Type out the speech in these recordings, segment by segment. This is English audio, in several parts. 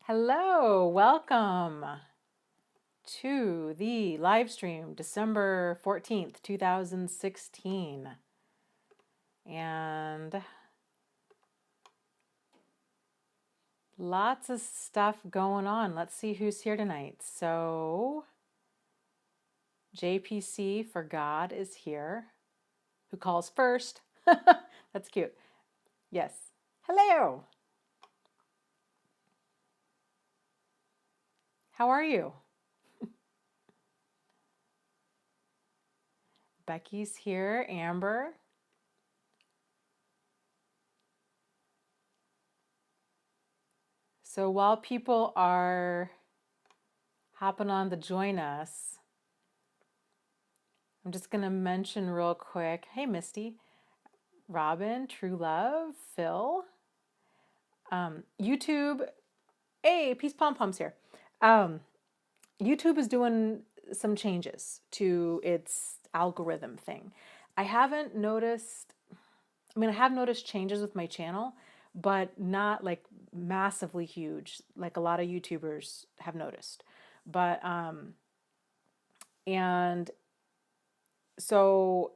Hello, welcome to the live stream, December 14th, 2016. And lots of stuff going on. Let's see who's here tonight. So, JPC for God is here. Who calls first? That's cute. Yes. Hello. How are you? Becky's here. Amber. So while people are hopping on to join us, I'm just going to mention real quick. Hey, Misty, Robin, True Love, Phil, YouTube. Hey, Peace Pom Poms here. YouTube is doing some changes to its algorithm thing. I haven't noticed, I have noticed changes with my channel, but not like massively huge, like a lot of YouTubers have noticed. But, and so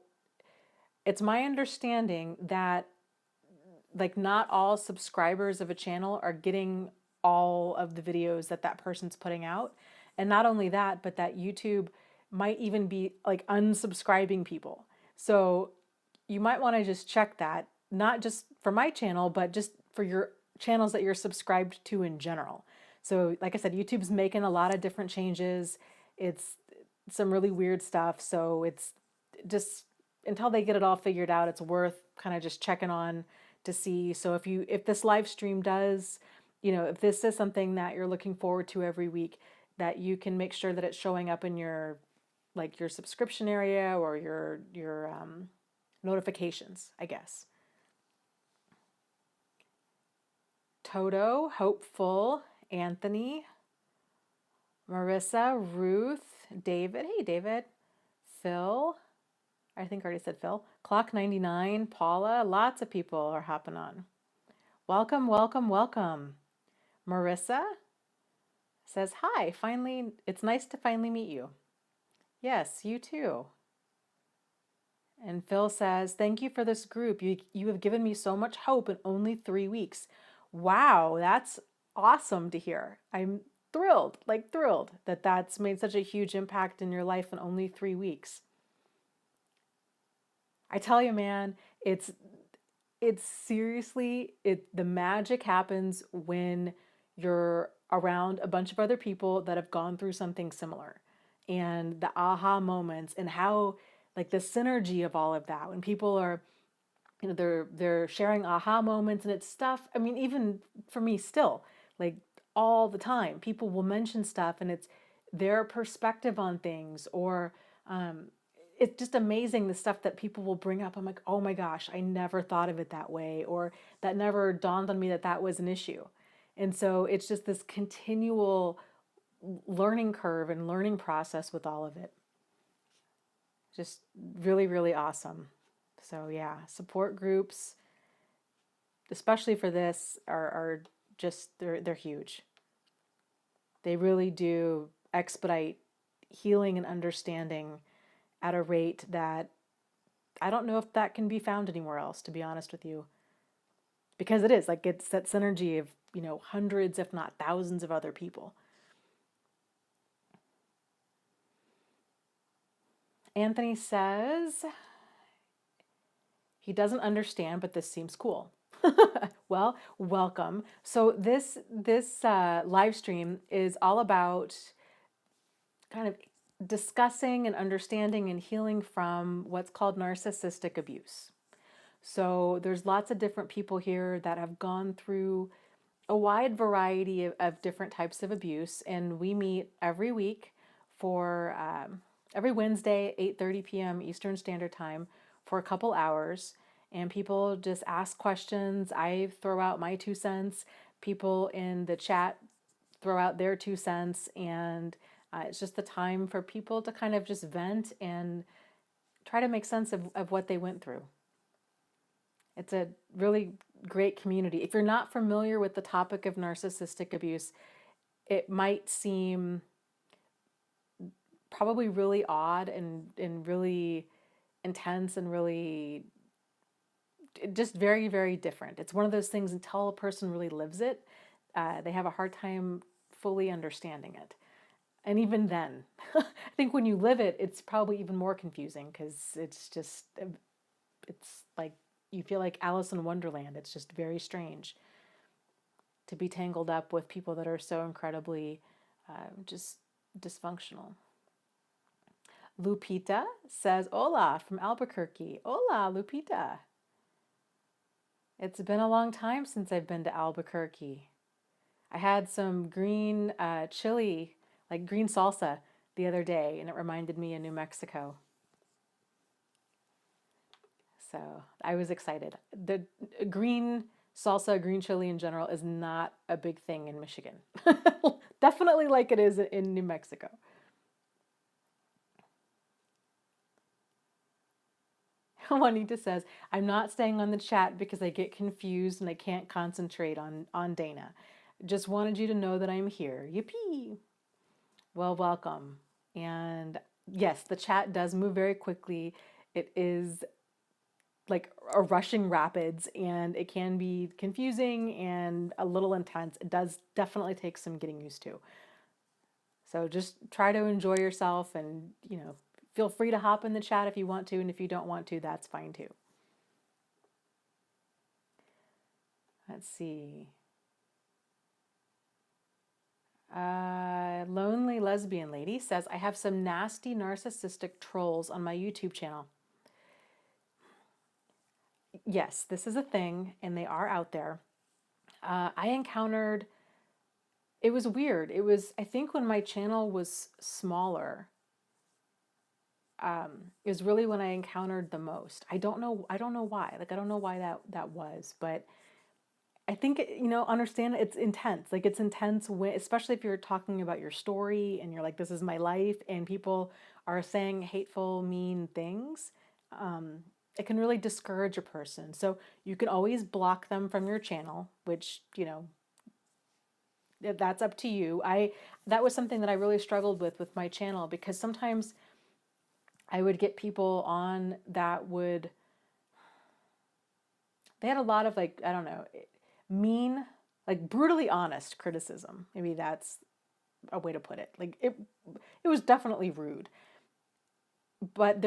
it's my understanding that like not all subscribers of a channel are getting all of the videos that that person's putting out. And not only that, but that YouTube might even be like unsubscribing people. So you might want to just check that, not just for my channel, but just for your channels that you're subscribed to in general. So like I said, YouTube's making a lot of different changes. It's some really weird stuff. So it's just until they get it all figured out, it's worth kind of just checking on to see. So if this live stream does, if this is something that you're looking forward to every week, that you can make sure that it's showing up in your like your subscription area or your notifications, I guess. Toto, Hopeful, Anthony, Marissa, Ruth, David. Hey, David. Phil. I think I already said Phil. Clock 99, Paula. Lots of people are hopping on. Welcome, welcome, welcome. Marissa says, hi, finally, it's nice to finally meet you. Yes, you too. And Phil says, thank you for this group. You have given me so much hope in only 3 weeks. Wow, that's awesome to hear. I'm thrilled, like thrilled that that's made such a huge impact in your life in only 3 weeks. I tell you, man, it's seriously, the magic happens when you're around a bunch of other people that have gone through something similar, and the aha moments and how like the synergy of all of that when people are they're sharing aha moments, and it's stuff, even for me still, like all the time people will mention stuff and it's their perspective on things, or it's just amazing the stuff that people will bring up. I'm like, oh my gosh, I never thought of it that way, or that never dawned on me that that was an issue. And so it's just this continual learning curve and learning process with all of it. Just really, really awesome. So yeah, support groups, especially for this, are just they're huge. They really do expedite healing and understanding at a rate that I don't know if that can be found anywhere else, to be honest with you. Because it is like it's that synergy of, hundreds, if not thousands of other people. Anthony says he doesn't understand, but this seems cool. Well, welcome. So this live stream is all about kind of discussing and understanding and healing from what's called narcissistic abuse. So there's lots of different people here that have gone through a wide variety of different types of abuse, and we meet every week for every Wednesday, 8:30 p.m. Eastern Standard Time for a couple hours, and people just ask questions. I throw out my 2 cents. People in the chat throw out their 2 cents, and it's just the time for people to kind of just vent and try to make sense of what they went through. It's a really great community. If you're not familiar with the topic of narcissistic abuse, it might seem probably really odd and really intense and really just very, very different. It's one of those things until a person really lives it, they have a hard time fully understanding it. And even then, I think when you live it, it's probably even more confusing because it's like you feel like Alice in Wonderland. It's just very strange to be tangled up with people that are so incredibly just dysfunctional. Lupita says, Hola from Albuquerque. Hola, Lupita. It's been a long time since I've been to Albuquerque. I had some green chili, like green salsa, the other day, and it reminded me of New Mexico. So I was excited. The green salsa, green chili in general, is not a big thing in Michigan. Definitely like it is in New Mexico. Juanita says, I'm not staying on the chat because I get confused and I can't concentrate on Dana. Just wanted you to know that I'm here. Yippee! Well, welcome. And yes, the chat does move very quickly. It is like a rushing rapids and it can be confusing and a little intense. It does definitely take some getting used to. So just try to enjoy yourself and, feel free to hop in the chat if you want to, and if you don't want to, that's fine too. Let's see. Lonely Lesbian Lady says, I have some nasty narcissistic trolls on my YouTube channel. Yes, this is a thing, and they are out there. I encountered, it was weird. It was, I think when my channel was smaller, is really when I encountered the most. I don't know why. Like, I don't know why that was, but I think, understand it's intense. Like, it's intense when, especially if you're talking about your story and you're like, this is my life, and people are saying hateful, mean things. It can really discourage a person. So you can always block them from your channel, which, that's up to you. That was something that I really struggled with my channel, because sometimes I would get people on that they had a lot of, like, I don't know, mean, like brutally honest criticism. Maybe that's a way to put it. Like it was definitely rude, but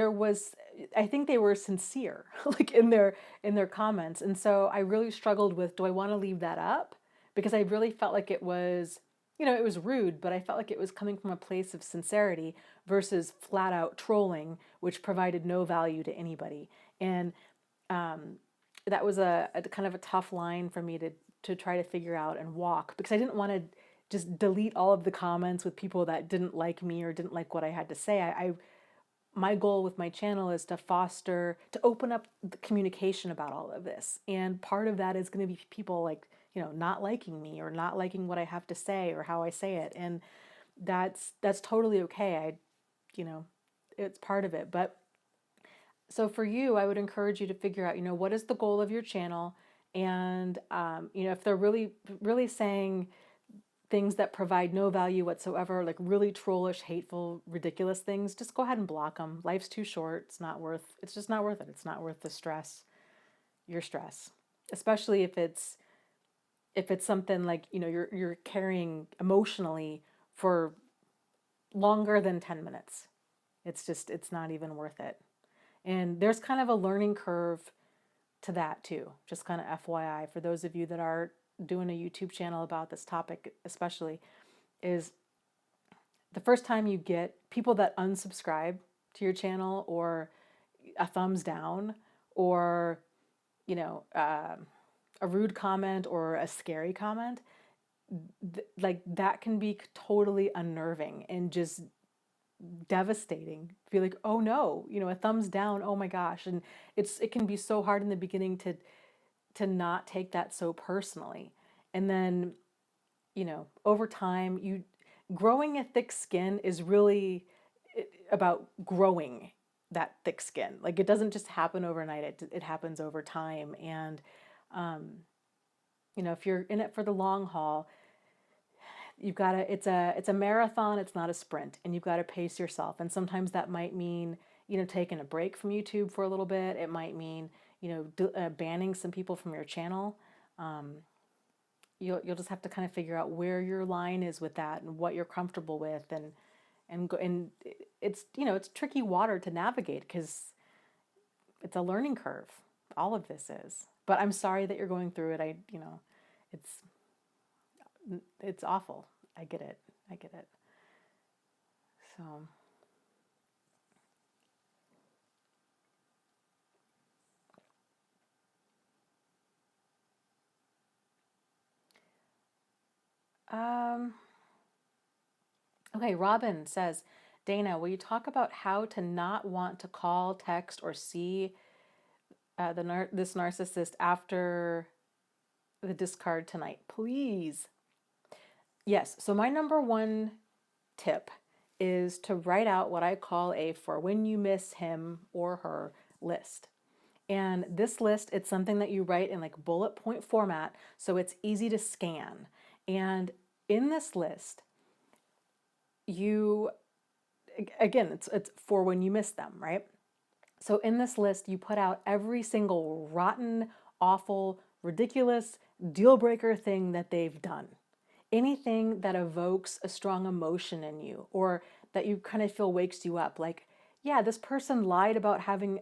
I think they were sincere, like in their comments. And so I really struggled with, do I want to leave that up? Because I really felt like it was, it was rude, but I felt like it was coming from a place of sincerity versus flat out trolling, which provided no value to anybody. And that was a kind of a tough line for me to try to figure out and walk, because I didn't want to just delete all of the comments with people that didn't like me or didn't like what I had to say. My goal with my channel is to open up the communication about all of this. And part of that is going to be people like, not liking me or not liking what I have to say or how I say it. And that's totally okay. It's part of it. But so for you, I would encourage you to figure out, what is the goal of your channel? And, if they're really, really saying things that provide no value whatsoever, like really trollish, hateful, ridiculous things, just go ahead and block them. Life's too short. It's just not worth it. It's not worth the stress, your stress, especially if it's something like, you're carrying emotionally for longer than 10 minutes. It's not even worth it. And there's kind of a learning curve to that too. Just kind of FYI for those of you that are doing a YouTube channel about this topic, especially, is the first time you get people that unsubscribe to your channel or a thumbs down or, a rude comment or a scary comment, like that can be totally unnerving and just devastating. Feel like, oh no, a thumbs down, oh my gosh. And it can be so hard in the beginning to not take that so personally. And then, over time, growing a thick skin is really about growing that thick skin. Like, it doesn't just happen overnight. It happens over time. And, if you're in it for the long haul, you've got to, it's a marathon, it's not a sprint, and you've got to pace yourself. And sometimes that might mean, taking a break from YouTube for a little bit. It might mean, banning some people from your channel. You'll just have to kind of figure out where your line is with that and what you're comfortable with, and it's, it's tricky water to navigate because it's a learning curve. All of this is. But I'm sorry that you're going through it. It's it's awful. I get it. I get it. So, um, okay, Robin says, Dana, will you talk about how to not want to call, text, or see this narcissist after the discard tonight, please? Yes. So my number one tip is to write out what I call a for when you miss him or her list. And this list, it's something that you write in like bullet point format, so it's easy to scan. And in this list, again, it's for when you miss them, right? So in this list, you put out every single rotten, awful, ridiculous, deal breaker thing that they've done. Anything that evokes a strong emotion in you or that you kind of feel wakes you up. Like, yeah, this person lied about having,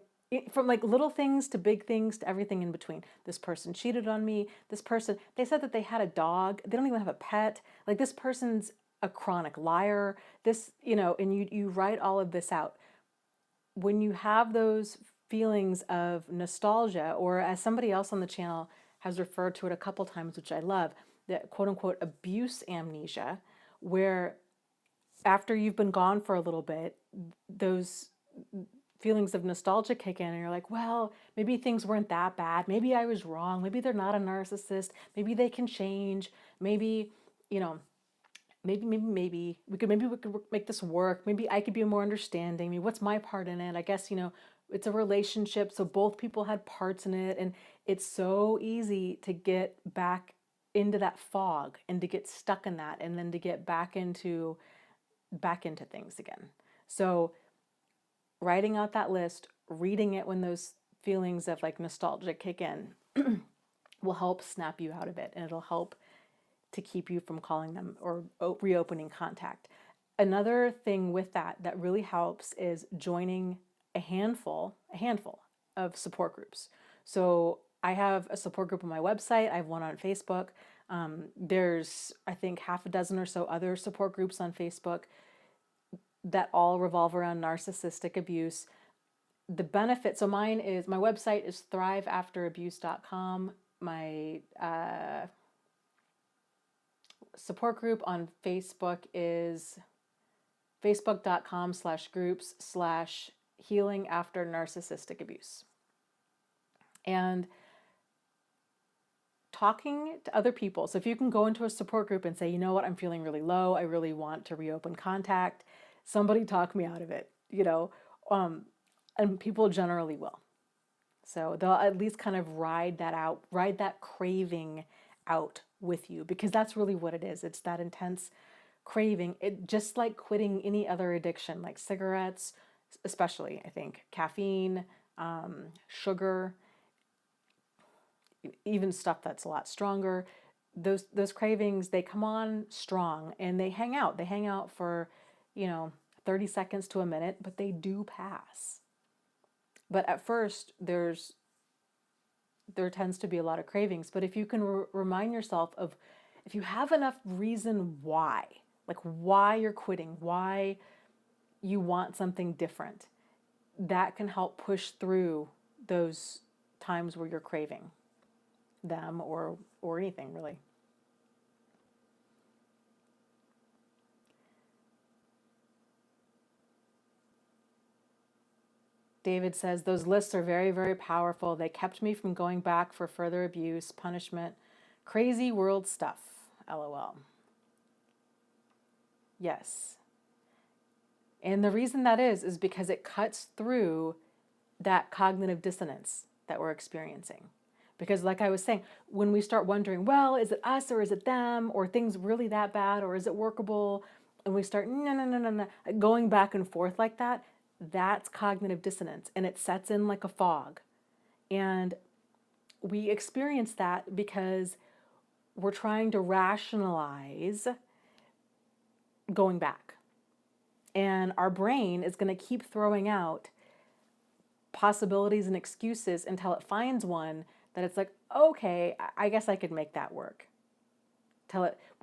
from like little things to big things to everything in between. This person cheated on me. This person, they said that they had a dog. They don't even have a pet. Like, this person's a chronic liar. This, and you write all of this out. When you have those feelings of nostalgia, or as somebody else on the channel has referred to it a couple times, which I love, the quote unquote abuse amnesia, where after you've been gone for a little bit, those feelings of nostalgia kick in and you're like, well, maybe things weren't that bad. Maybe I was wrong. Maybe they're not a narcissist. Maybe they can change. Maybe, maybe we could make this work. Maybe I could be more understanding. Maybe what's my part in it? I guess, it's a relationship, so both people had parts in it, and it's so easy to get back into that fog and to get stuck in that, and then to get back into things again. So writing out that list, reading it when those feelings of like nostalgia kick in will help snap you out of it, and it'll help to keep you from calling them or reopening contact. Another thing with that really helps is joining a handful of support groups. So I have a support group on my website. I have one on Facebook. There's, I think, half a dozen or so other support groups on Facebook that all revolve around narcissistic abuse. The benefit, so my website is thriveafterabuse.com. My support group on Facebook is facebook.com/groups/healing after narcissistic abuse. And talking to other people. So if you can go into a support group and say, you know what, I'm feeling really low. I really want to reopen contact. Somebody talk me out of it, and people generally will. So they'll at least kind of ride that craving out with you, because that's really what it is. It's that intense craving. It just like quitting any other addiction, like cigarettes, especially, I think, caffeine, sugar, even stuff that's a lot stronger. Those cravings, they come on strong and they hang out. They hang out for, 30 seconds to a minute, but they do pass. But at first, there tends to be a lot of cravings. But if you can remind yourself of, if you have enough reason why, like why you're quitting, why you want something different, that can help push through those times where you're craving them or anything really. David says, those lists are very, very powerful. They kept me from going back for further abuse, punishment, crazy world stuff. LOL. Yes. And the reason that is because it cuts through that cognitive dissonance that we're experiencing. Because like I was saying, when we start wondering, well, is it us or is it them? Or things really that bad? Or is it workable? And we start, no, no, no, no, no, going back and forth like that, that's cognitive dissonance. And it sets in like a fog. And we experience that because we're trying to rationalize going back. And our brain is going to keep throwing out possibilities and excuses until it finds one that it's like, okay, I guess I could make that work.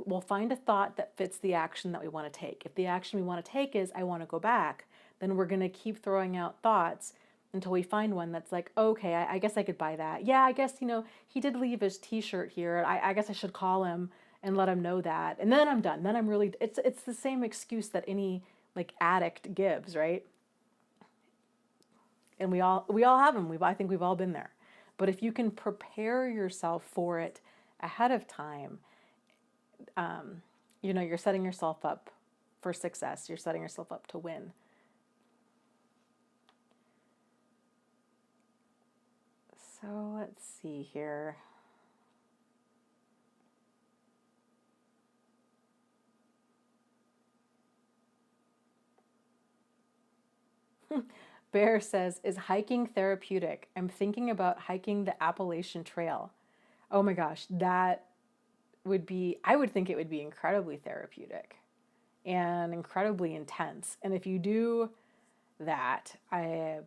We'll find a thought that fits the action that we want to take. If the action we want to take is, I want to go back, then we're going to keep throwing out thoughts until we find one that's like, okay, I guess I could buy that. Yeah, I guess, he did leave his t-shirt here. I guess I should call him and let him know that. And then I'm done. Then I'm really, it's the same excuse that any like addict gives, right? And we all have them. I think we've all been there. But if you can prepare yourself for it ahead of time, you're setting yourself up for success. You're setting yourself up to win. So let's see here. Bear says, is hiking therapeutic? I'm thinking about hiking the Appalachian Trail. Oh my gosh, I would think it would be incredibly therapeutic and incredibly intense. And if you do that, I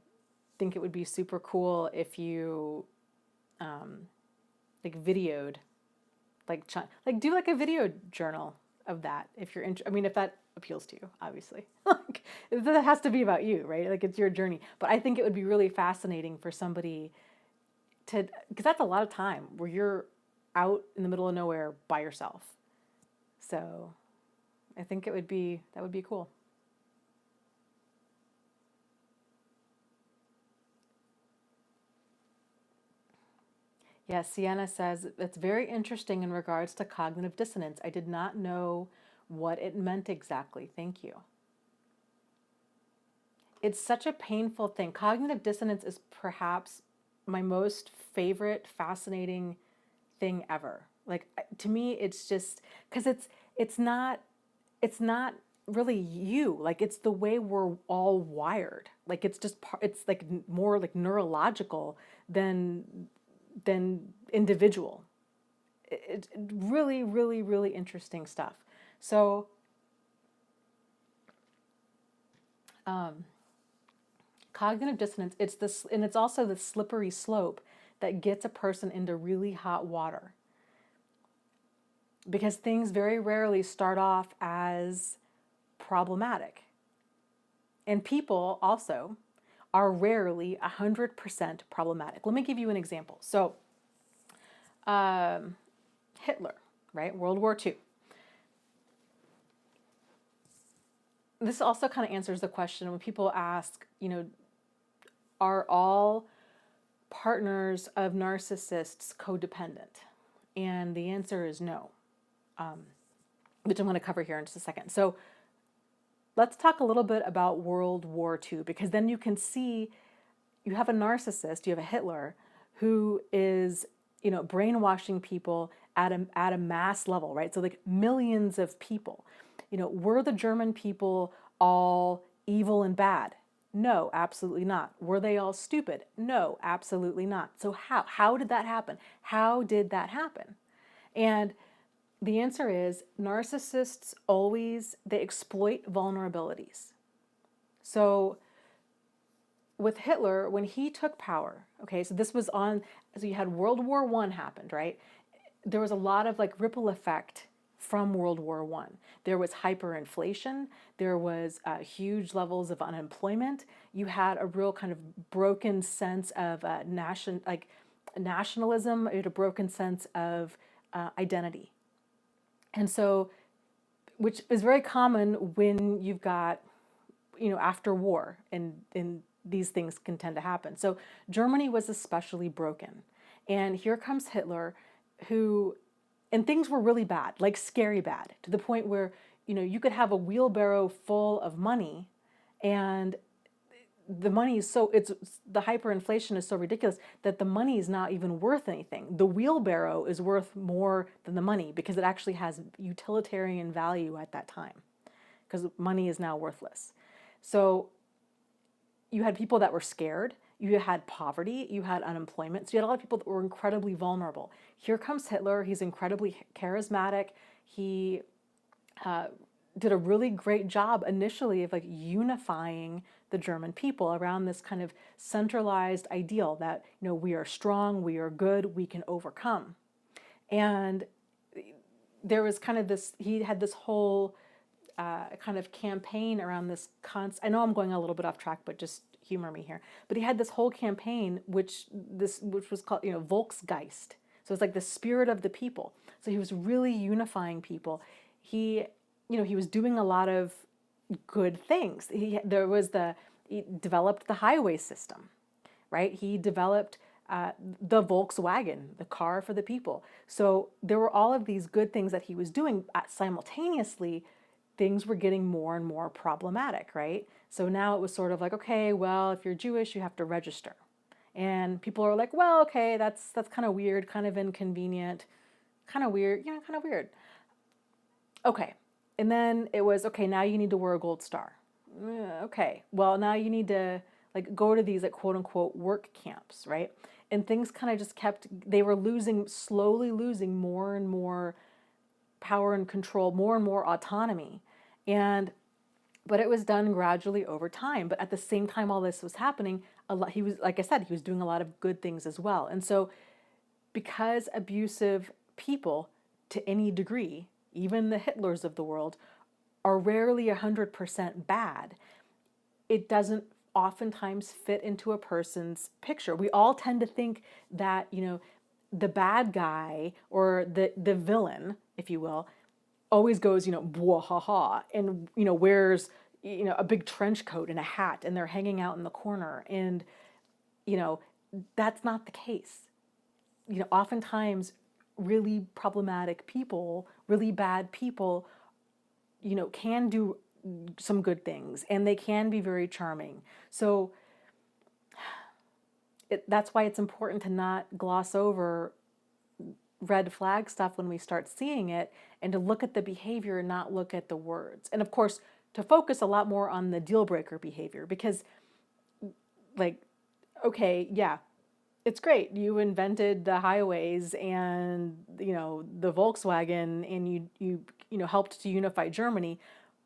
think it would be super cool if you like videoed, like do like a video journal of that if you're if that appeals to you, obviously. Like that has to be about you, right? Like it's your journey. But I think it would be really fascinating for somebody because that's a lot of time where you're out in the middle of nowhere by yourself. So I think that would be cool. Yes, Sienna says, it's very interesting in regards to cognitive dissonance. I did not know what it meant exactly. Thank you. It's such a painful thing. Cognitive dissonance is perhaps my most favorite, fascinating thing ever. Like to me, it's just because it's not really you. Like it's the way we're all wired. Like it's just it's like more like neurological than individual. It's really, really, really interesting stuff. So, cognitive dissonance, and it's also the slippery slope that gets a person into really hot water. Because things very rarely start off as problematic. And people also are rarely 100% problematic. Let me give you an example. So, Hitler, right? World War II. This also kind of answers the question when people ask, are all partners of narcissists codependent? And the answer is no, which I'm going to cover here in just a second. So let's talk a little bit about World War II, because then you can see you have a narcissist, you have a Hitler who is, brainwashing people at a mass level, right? So like millions of people. Were the German people all evil and bad? No, absolutely not. Were they all stupid? No, absolutely not. So how did that happen? How did that happen? And the answer is narcissists they exploit vulnerabilities. So with Hitler, when he took power, okay, so you had World War I happened, right? There was a lot of like ripple effect from World War I. There was hyperinflation. There was huge levels of unemployment. You had a real kind of broken sense of nationalism. You had a broken sense of identity. And so, which is very common when you've got, after war, and these things can tend to happen. So Germany was especially broken. And here comes Hitler, and things were really bad, like scary bad, to the point where, you could have a wheelbarrow full of money and the money is so, it's, the hyperinflation is so ridiculous that the money is not even worth anything. The wheelbarrow is worth more than the money because it actually has utilitarian value at that time, because money is now worthless. So you had people that were scared, you had poverty, you had unemployment, so you had a lot of people that were incredibly vulnerable. Here comes Hitler. He's incredibly charismatic. He did a really great job initially of like unifying the German people around this kind of centralized ideal that, you know, we are strong, we are good, we can overcome. And there was kind of this, he had this whole kind of campaign around this I know I'm going a little bit off track, but just humor me here. But he had this whole campaign, which was called, you know, Volksgeist. So it's like the spirit of the people. So he was really unifying people. He, you know, he was doing a lot of good things. He developed the highway system, right? He developed the Volkswagen, the car for the people. So there were all of these good things that he was doing. Simultaneously, things were getting more and more problematic, right? So now it was sort of like, okay, well, if you're Jewish, you have to register. And people are like, well, okay, that's kind of weird, kind of inconvenient, kind of weird, you know, kind of weird. Okay. And then it was, okay, now you need to wear a gold star. Okay. Well, now you need to like go to these like quote unquote work camps, right? And things kind of just they were slowly losing more and more power and control, more and more autonomy. But it was done gradually over time. But at the same time all this was happening, he was, like I said, he was doing a lot of good things as well. And so because abusive people, to any degree, even the Hitlers of the world, are rarely 100% bad, it doesn't oftentimes fit into a person's picture. We all tend to think that, you know, the bad guy or the villain, if you will, always goes, you know, blah, ha, ha, and, you know, wears, you know, a big trench coat and a hat, and they're hanging out in the corner. And, you know, that's not the case. You know, oftentimes really problematic people, really bad people, you know, can do some good things and they can be very charming. So that's why it's important to not gloss over red flag stuff when we start seeing it, and to look at the behavior and not look at the words. And of course, to focus a lot more on the deal breaker behavior, because like, okay, yeah, it's great. You invented the highways and, you know, the Volkswagen, and you know, helped to unify Germany,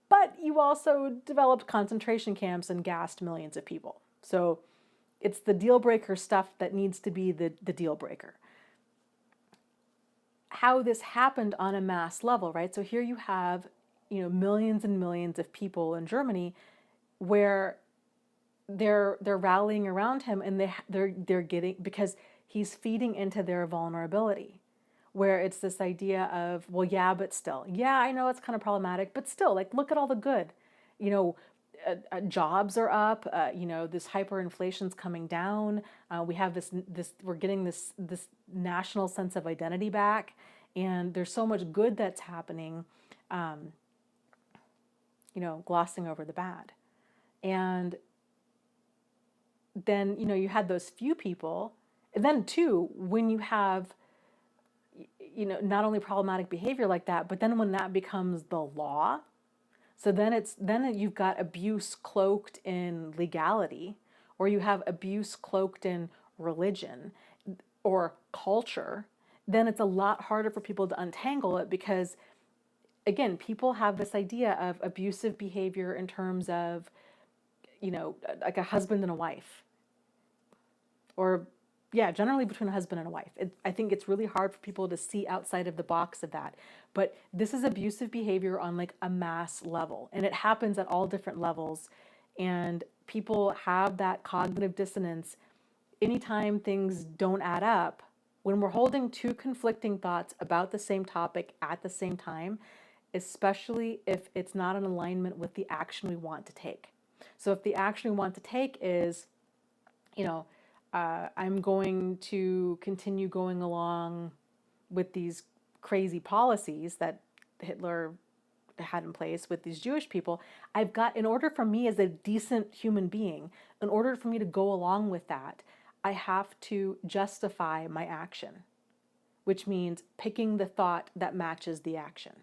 but you also developed concentration camps and gassed millions of people. So it's the deal breaker stuff that needs to be the deal breaker. How this happened on a mass level, right? So here you have, you know, millions and millions of people in Germany where they're rallying around him, and they're getting, because he's feeding into their vulnerability, where it's this idea of, well, yeah, but still, yeah, I know it's kind of problematic, but still, like, look at all the good, you know, jobs are up, you know, this hyperinflation's coming down, we have this we're getting this national sense of identity back, and there's so much good that's happening, you know, glossing over the bad. And then, you know, you had those few people, and then too, when you have, you know, not only problematic behavior like that, but then when that becomes the law, so then you've got abuse cloaked in legality, or you have abuse cloaked in religion or culture, then it's a lot harder for people to untangle it, because again, people have this idea of abusive behavior in terms of, you know, like a husband and a wife, or yeah, generally between a husband and a wife. I think it's really hard for people to see outside of the box of that. But this is abusive behavior on like a mass level, and it happens at all different levels. And people have that cognitive dissonance anytime things don't add up. When we're holding two conflicting thoughts about the same topic at the same time, especially if it's not in alignment with the action we want to take. So if the action we want to take is, you know, I'm going to continue going along with these crazy policies that Hitler had in place with these Jewish people, in order for me as a decent human being, in order for me to go along with that, I have to justify my action, which means picking the thought that matches the action.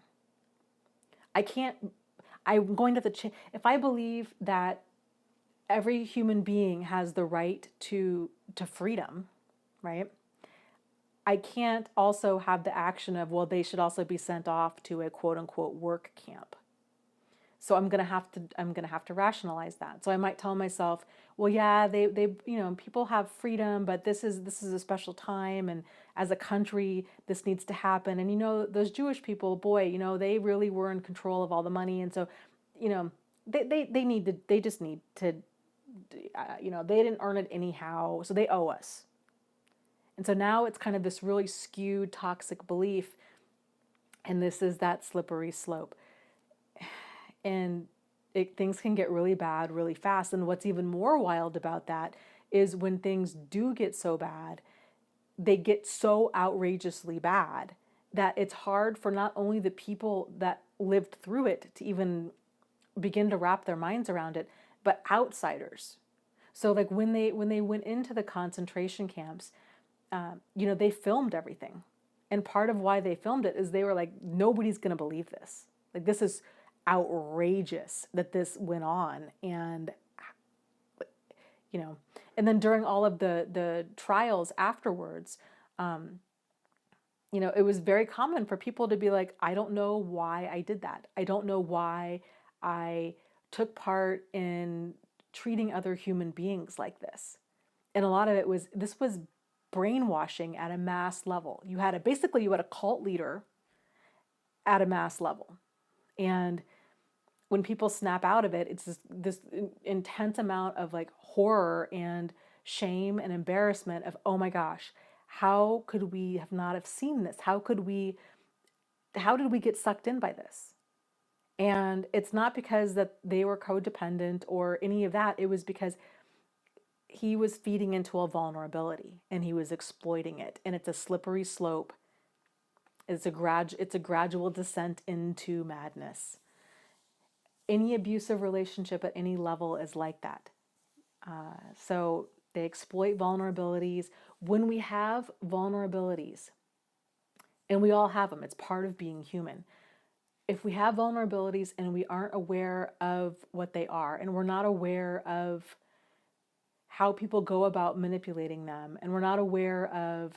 I'm going to have to if I believe that every human being has the right to freedom, right? I can't also have the action of, well, they should also be sent off to a quote unquote work camp. So I'm going to have to rationalize that. So I might tell myself, well, yeah, people have freedom, but this is a special time, and as a country this needs to happen. And those Jewish people, boy, they really were in control of all the money, and so they just need to they didn't earn it anyhow, so they owe us. And so now it's kind of this really skewed toxic belief, and this is that slippery slope. And things can get really bad really fast. And what's even more wild about that is when things do get so bad, they get so outrageously bad that it's hard for not only the people that lived through it to even begin to wrap their minds around it, but outsiders. So like when they went into the concentration camps, they filmed everything. And part of why they filmed it is they were like, nobody's going to believe this. Like, this is outrageous that this went on. And, and then during all of the trials afterwards, it was very common for people to be like, I don't know why I did that. I don't know why I took part in treating other human beings like this. And a lot of it was brainwashing at a mass level. You had a cult leader at a mass level. And when people snap out of it, it's this intense amount of like horror and shame and embarrassment of, oh my gosh, how could we have not have seen this? How did we get sucked in by this? And it's not because that they were codependent or any of that. It was because he was feeding into a vulnerability and he was exploiting it. And it's a slippery slope. It's a gradual descent into madness. Any abusive relationship at any level is like that. So they exploit vulnerabilities. When we have vulnerabilities, and we all have them, it's part of being human. If we have vulnerabilities and we aren't aware of what they are, and we're not aware of how people go about manipulating them, and we're not aware of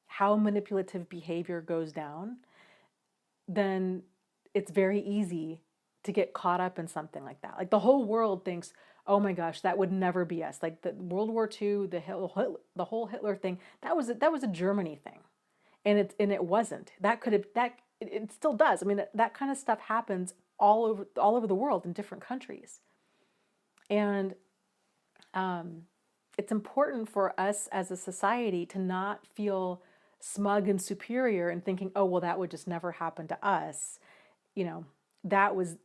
how manipulative behavior goes down, then it's very easy to get caught up in something like that. Like the whole world thinks, oh my gosh, that would never be us. Like the World War II, the whole Hitler thing, that was a Germany thing, and it wasn't. It still does. I mean, that kind of stuff happens all over the world in different countries, and it's important for us as a society to not feel smug and superior and thinking, oh well, that would just never happen to us. That was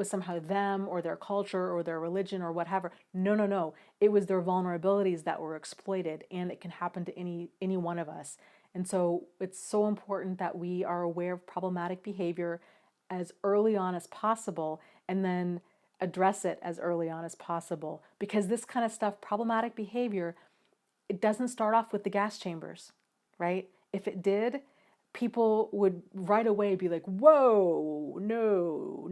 somehow them or their culture or their religion or whatever. No. It was their vulnerabilities that were exploited, and it can happen to any one of us. And so it's so important that we are aware of problematic behavior as early on as possible, and then address it as early on as possible. Because this kind of stuff, problematic behavior, it doesn't start off with the gas chambers, right? If it did, people would right away be like, whoa, no,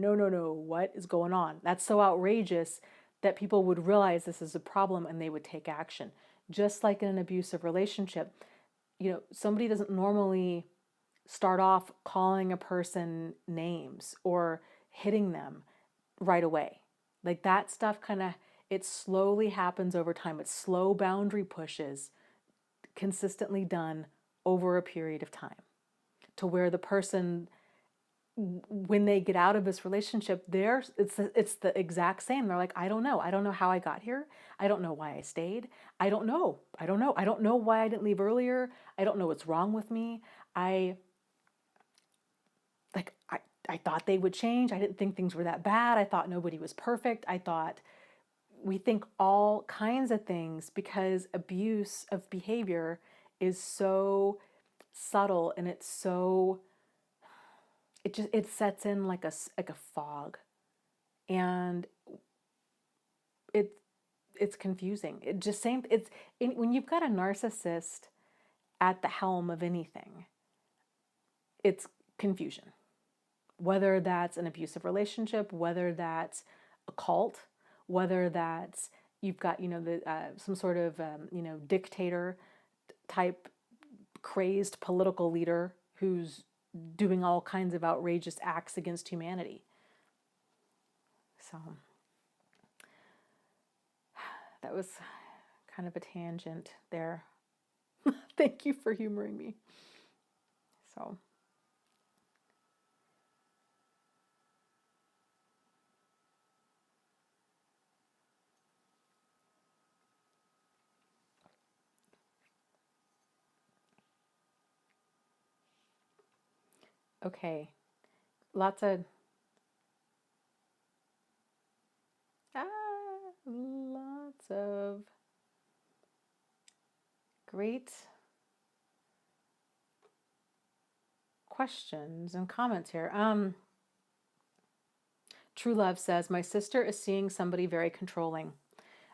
what is going on? That's so outrageous that people would realize this is a problem and they would take action. Just like in an abusive relationship, somebody doesn't normally start off calling a person names or hitting them right away. Like that stuff it slowly happens over time. It's slow boundary pushes, consistently done over a period of time, to where the person, when they get out of this relationship, it's the exact same. They're like, I don't know how I got here. I don't know why I stayed. I don't know why I didn't leave earlier. I don't know what's wrong with me. I thought they would change. I didn't think things were that bad. I thought nobody was perfect. We think all kinds of things because abuse of behavior is so subtle and it's so it sets in like a fog, and it it's confusing. It just same when you've got a narcissist at the helm of anything, it's confusion. Whether that's an abusive relationship, whether that's a cult, whether that's you've got some sort of dictator type crazed political leader who's doing all kinds of outrageous acts against humanity. So that was kind of a tangent there. Thank you for humoring me. So okay, lots of lots of great questions and comments here. True Love says, my sister is seeing somebody very controlling.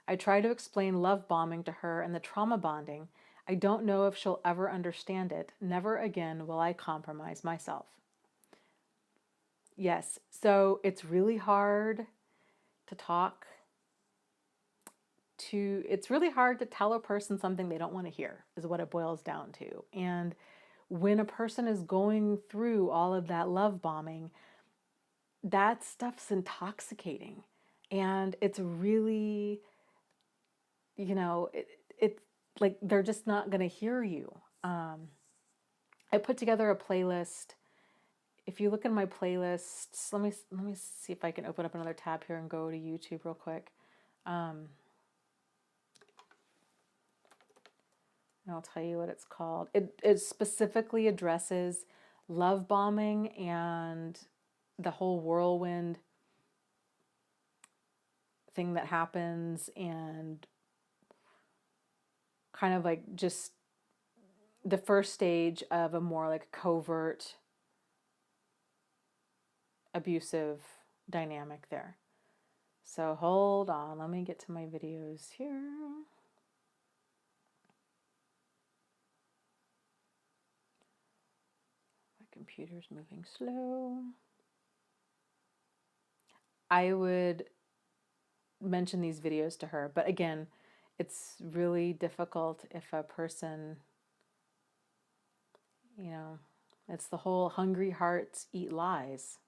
I try to explain love bombing to her and the trauma bonding. I don't know if she'll ever understand it. Never again will I compromise myself. Yes, so it's really hard to talk to, it's really hard to tell a person something they don't want to hear, is what it boils down to. And when a person is going through all of that love bombing, that stuff's intoxicating. And it's really, it's like they're just not going to hear you. I put together a playlist. If you look in my playlists, let me see if I can open up another tab here and go to YouTube real quick. And I'll tell you what it's called. It specifically addresses love bombing and the whole whirlwind thing that happens, and kind of like just the first stage of a more like covert abusive dynamic there. So hold on, let me get to my videos here. My computer's moving slow. I would mention these videos to her, but again, it's really difficult if a person, it's the whole hungry hearts eat lies.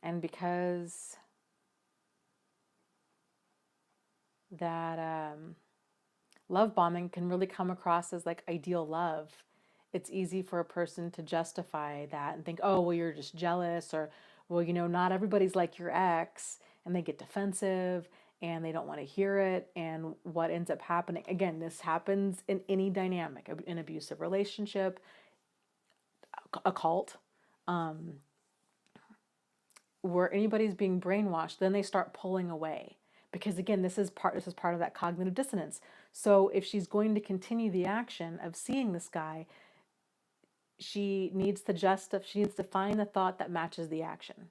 And because that love bombing can really come across as like ideal love, it's easy for a person to justify that and think, oh, well, you're just jealous, or, well, not everybody's like your ex, and they get defensive and they don't want to hear it. And what ends up happening, again, this happens in any dynamic, an abusive relationship, a cult, where anybody's being brainwashed, then they start pulling away. Because again, this is part of that cognitive dissonance. So if she's going to continue the action of seeing this guy, she needs to find the thought that matches the action.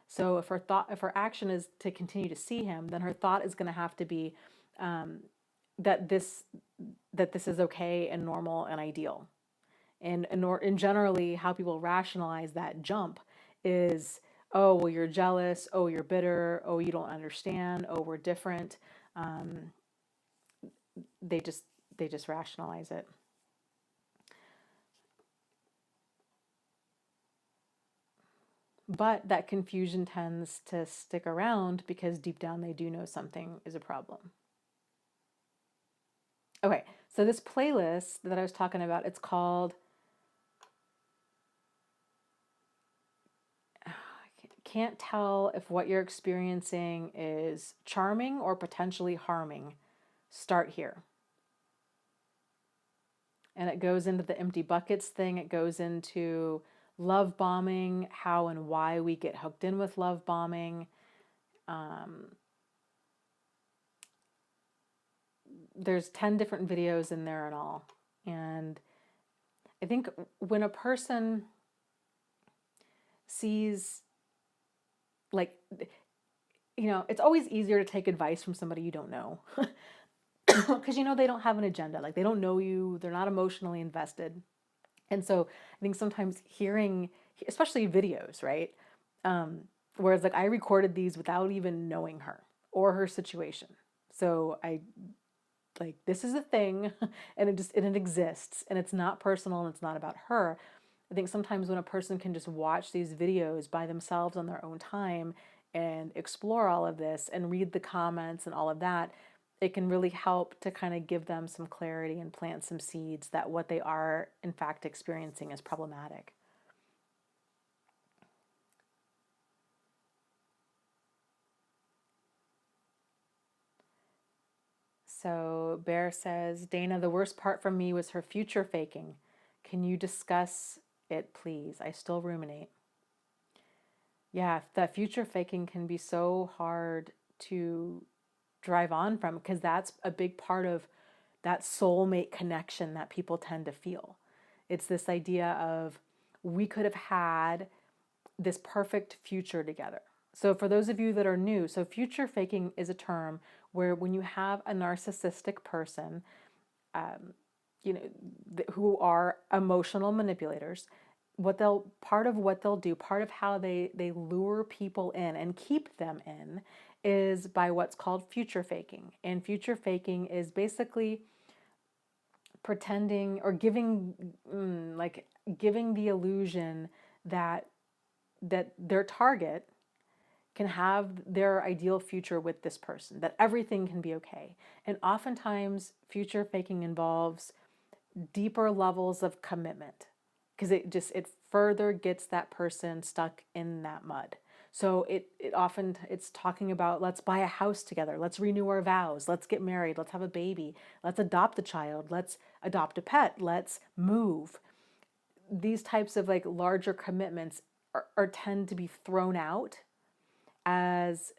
So if her action is to continue to see him, then her thought is going to have to be that this is okay and normal and ideal. And generally, how people rationalize that jump is, oh, well, you're jealous. Oh, you're bitter. Oh, you don't understand. Oh, we're different. They just rationalize it. But that confusion tends to stick around because deep down they do know something is a problem. Okay, so this playlist that I was talking about, it's called, I can't tell if what you're experiencing is charming or potentially harming. Start here. And it goes into the empty buckets thing. It goes into love bombing, how and why we get hooked in with love bombing. There's 10 different videos in there and all. And I think when a person sees, like, it's always easier to take advice from somebody you don't know. Because they don't have an agenda. Like, they don't know you, they're not emotionally invested. And so I think sometimes hearing, especially videos, right? Whereas, like, I recorded these without even knowing her or her situation. So I, like, this is a thing, and it exists, and it's not personal, and it's not about her. I think sometimes when a person can just watch these videos by themselves on their own time and explore all of this and read the comments and all of that, it can really help to kind of give them some clarity and plant some seeds that what they are in fact experiencing is problematic. So Bear says, Dana, the worst part for me was her future faking. Can you discuss it, please? I still ruminate. Yeah, that future faking can be so hard to drive on from, because that's a big part of that soulmate connection that people tend to feel. It's this idea of, we could have had this perfect future together. So for those of you that are new, so future faking is a term where when you have a narcissistic person, um, who are emotional manipulators, part of what they'll do, part of how they lure people in and keep them in, is by what's called future faking. And future faking is basically pretending or giving the illusion that their target can have their ideal future with this person, that everything can be okay. And oftentimes future faking involves deeper levels of commitment, because it further gets that person stuck in that mud. So it's talking about, let's buy a house together, let's renew our vows, let's get married, let's have a baby, let's adopt a child, let's adopt a pet, let's move. These types of, like, larger commitments are tend to be thrown out as,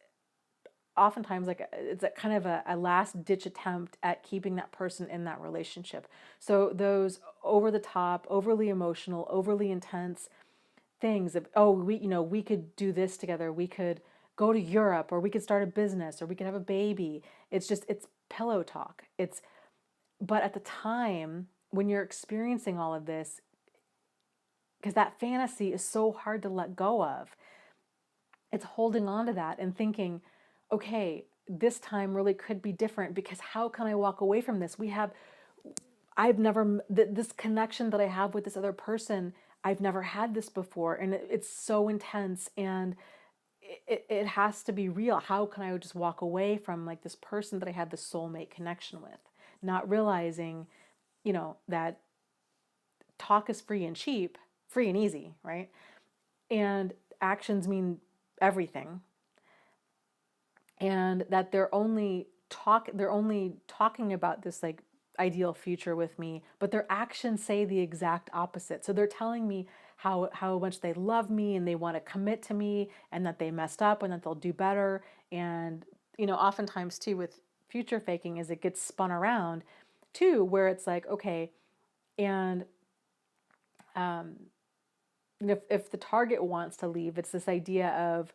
oftentimes, like, it's a kind of a last ditch attempt at keeping that person in that relationship. So those over the top, overly emotional, overly intense things of, oh, we could do this together, we could go to Europe, or we could start a business, or we could have a baby. It's pillow talk. But at the time when you're experiencing all of this, because that fantasy is so hard to let go of, it's holding on to that and thinking, okay, this time really could be different, because how can I walk away from this? I've never, this connection that I have with this other person, I've never had this before. And it's so intense, and it has to be real. How can I just walk away from, like, this person that I had this soulmate connection with? Not realizing, that talk is free and cheap, free and easy, right? And actions mean everything. And that they're only talking about this, like, ideal future with me, but their actions say the exact opposite. So they're telling me how much they love me and they want to commit to me, and that they messed up and that they'll do better. And oftentimes too, with future faking, is it gets spun around too, where it's like, okay, and if the target wants to leave, it's this idea of,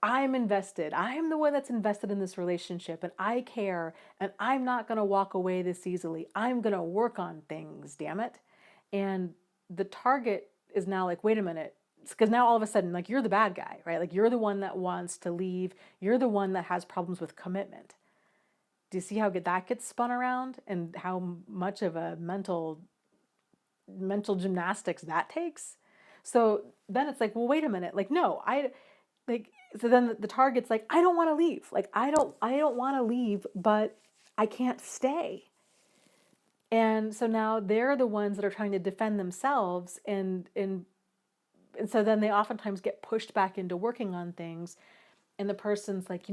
I'm invested. I'm the one that's invested in this relationship, and I care, and I'm not going to walk away this easily. I'm going to work on things, damn it. And the target is now like, wait a minute. Because now all of a sudden, like, you're the bad guy, right? Like, you're the one that wants to leave. You're the one that has problems with commitment. Do you see how that gets spun around, and how much of a mental gymnastics that takes? So then it's like, well, wait a minute. Like, no, so then the target's like, I don't want to leave. Like, I don't want to leave, but I can't stay. And so now they're the ones that are trying to defend themselves, and so then they oftentimes get pushed back into working on things, and the person's like,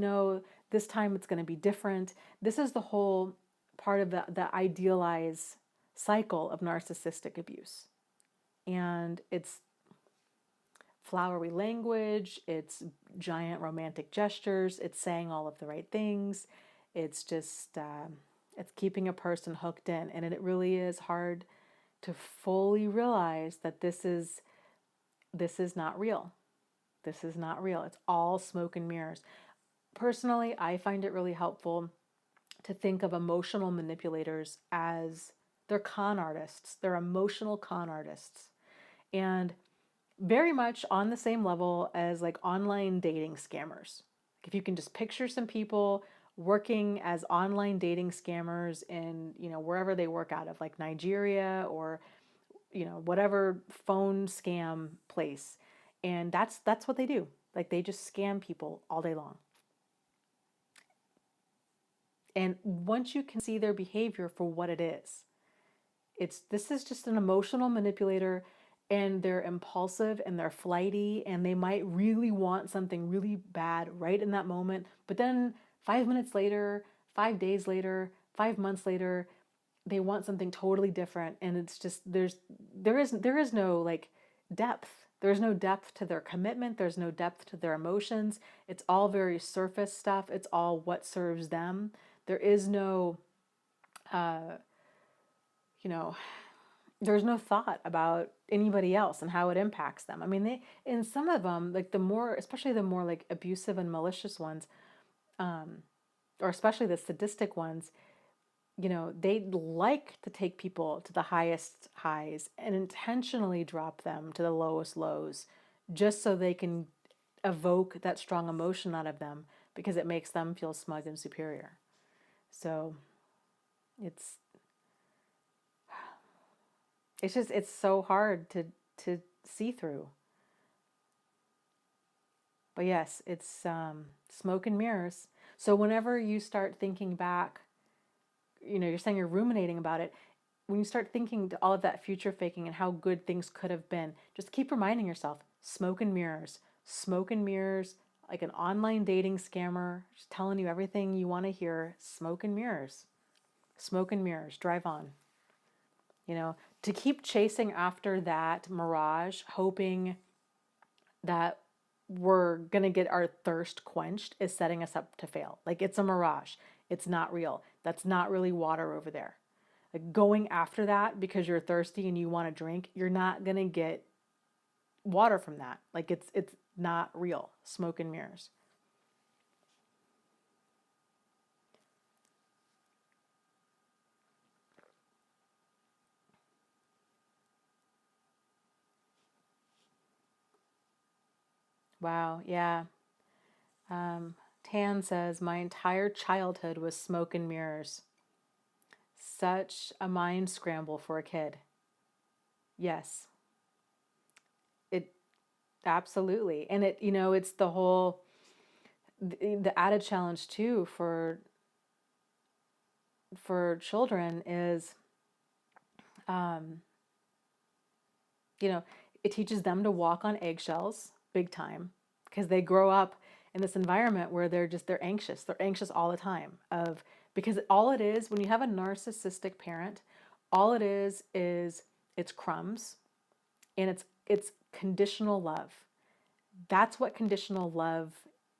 this time it's going to be different. This is the whole part of the idealized cycle of narcissistic abuse. And it's flowery language, it's giant romantic gestures, it's saying all of the right things. It's just, it's keeping a person hooked in. And it really is hard to fully realize that this is not real. This is not real. It's all smoke and mirrors. Personally, I find it really helpful to think of emotional manipulators as they're con artists. They're emotional con artists. And very much on the same level as like online dating scammers. If you can just picture some people working as online dating scammers in, wherever they work out of, like Nigeria or, whatever phone scam place. And that's what they do. Like they just scam people all day long. And once you can see their behavior for what it is, this is just an emotional manipulator, and they're impulsive and they're flighty, and they might really want something really bad right in that moment, but then 5 minutes later, 5 days later, 5 months later, they want something totally different. And it's just there is no like depth. There's no depth to their commitment. There's no depth to their emotions. It's all very surface stuff. It's all what serves them. There is no you know there's no thought about anybody else and how it impacts them. I mean, they, in some of them, like especially the more like abusive and malicious ones, or especially the sadistic ones, they like to take people to the highest highs and intentionally drop them to the lowest lows just so they can evoke that strong emotion out of them because it makes them feel smug and superior. So it's it's so hard to see through. But yes, it's smoke and mirrors. So whenever you start thinking back, you're saying you're ruminating about it. When you start thinking to all of that future faking and how good things could have been, just keep reminding yourself, smoke and mirrors, like an online dating scammer, just telling you everything you want to hear, smoke and mirrors, drive on. To keep chasing after that mirage, hoping that we're going to get our thirst quenched, is setting us up to fail. Like, it's a mirage. It's not real. That's not really water over there. Like, going after that because you're thirsty and you want to drink, you're not going to get water from that. Like, it's not real. Smoke and mirrors. Wow, yeah. Tan says, my entire childhood was smoke and mirrors. Such a mind scramble for a kid. Yes, it absolutely. And it's the added challenge too for children is, um, it teaches them to walk on eggshells big time because they grow up in this environment where they're anxious. They're anxious all the time because all it is when you have a narcissistic parent, all it is it's crumbs, and it's conditional love. That's what conditional love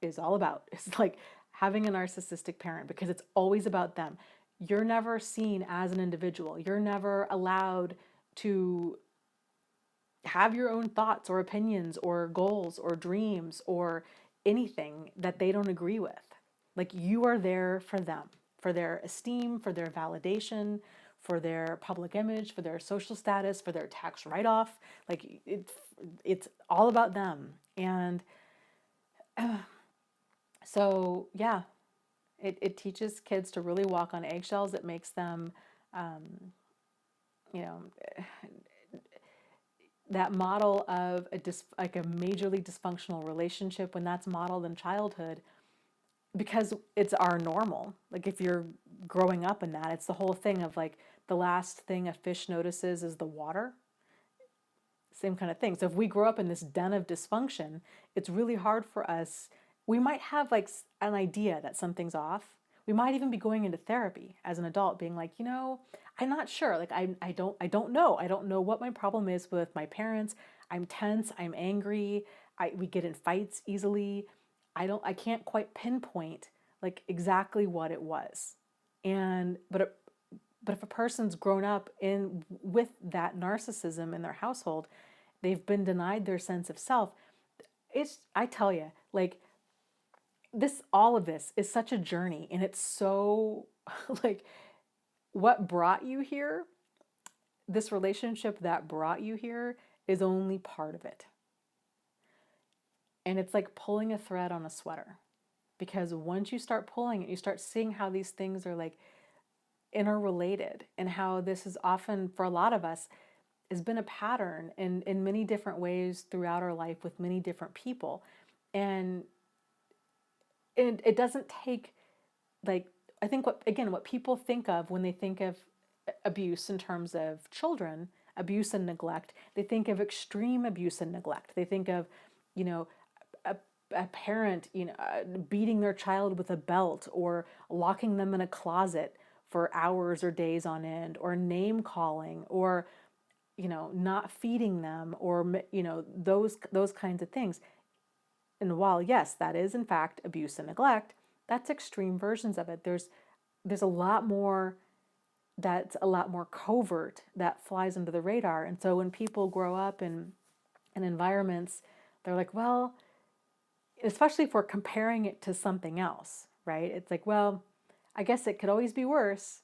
is all about. It's like having a narcissistic parent because it's always about them. You're never seen as an individual. You're never allowed to have your own thoughts or opinions or goals or dreams or anything that they don't agree with. Like, you are there for them, for their esteem, for their validation, for their public image, for their social status, for their tax write-off. Like, it's all about them. And so, yeah, it teaches kids to really walk on eggshells. It makes them, you know, that model of like a majorly dysfunctional relationship, when that's modeled in childhood, because it's our normal. Like, if you're growing up in that, it's the whole thing of like the last thing a fish notices is the water. Same kind of thing. So if we grow up in this den of dysfunction, it's really hard for us. We might have like an idea that something's off. We might even be going into therapy as an adult, being like, I'm not sure. Like, I don't know. I don't know what my problem is with my parents. I'm tense. I'm angry. We get in fights easily. I can't quite pinpoint like exactly what it was. But But if a person's grown up in with that narcissism in their household, they've been denied their sense of self. I tell you, like, this, all of this is such a journey, and it's so like, what brought you here, this relationship that brought you here, is only part of it. And it's like pulling a thread on a sweater, because once you start pulling it, you start seeing how these things are like interrelated, and how this is often, for a lot of us, has been a pattern in many different ways throughout our life with many different people. And it doesn't take, like, I think what people think of when they think of abuse in terms of children, abuse and neglect, they think of extreme abuse and neglect. They think of, you know, a, a parent, beating their child with a belt, or locking them in a closet for hours or days on end, or name calling, or, not feeding them, or, those kinds of things. And while, yes, that is in fact abuse and neglect, that's extreme versions of it. There's a lot more that's a lot more covert, that flies under the radar. And so when people grow up in environments, they're like, well, especially if we're comparing it to something else, right? It's like, well, I guess it could always be worse.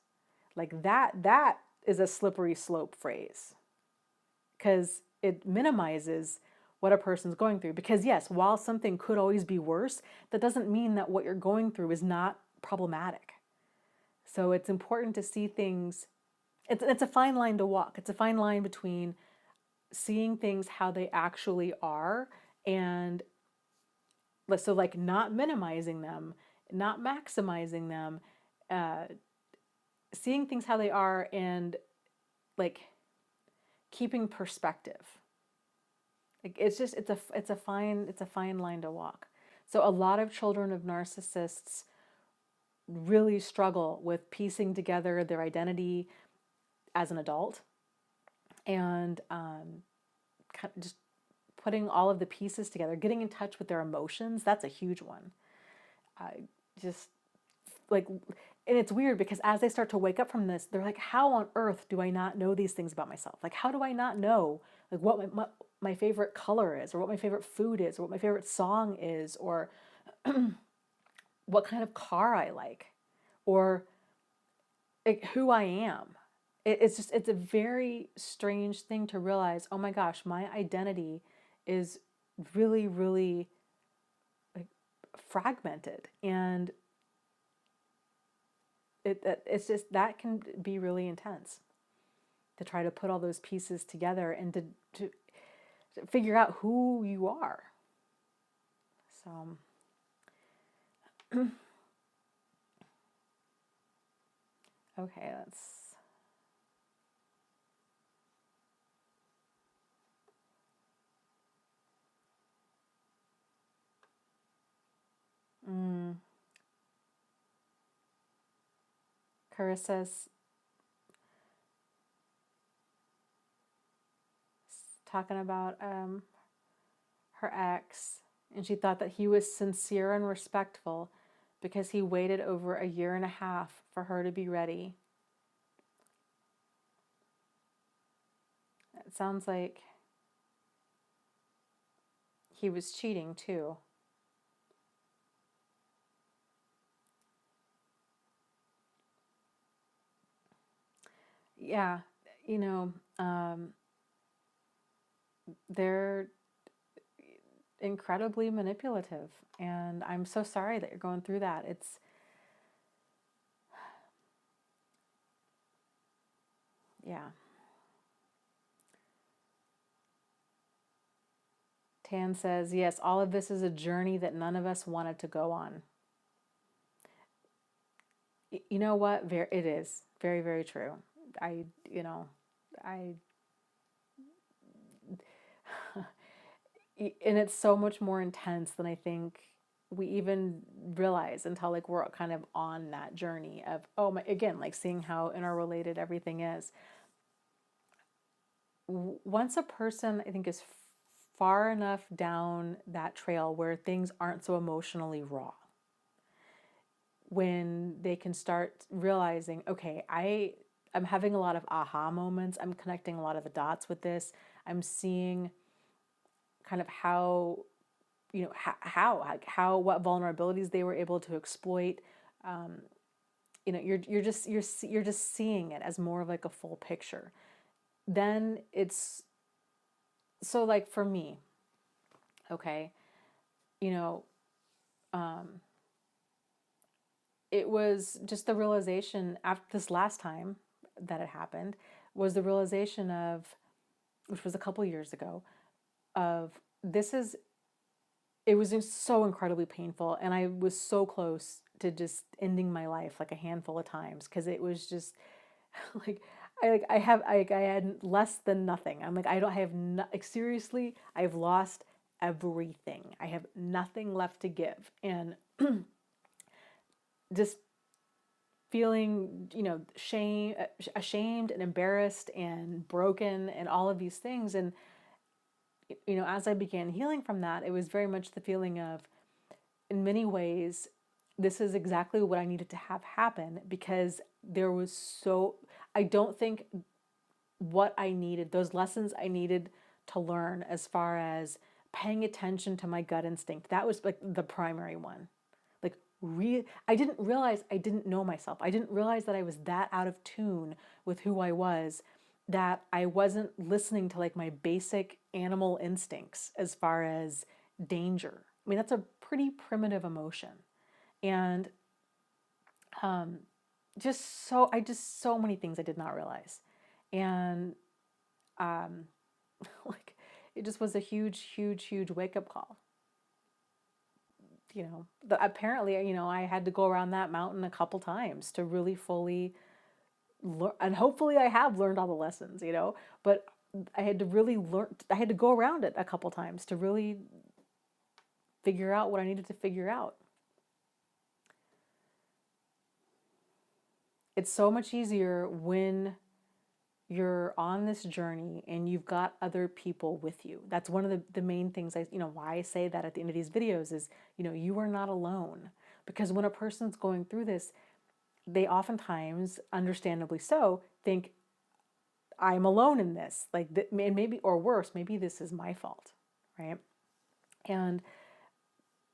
Like, that is a slippery slope phrase, because it minimizes what a person's going through. Because yes, while something could always be worse, that doesn't mean that what you're going through is not problematic. So it's important to see things. It's a fine line to walk. It's a fine line between seeing things how they actually are, and so, like, not minimizing them, not maximizing them, seeing things how they are, and like keeping perspective. Like, it's a fine line to walk. So a lot of children of narcissists really struggle with piecing together their identity as an adult, and just putting all of the pieces together, getting in touch with their emotions. That's a huge one. Just like, and it's weird because as they start to wake up from this, they're like, how on earth do I not know these things about myself? Like, how do I not know, like, what my favorite color is, or what my favorite food is, or what my favorite song is, or what kind of car I like, or like who I am. It's a very strange thing to realize, oh my gosh, my identity is really, really, like, fragmented. And it's just, that can be really intense to try to put all those pieces together, and to figure out who you are. So okay, let's Carissa's talking about her ex, and she thought that he was sincere and respectful because he waited over a year and a half for her to be ready. It sounds like he was cheating too. Yeah, you know, they're incredibly manipulative, and I'm so sorry that you're going through that. It's, yeah. Tan says, yes, all of this is a journey that none of us wanted to go on. You know what? It is very, very true. I, I, and it's so much more intense than I think we even realize, until, like, we're kind of on that journey of, oh my, again, like, seeing how interrelated everything is. Once a person, I think, is far enough down that trail where things aren't so emotionally raw, when they can start realizing, okay, I'm having a lot of aha moments. I'm connecting a lot of the dots with this. I'm seeing kind of how, what vulnerabilities they were able to exploit. You're just seeing it as more of like a full picture. Then it's so like for me, okay, you know, it was just the realization after this last time that it happened was the realization of, which was a couple years ago, of this is, it was just so incredibly painful. And I was so close to just ending my life like a handful of times because it was just like, I had less than nothing. I'm like, I don't have, no, like, seriously, I've lost everything. I have nothing left to give. And just feeling, ashamed and embarrassed and broken and all of these things. And, as I began healing from that, it was very much the feeling of, in many ways, this is exactly what I needed to have happen because there was I don't think what I needed, those lessons I needed to learn as far as paying attention to my gut instinct, that was like the primary one. Like, I didn't realize I didn't know myself. I didn't realize that I was that out of tune with who I was, that I wasn't listening to like my basic animal instincts as far as danger. I mean, that's a pretty primitive emotion. And just so many things I did not realize. And like, it just was a huge wake up call. Apparently, I had to go around that mountain a couple times to really fully learn, and hopefully I have learned all the lessons, but I had to really learn, I had to go around it a couple times to really figure out what I needed to figure out. It's so much easier when you're on this journey and you've got other people with you. That's one of the main things why I say that at the end of these videos is, you are not alone. Because when a person's going through this, they oftentimes, understandably so, think, I'm alone in this. Like, and maybe, or worse, maybe this is my fault, right? And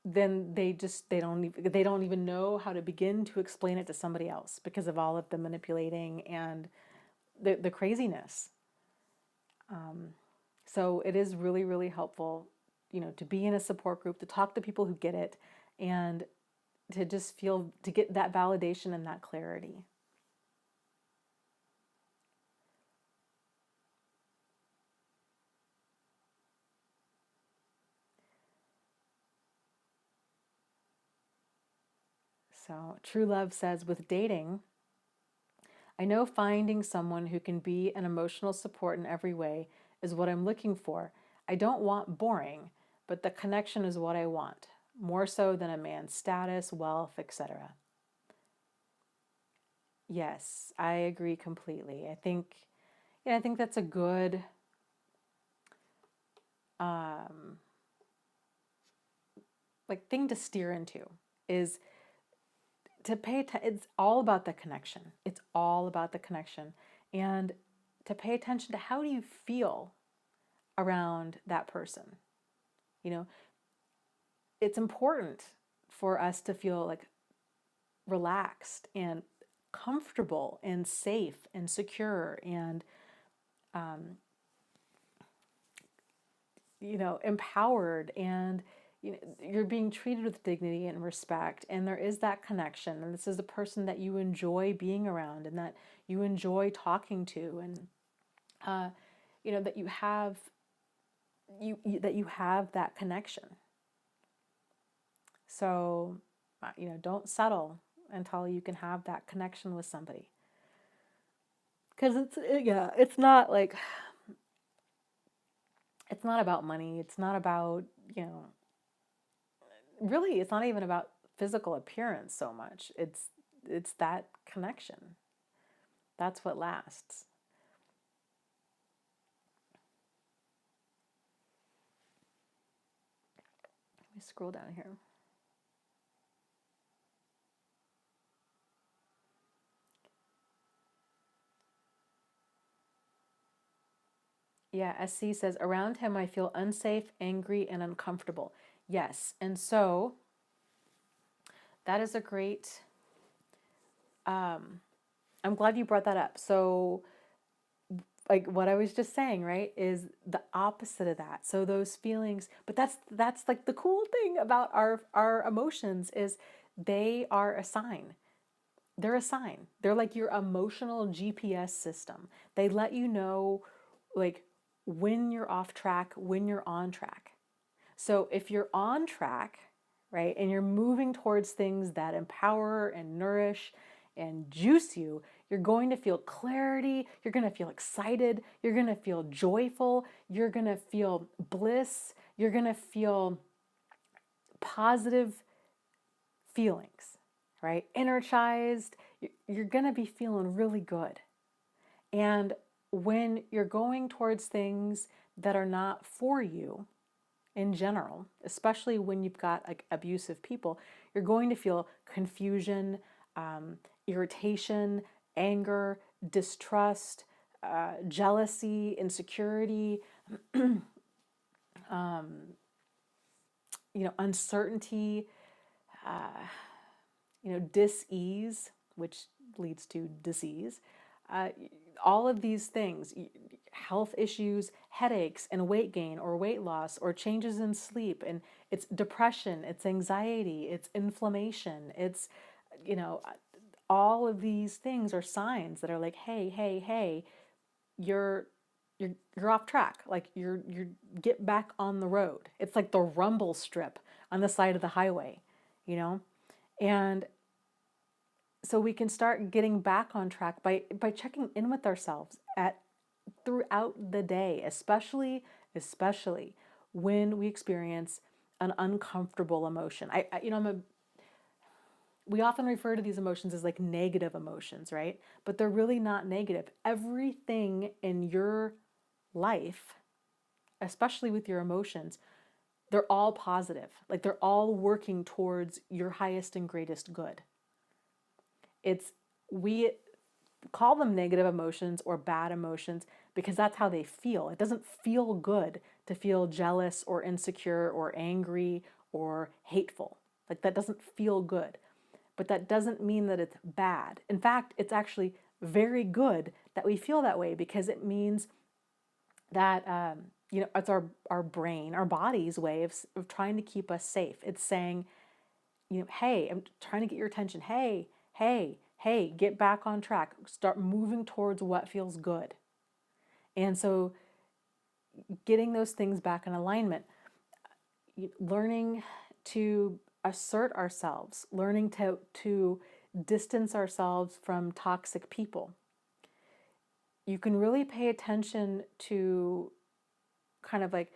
then they don't even know how to begin to explain it to somebody else because of all of the manipulating and the craziness. So it is really, really helpful, to be in a support group, to talk to people who get it, and to just to get that validation and that clarity. So True Love says, with dating, I know finding someone who can be an emotional support in every way is what I'm looking for. I don't want boring, but the connection is what I want, more so than a man's status, wealth, etc. Yes, I agree completely. I think that's a good like thing to steer into, is to pay attention. It's all about the connection. It's all about the connection. And to pay attention to, how do you feel around that person? It's important for us to feel like relaxed and comfortable and safe and secure and empowered, and you're being treated with dignity and respect, and there is that connection, and this is a person that you enjoy being around and that you enjoy talking to, and that you have that connection. So don't settle until you can have that connection with somebody, because it's not like, it's not about money. It's not about, really, it's not even about physical appearance so much. It's that connection. That's what lasts. Let me scroll down here. Yeah, SC says, around him I feel unsafe, angry, and uncomfortable. Yes. And so that is a great, I'm glad you brought that up. So, like what I was just saying, right, is the opposite of that. So those feelings, but that's like the cool thing about our emotions is they are a sign. They're a sign. They're like your emotional GPS system. They let you know like when you're off track, when you're on track. So if you're on track, right, and you're moving towards things that empower and nourish and juice you, you're going to feel clarity, you're going to feel excited, you're going to feel joyful, you're going to feel bliss, you're going to feel positive feelings, right? Energized, you're going to be feeling really good. And when you're going towards things that are not for you, in general, especially when you've got like abusive people, you're going to feel confusion, irritation, anger, distrust, jealousy, insecurity, uncertainty, dis-ease, which leads to disease. Uh, all of these things, health issues, headaches, and weight gain or weight loss or changes in sleep, and it's depression, it's anxiety, it's inflammation, it's, you know, all of these things are signs that are like, hey, hey, hey, you're you're off track. Like you're get back on the road. It's like the rumble strip on the side of the highway, you know? And so we can start getting back on track by checking in with ourselves at throughout the day, especially when we experience an uncomfortable emotion. We often refer to these emotions as like negative emotions, right? But they're really not negative. Everything in your life, especially with your emotions, they're all positive. Like they're all working towards your highest and greatest good. It's we call them negative emotions or bad emotions because that's how they feel. It doesn't feel good to feel jealous or insecure or angry or hateful. Like that doesn't feel good. But that doesn't mean that it's bad. In fact, it's actually very good that we feel that way because it means that it's our brain, our body's way of trying to keep us safe. It's saying, hey, I'm trying to get your attention. Hey, hey, hey, get back on track. Start moving towards what feels good. And so getting those things back in alignment, learning to assert ourselves, learning to distance ourselves from toxic people. You can really pay attention to kind of like,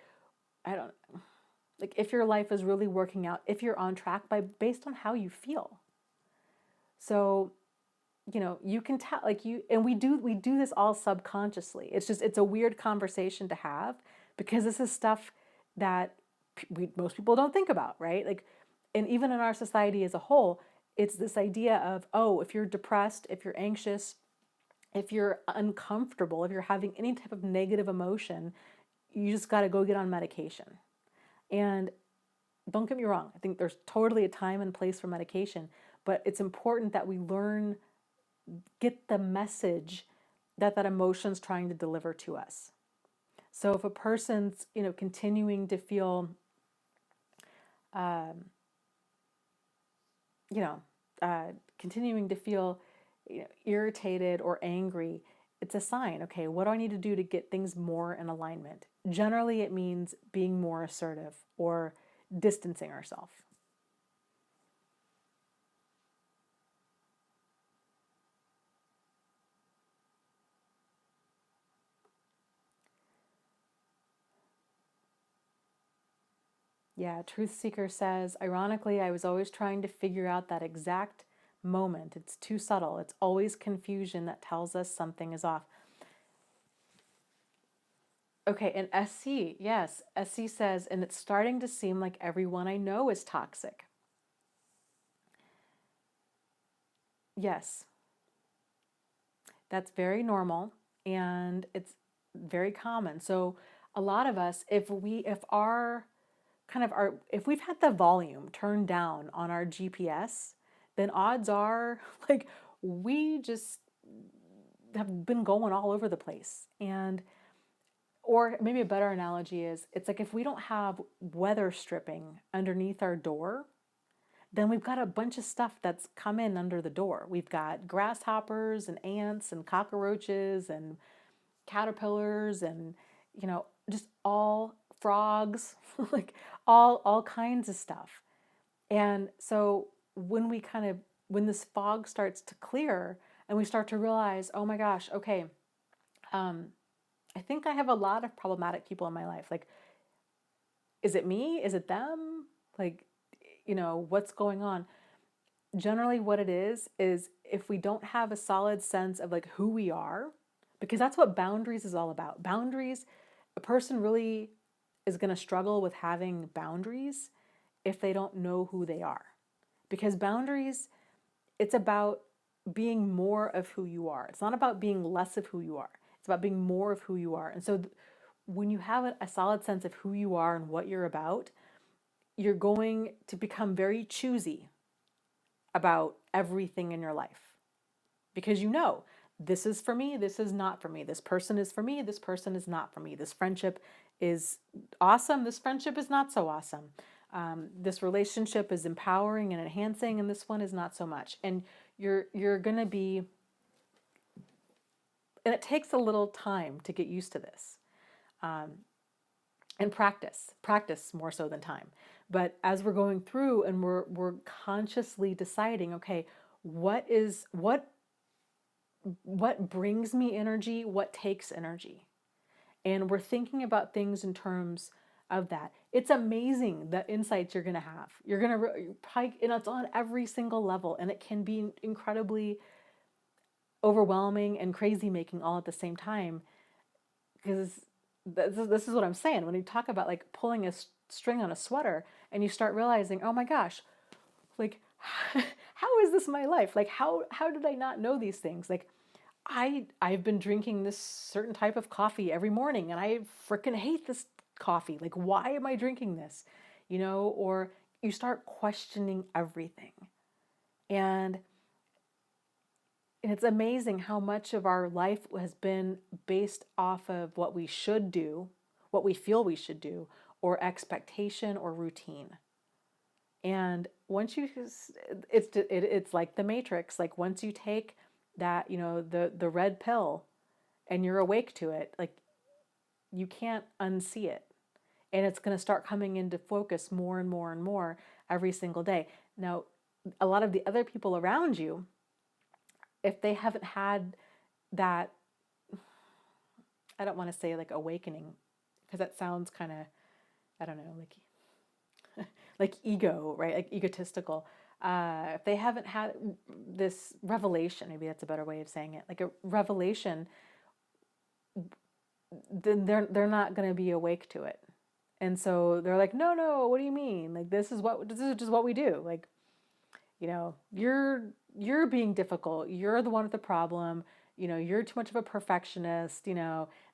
I don't like if your life is really working out, if you're on track based on how you feel. So, you can tell and we do this all subconsciously. It's a weird conversation to have because this is stuff that most people don't think about, right? Like, and even in our society as a whole, it's this idea of, oh, if you're depressed, if you're anxious, if you're uncomfortable, if you're having any type of negative emotion, you just got to go get on medication. And don't get me wrong, I think there's totally a time and place for medication, but it's important that we get the message that emotion's trying to deliver to us. So if a person's, continuing to feel, um, you know, continuing to feel, irritated or angry, it's a sign. Okay, what do I need to do to get things more in alignment? Generally, it means being more assertive or distancing ourselves. Yeah, Truth Seeker says, ironically, I was always trying to figure out that exact moment. It's too subtle. It's always confusion that tells us something is off. Okay, and SC, yes, SC says, and it's starting to seem like everyone I know is toxic. Yes, that's very normal. And it's very common. So a lot of us, if our kind of our if we've had the volume turned down on our GPS, then odds are like we just have been going all over the place. And or maybe a better analogy is it's like if we don't have weather stripping underneath our door, then we've got a bunch of stuff that's come in under the door. We've got grasshoppers and ants and cockroaches and caterpillars and just all frogs, like all kinds of stuff. And so when this fog starts to clear and we start to realize, oh my gosh, okay, um, I think I have a lot of problematic people in my life. Like, is it me? Is it them? Like, what's going on? Generally, what it is if we don't have a solid sense of like who we are, because that's what boundaries is all about. Boundaries, a person really is going to struggle with having boundaries if they don't know who they are. Because boundaries, it's about being more of who you are. It's not about being less of who you are. It's about being more of who you are. And so when you have a solid sense of who you are and what you're about, you're going to become very choosy about everything in your life. Because this is for me, this is not for me. This person is for me, this person is not for me. This friendship is awesome, this friendship is not so awesome. This relationship is empowering and enhancing, and this one is not so much. And you're going to be, and it takes a little time to get used to this, and practice more so than time. But as we're going through and we're consciously deciding, okay, what brings me energy, what takes energy, and we're thinking about things in terms of that. It's amazing the insights you're going to have. You're going to probably, and it's on every single level, and it can be incredibly overwhelming and crazy making all at the same time. Because this is what I'm saying. When you talk about like pulling a string on a sweater and you start realizing, oh my gosh, like how is this my life? Like how did I not know these things? Like I've been drinking this certain type of coffee every morning and I freaking hate this coffee. Like, why am I drinking this? Or you start questioning everything. And it's amazing how much of our life has been based off of what we should do, what we feel we should do, or expectation or routine. And once it's like the Matrix. Like once you take that, the red pill and you're awake to it, like you can't unsee it. And it's going to start coming into focus more and more and more every single day. Now, a lot of the other people around you, if they haven't had that, I don't want to say like awakening, because that sounds kind of, I don't know, like ego, right? Like egotistical. If they haven't had this revelation, maybe that's a better way of saying it, like a revelation, then they're not going to be awake to it. And so they're like, no, what do you mean? Like this is just what we do. Like, you're being difficult. You're the one with the problem. You're too much of a perfectionist.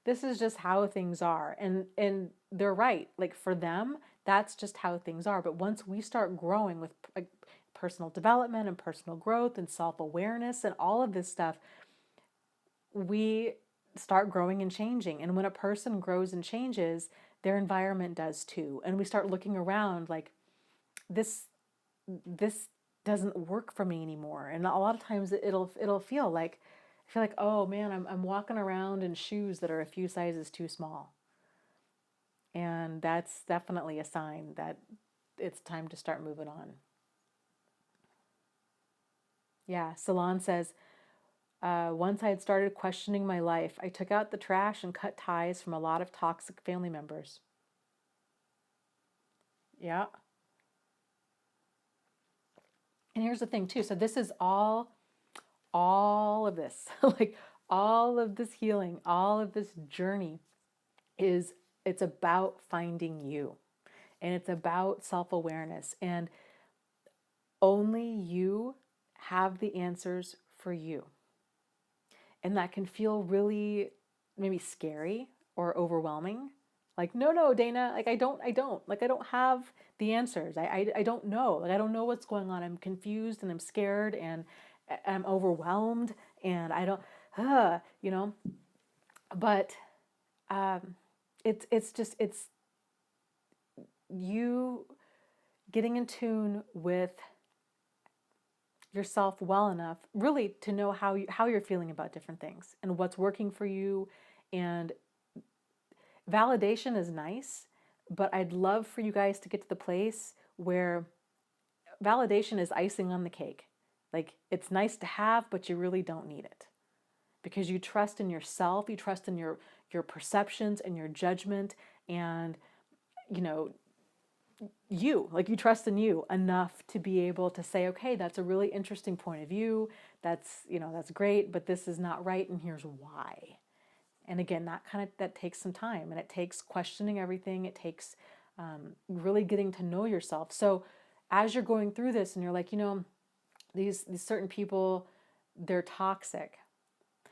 This is just how things are. And they're right. Like for them, that's just how things are. But once we start growing with like personal development and personal growth and self-awareness and all of this stuff, we start growing and changing. And when a person grows and changes, their environment does too. And we start looking around like this doesn't work for me anymore. And a lot of times it'll feel like, oh man, I'm walking around in shoes that are a few sizes too small. And that's definitely a sign that it's time to start moving on. Yeah, Salon says, once I had started questioning my life, I took out the trash and cut ties from a lot of toxic family members. Yeah. And here's the thing too. So this is all of this, like all of this healing, all of this journey it's about finding you, and it's about self-awareness, and only you have the answers for you. And that can feel really maybe scary or overwhelming. Like, no, Dana, like, I don't have the answers. I don't know. Like, I don't know what's going on. I'm confused and I'm scared and I'm overwhelmed and I don't, you know, but um, it's you getting in tune with yourself well enough really to know how you're feeling about different things and what's working for you. And validation is nice, but I'd love for you guys to get to the place where validation is icing on the cake. Like, it's nice to have, but you really don't need it because you trust in yourself, you trust in your perceptions and your judgment, and you know, you trust in you enough to be able to say, okay, that's a really interesting point of view. That's great, but this is not right, and here's why. And again, that takes some time, and it takes questioning everything. It takes really getting to know yourself. So as you're going through this, and you're like, these certain people, they're toxic.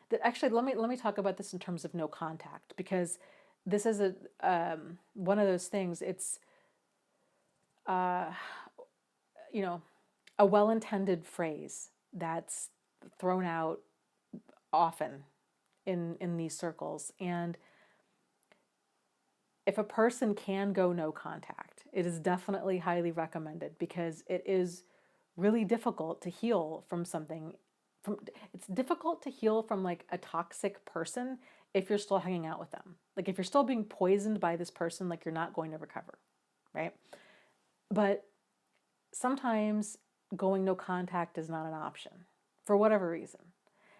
That actually, let me talk about this in terms of no contact, because this is one of those things. It's uh, you know, a well-intended phrase that's thrown out often in these circles. And if a person can go no contact, it is definitely highly recommended, because it is really difficult to heal from something. It's difficult to heal from like a toxic person if you're still hanging out with them. Like, if you're still being poisoned by this person, like, you're not going to recover, right? But sometimes going no contact is not an option for whatever reason.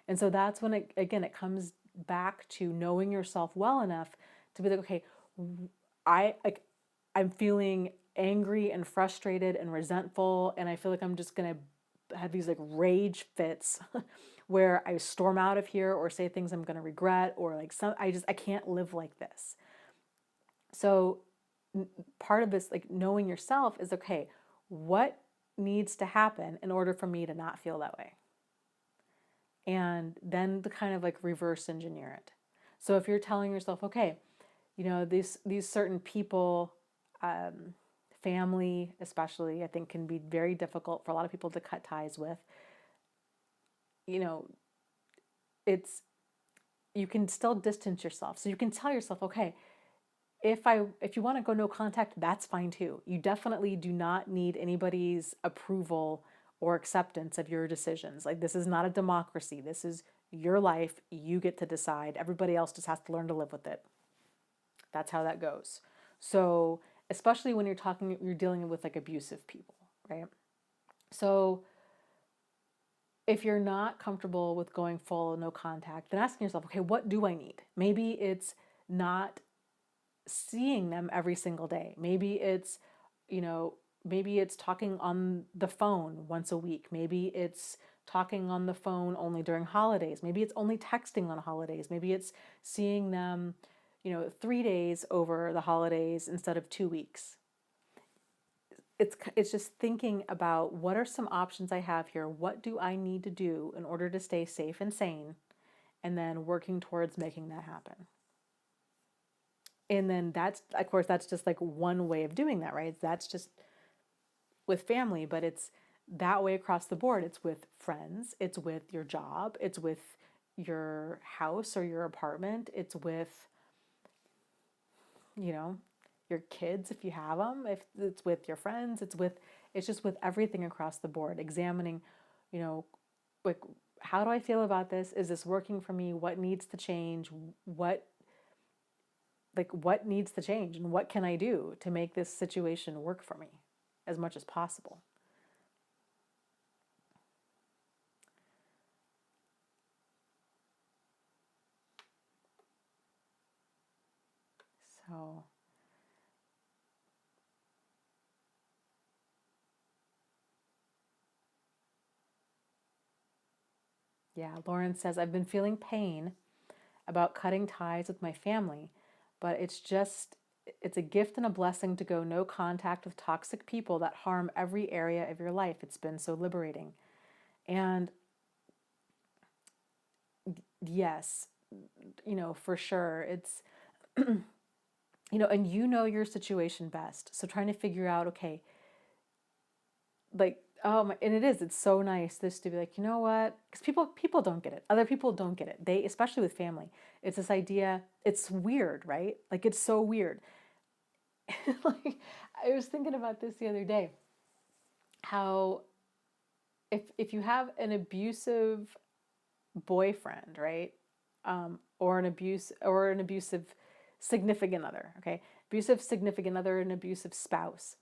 And so that's when it comes back to knowing yourself well enough to be like, okay, I like I'm feeling angry and frustrated and resentful, and I feel like I'm just going to have these like rage fits where I storm out of here or say things I'm going to regret, or like I can't live like this. So part of this, like, knowing yourself, is okay, what needs to happen in order for me to not feel that way? And then to kind of like reverse engineer it. So if you're telling yourself, okay, these certain people, family especially, I think can be very difficult for a lot of people to cut ties with. It's you can still distance yourself. So you can tell yourself, okay, if you want to go no contact, that's fine too. You definitely do not need anybody's approval or acceptance of your decisions. Like, this is not a democracy. This is your life. You get to decide. Everybody else just has to learn to live with it. That's how that goes. So, especially when you're dealing with like abusive people, right? So, if you're not comfortable with going full no contact, then asking yourself, okay, what do I need? Maybe it's not seeing them every single day. Maybe it's talking on the phone once a week. Maybe it's talking on the phone only during holidays. Maybe it's only texting on holidays. Maybe it's seeing them, 3 days over the holidays instead of 2 weeks. It's just thinking about, what are some options I have here? What do I need to do in order to stay safe and sane? And then working towards making that happen. And then that's, of course, that's just like one way of doing that, right? That's just with family, but it's that way across the board. It's with friends, it's with your job, it's with your house or your apartment, it's with, your kids if you have them, if it's with your friends, it's just with everything across the board. Examining, like, how do I feel about this? Is this working for me? What needs to change? What needs to change, and what can I do to make this situation work for me as much as possible? So, yeah, Lauren says, I've been feeling pain about cutting ties with my family, but it's a gift and a blessing to go no contact with toxic people that harm every area of your life. It's been so liberating. And yes, for sure, and you know your situation best. So trying to figure out, okay, like, oh my, and it's so nice this to be like, you know what? Because people don't get it. Other people don't get it. They, especially with family, it's this idea. It's weird, right? Like it's so weird. Like I was thinking about this the other day. How if you have an abusive boyfriend, right, or an abusive significant other, okay, abusive significant other, an abusive spouse,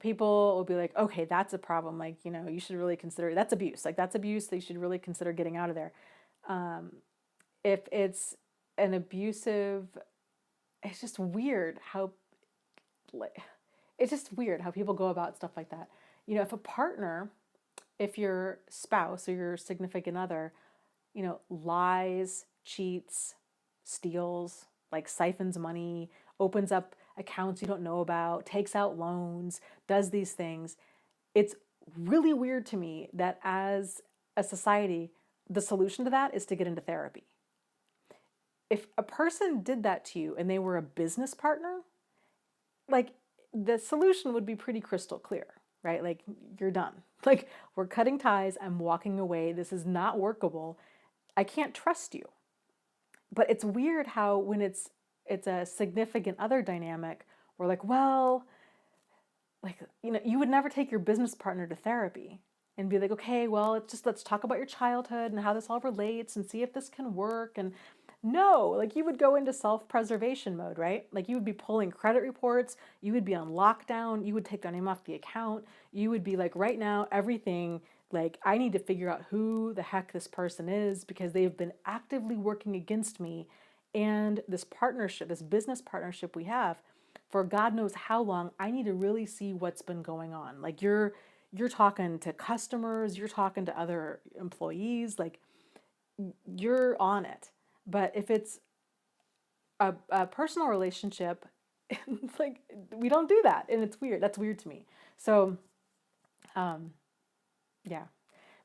people will be like, okay, that's a problem. Like, you should really consider that's abuse. Like, that's abuse. They should really consider getting out of there. If it's an abusive, it's just weird how, like, it's just weird how people go about stuff like that. If a partner, if your spouse or your significant other, lies, cheats, steals, like siphons money, opens up accounts you don't know about, takes out loans, does these things. It's really weird to me that as a society, the solution to that is to get into therapy. If a person did that to you and they were a business partner, like the solution would be pretty crystal clear, right? Like you're done. Like we're cutting ties. I'm walking away. This is not workable. I can't trust you. But it's weird how when it's a significant other dynamic, we're like, well, like, you would never take your business partner to therapy and be like, okay, well, let's talk about your childhood and how this all relates and see if this can work. And no, like you would go into self-preservation mode, right? Like you would be pulling credit reports, you would be on lockdown, you would take their name off the account, you would be like, right now, everything, like I need to figure out who the heck this person is because they've been actively working against me and this partnership, this business partnership we have for God knows how long. I need to really see what's been going on. Like you're talking to customers, you're talking to other employees, like you're on it. But if it's a personal relationship, it's like we don't do that, and it's weird. That's weird to me. So, yeah.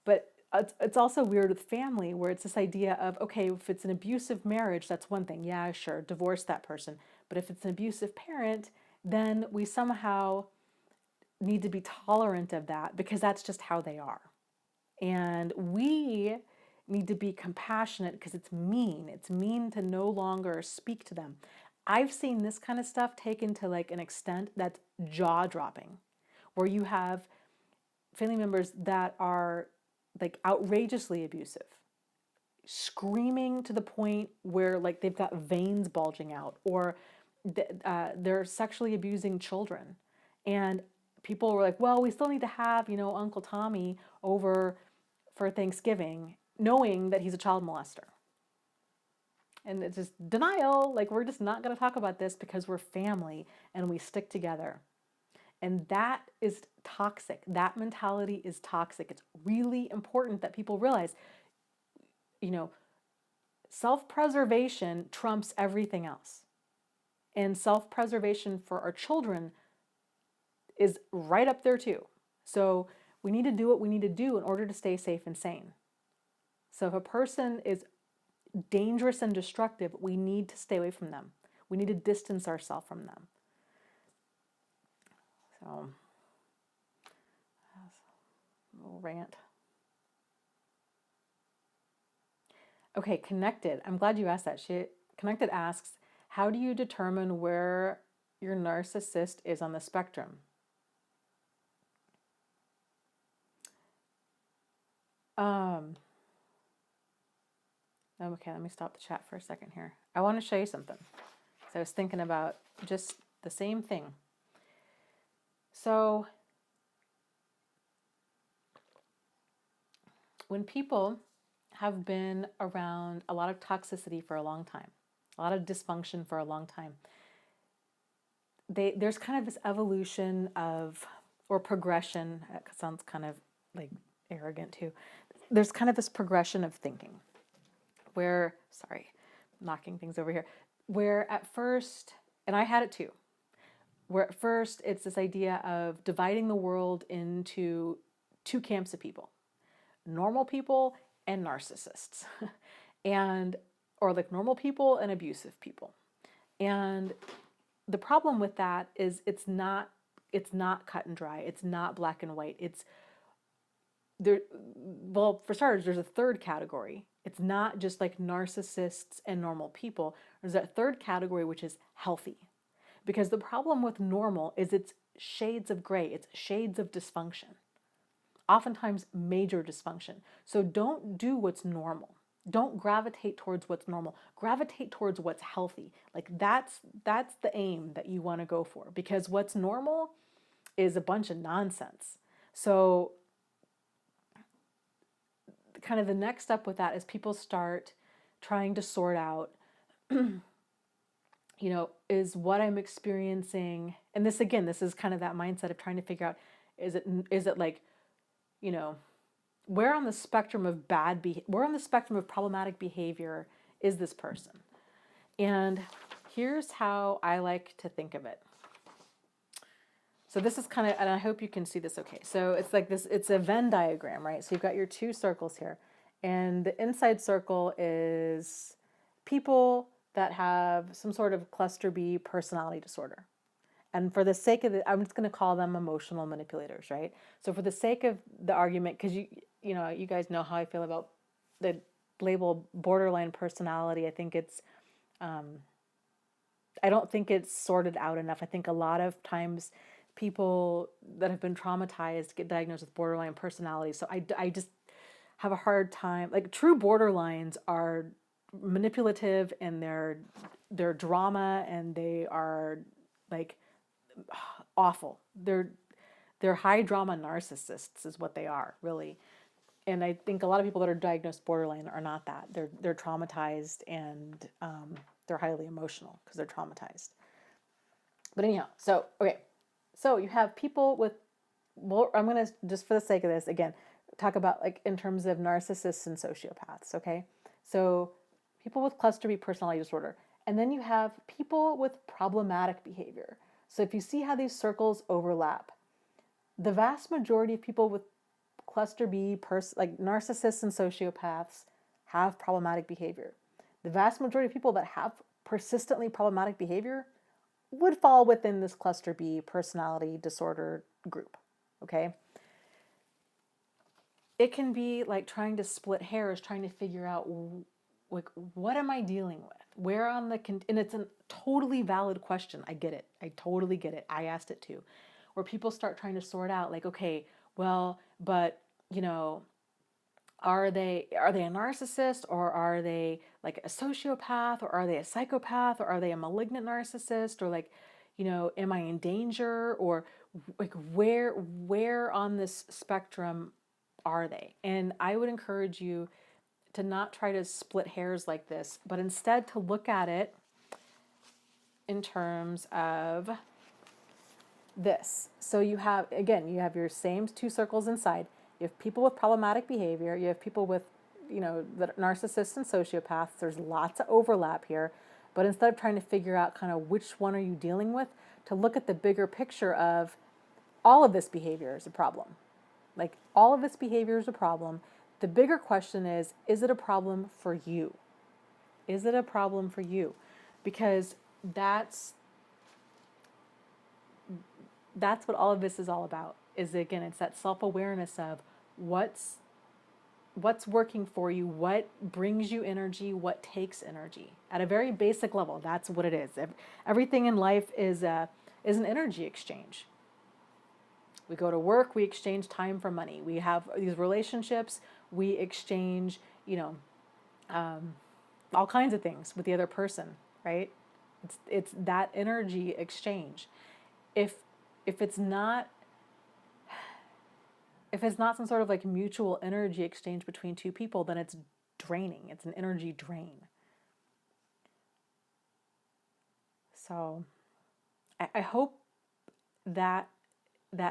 But it's also weird with family where it's this idea of, okay, if it's an abusive marriage, that's one thing. Yeah, sure, divorce that person. But if it's an abusive parent, then we somehow need to be tolerant of that because that's just how they are. And we need to be compassionate because it's mean. It's mean to no longer speak to them. I've seen this kind of stuff taken to like an extent that's jaw dropping, where you have family members that are like outrageously abusive, screaming to the point where like they've got veins bulging out, or they're sexually abusing children. And people were like, well, we still need to have, Uncle Tommy over for Thanksgiving, knowing that he's a child molester. And it's just denial. Like, we're just not going to talk about this because we're family and we stick together. And that is toxic. That mentality is toxic. It's really important that people realize, self-preservation trumps everything else. And self-preservation for our children is right up there too. So we need to do what we need to do in order to stay safe and sane. So if a person is dangerous and destructive, we need to stay away from them. We need to distance ourselves from them. So, a little rant. Okay, Connected. I'm glad you asked that. Connected asks, how do you determine where your narcissist is on the spectrum? Okay, let me stop the chat for a second here. I want to show you something. So I was thinking about just the same thing. So when people have been around a lot of toxicity for a long time, a lot of dysfunction for a long time, there's kind of this evolution of, or progression, it sounds kind of like arrogant too. There's kind of this progression of thinking where, sorry, knocking things over here, where at first, and I had it too, where at first it's this idea of dividing the world into two camps of people, normal people and narcissists, or like normal people and abusive people. And the problem with that is it's not cut and dry. It's not black and white. It's there. Well, for starters, there's a third category. It's not just like narcissists and normal people. There's that third category, which is healthy. Because the problem with normal is it's shades of gray, it's shades of dysfunction, oftentimes major dysfunction. So don't do what's normal. Don't gravitate towards what's normal. Gravitate towards what's healthy. Like that's the aim that you want to go for, because what's normal is a bunch of nonsense. So kind of the next step with that is people start trying to sort out, is what I'm experiencing. And this, again, this is kind of that mindset of trying to figure out, is it like, you know, where on the spectrum of where on the spectrum of problematic behavior is this person? And here's how I like to think of it. So this is kind of, and I hope you can see this okay. So it's like this, it's a Venn diagram, right? So you've got your two circles here. And the inside circle is people that have some sort of cluster B personality disorder. And for the sake of it, I'm just going to call them emotional manipulators, right? So for the sake of the argument, because you guys know how I feel about the label borderline personality. I think I don't think it's sorted out enough. I think a lot of times people that have been traumatized get diagnosed with borderline personality. So I just have a hard time. Like, true borderlines are manipulative, and they're drama, and they are like awful. They're high drama narcissists is what they are, really. And I think a lot of people that are diagnosed borderline are not that. They're traumatized, and they're highly emotional because they're traumatized. But anyhow, so okay, so you have people with, well, I'm gonna, just for the sake of this, again, talk about like in terms of narcissists and sociopaths. Okay, so people with cluster B personality disorder, and then you have people with problematic behavior. So if you see how these circles overlap, the vast majority of people with cluster B, like narcissists and sociopaths, have problematic behavior. The vast majority of people that have persistently problematic behavior would fall within this cluster B personality disorder group. Okay? It can be like trying to split hairs, trying to figure out, like, what am I dealing with? Where on the, and it's a totally valid question. I get it. I totally get it. I asked it too. Where people start trying to sort out, like, okay, well, but, are they a narcissist, or are they like a sociopath, or are they a psychopath, or are they a malignant narcissist, or like, am I in danger, or like where on this spectrum are they? And I would encourage you to not try to split hairs like this, but instead to look at it in terms of this. So you have your same two circles inside. You have people with problematic behavior. You have people with, the narcissists and sociopaths. There's lots of overlap here. But instead of trying to figure out kind of which one are you dealing with, to look at the bigger picture of all of this behavior is a problem. Like, all of this behavior is a problem. The bigger question is it a problem for you? Is it a problem for you? Because that's what all of this is all about. Is, again, it's that self-awareness of what's working for you, what brings you energy, what takes energy. At a very basic level, that's what it is. Everything in life is an energy exchange. We go to work, we exchange time for money. We have these relationships, we exchange, all kinds of things with the other person, right? It's that energy exchange. If it's not some sort of like mutual energy exchange between two people, then it's draining. It's an energy drain. So I hope that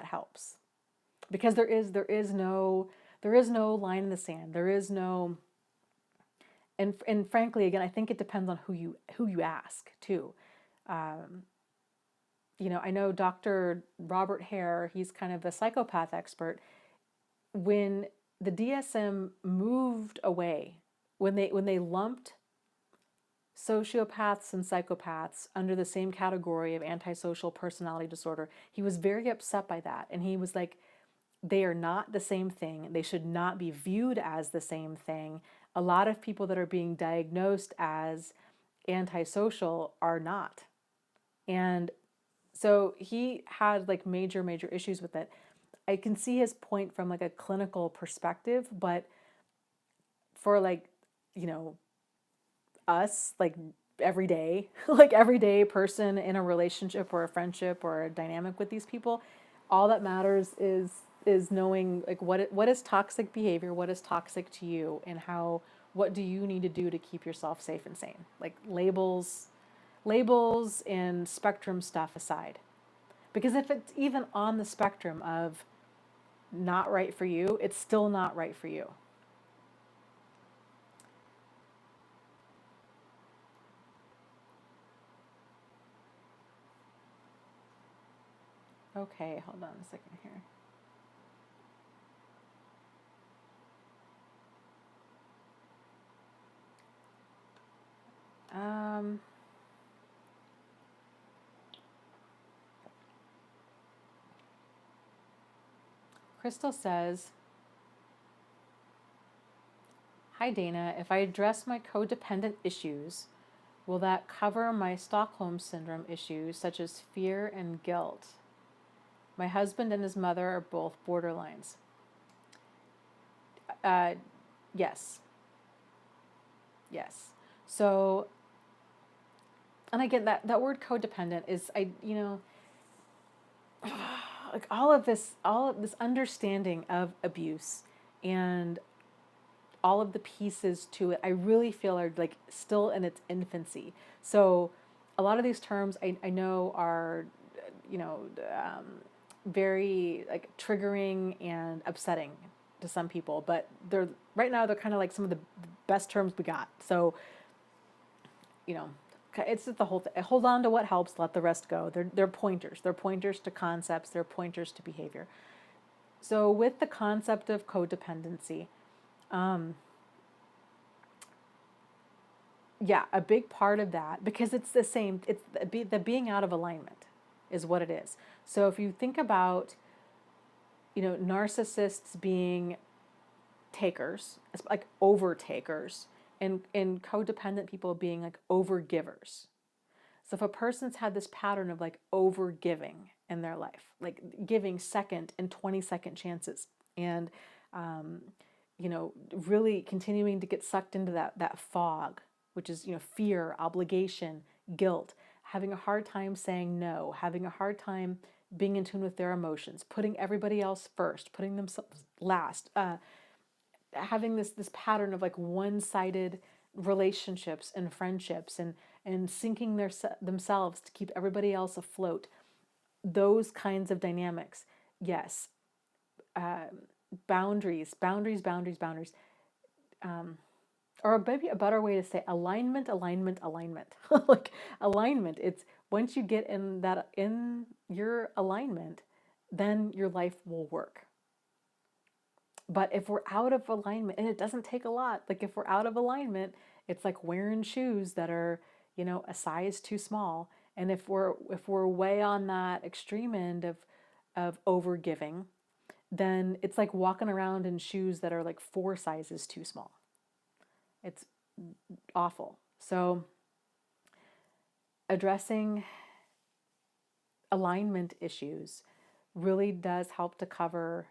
helps, because there is no line in the sand. There is no, and frankly, again, I think it depends on who you ask too. I know Dr. Robert Hare, he's kind of a psychopath expert. When the DSM moved away, when they lumped sociopaths and psychopaths under the same category of antisocial personality disorder. He was very upset by that. And he was like, they are not the same thing. They should not be viewed as the same thing. A lot of people that are being diagnosed as antisocial are not. And so he had like major, major issues with it. I can see his point from like a clinical perspective, but for like, you know, us, like everyday, like everyday person in a relationship or a friendship or a dynamic with these people, all that matters is knowing like what is toxic behavior, what is toxic to you, and how what do you need to do to keep yourself safe and sane. Like labels and spectrum stuff aside. Because if it's even on the spectrum of not right for you, it's still not right for you. Okay, hold on a second here. Um, Crystal says, "Hi Dana, if I address my codependent issues, will that cover my Stockholm Syndrome issues such as fear and guilt? My husband and his mother are both borderlines." Uh, yes, yes. So, and again, that word codependent is, like all of this understanding of abuse and all of the pieces to it, I really feel are like still in its infancy. So a lot of these terms I know are, you know, very like triggering and upsetting to some people, but they're right now they're kind of like some of the best terms we got. So, you know, it's just the whole thing. Hold on to what helps, let the rest go. They're pointers. They're pointers to concepts. They're pointers to behavior. So with the concept of codependency, yeah, a big part of that, because it's the same, it's the being out of alignment is what it is. So if you think about, you know, narcissists being takers, like overtakers, and codependent people being like overgivers. So if a person's had this pattern of like overgiving in their life, like giving second and 20-second chances, and um, you know, really continuing to get sucked into that fog, which is, you know, fear, obligation, guilt, having a hard time saying no, having a hard time being in tune with their emotions, putting everybody else first, putting themselves last, having this pattern of like one-sided relationships and friendships, and sinking themselves to keep everybody else afloat. Those kinds of dynamics, yes. Boundaries. Or maybe a better way to say alignment. Like alignment, it's once you get in your alignment, then your life will work. But if we're out of alignment, and it doesn't take a lot, like if we're out of alignment, it's like wearing shoes that are, you know, a size too small. And if we're way on that extreme end of over giving, then it's like walking around in shoes that are like 4 sizes too small. It's awful. So addressing alignment issues really does help to cover,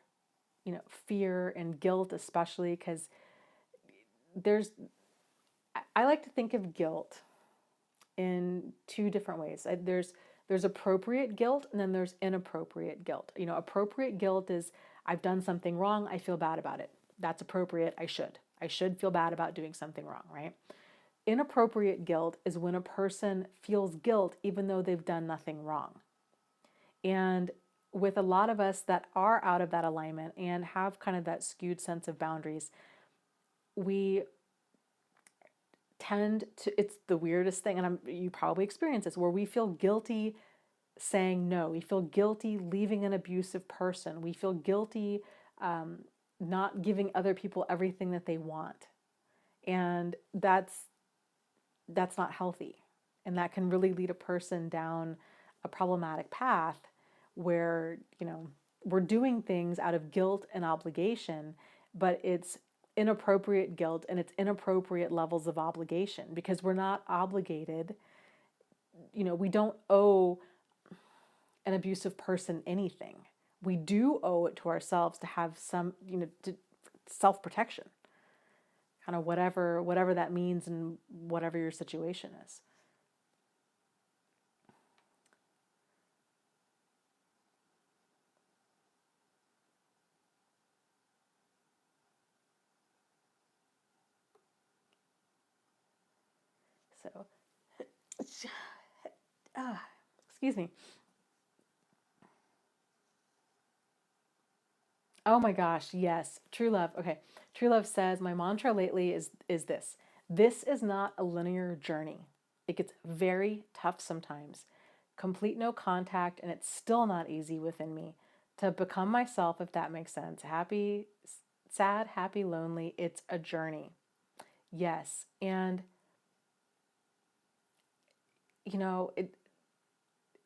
you know, fear and guilt, especially because there's, I like to think of guilt in two different ways. There's appropriate guilt, and then there's inappropriate guilt. You know, appropriate guilt is I've done something wrong, I feel bad about it. That's appropriate. I should feel bad about doing something wrong, right? Inappropriate guilt is when a person feels guilt even though they've done nothing wrong. And with a lot of us that are out of that alignment and have kind of that skewed sense of boundaries, we tend to, it's the weirdest thing, and you probably experience this, where we feel guilty saying no. We feel guilty leaving an abusive person. We feel guilty not giving other people everything that they want. And that's that's not healthy. And that can really lead a person down a problematic path where, we're doing things out of guilt and obligation, but it's inappropriate guilt and it's inappropriate levels of obligation because we're not obligated. We don't owe an abusive person anything. We do owe it to ourselves to have some, self-protection, kind of whatever that means and whatever your situation is. So, excuse me. Oh my gosh, yes. True love. Okay. True love says, my mantra lately is this. This is not a linear journey. It gets very tough sometimes. Complete no contact, and it's still not easy within me to become myself, if that makes sense. Happy, sad, happy, lonely. It's a journey. Yes. And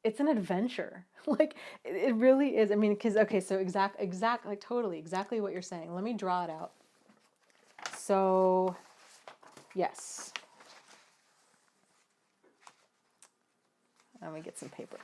it's an adventure. Like it really is. I mean, because okay, so like totally exactly what you're saying. Let me draw it out. So, yes. Let me get some paper.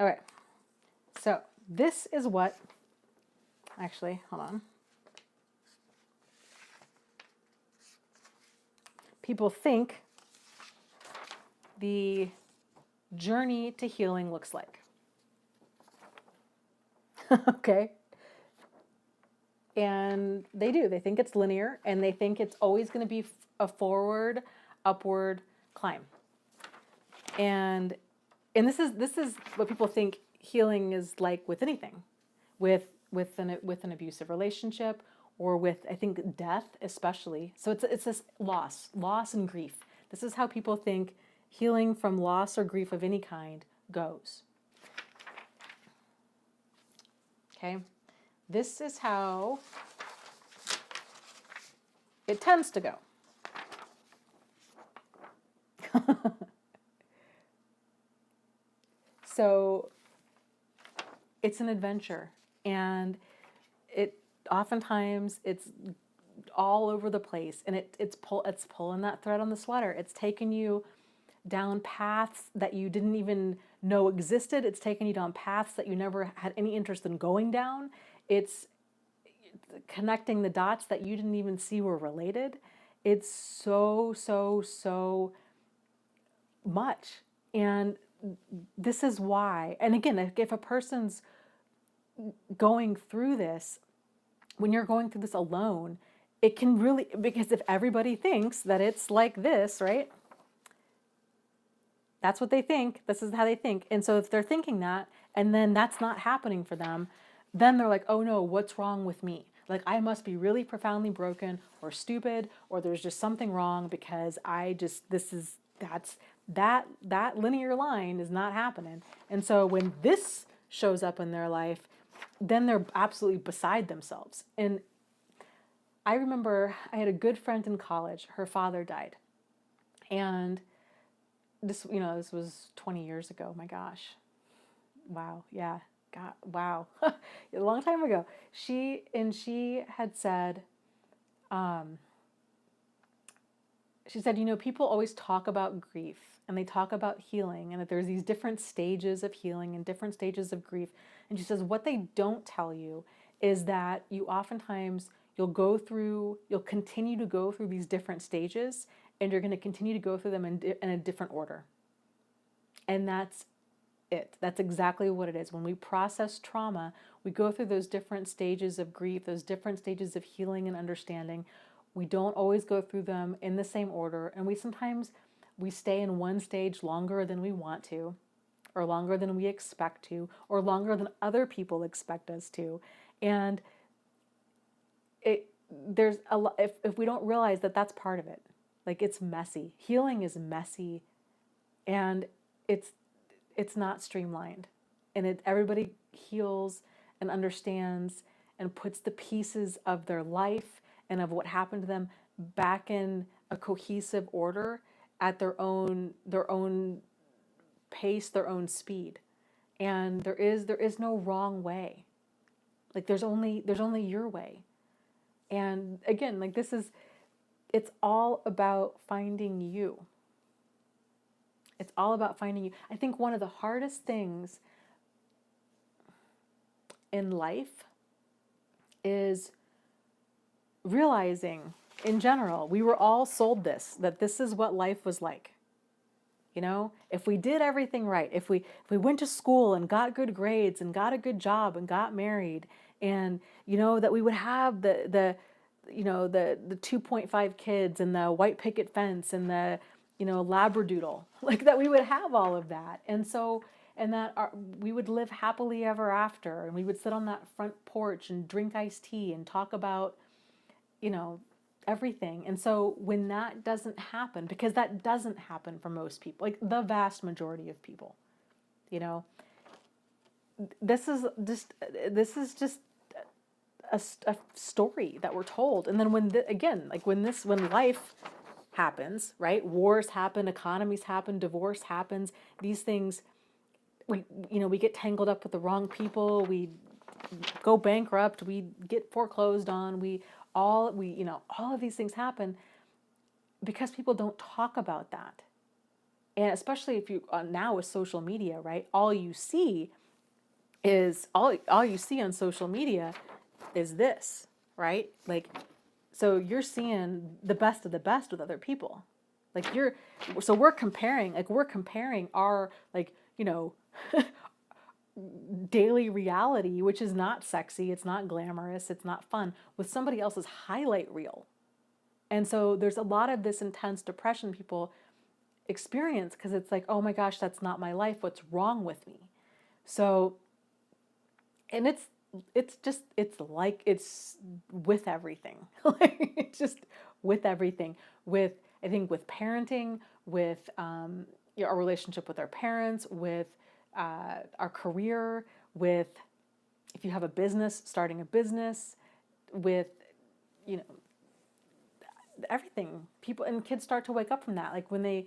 All right. So this is what, actually, hold on. People think the journey to healing looks like. Okay. And they do. They think it's linear and they think it's always going to be a forward, upward climb. And this is what people think healing is like with anything, with an abusive relationship, or with, I think, death especially. So it's this loss and grief. This is how people think healing from loss or grief of any kind goes. Okay, this is how it tends to go. So it's an adventure, and oftentimes it's all over the place, and it's pulling that thread on the sweater. It's taking you down paths that you didn't even know existed. It's taking you down paths that you never had any interest in going down. It's connecting the dots that you didn't even see were related. It's so much. And this is why, and again, if a person's going through this, when you're going through this alone, it can really, because if everybody thinks that it's like this, right? That's what they think. This is how they think. And so if they're thinking that, and then that's not happening for them, then they're like, oh no, what's wrong with me? Like I must be really profoundly broken or stupid, or there's just something wrong because that linear line is not happening. And so when this shows up in their life, then they're absolutely beside themselves. And I remember I had a good friend in college. Her father died. And this was 20 years ago. My gosh. Wow. Yeah. God, wow. A long time ago. She had said, she said, people always talk about grief and they talk about healing and that there's these different stages of healing and different stages of grief. And she says, what they don't tell you is that you oftentimes, you'll continue to go through these different stages, and you're going to continue to go through them in a different order. And that's it. That's exactly what it is. When we process trauma, we go through those different stages of grief, those different stages of healing and understanding. We don't always go through them in the same order, and we stay in one stage longer than we want to, or longer than we expect to, or longer than other people expect us to. And there's a lot, if we don't realize that that's part of it, like it's messy. Healing is messy, and it's it's not streamlined, and everybody heals and understands and puts the pieces of their life and of what happened to them back in a cohesive order at their own pace, their own speed. And there is no wrong way. Like there's only your way. And again, like it's all about finding you. It's all about finding you. I think one of the hardest things in life is realizing, in general, we were all sold this, that this is what life was like. If we did everything right, if we went to school and got good grades and got a good job and got married, and that we would have the 2.5 kids and the white picket fence and the labradoodle, like that we would have all of that. And that we would live happily ever after, and we would sit on that front porch and drink iced tea and talk about everything. And so when that doesn't happen, because that doesn't happen for most people, like the vast majority of people, this is just a story that we're told. And then when life happens, right? Wars happen, economies happen, divorce happens. These things, we get tangled up with the wrong people. We go bankrupt. We get foreclosed on. All of these things happen because people don't talk about that. And especially if you now with social media, right? All you see on social media is this, right? Like, so you're seeing the best of the best with other people. Like so we're comparing our daily reality, which is not sexy, it's not glamorous, it's not fun, with somebody else's highlight reel. And so there's a lot of this intense depression people experience because it's like, oh my gosh, that's not my life. What's wrong with me? So, and it's with everything. Like it's just with everything. I think with parenting, with our relationship with our parents, with our career, with if you have a business, starting a business, with everything. People and kids start to wake up from that. Like when they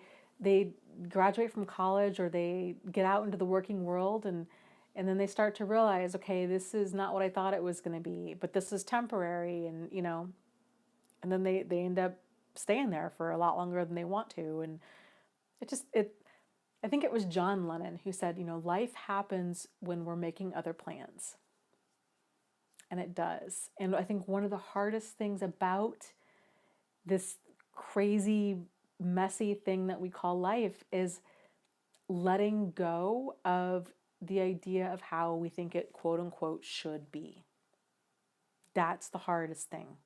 graduate from college or they get out into the working world, and then they start to realize, okay, this is not what I thought it was going to be, but this is temporary, and and then they end up staying there for a lot longer than they want to. And I think it was John Lennon who said, life happens when we're making other plans. And it does. And I think one of the hardest things about this crazy, messy thing that we call life is letting go of the idea of how we think it, quote unquote, should be. That's the hardest thing,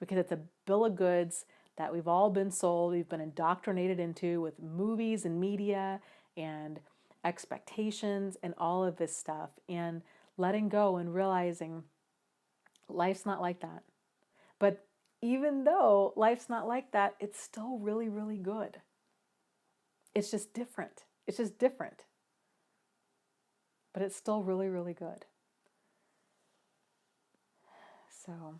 because it's a bill of goods that we've all been sold, we've been indoctrinated into with movies and media and expectations and all of this stuff, and letting go and realizing life's not like that. But even though life's not like that, it's still really, really good. It's just different. But it's still really, really good. So,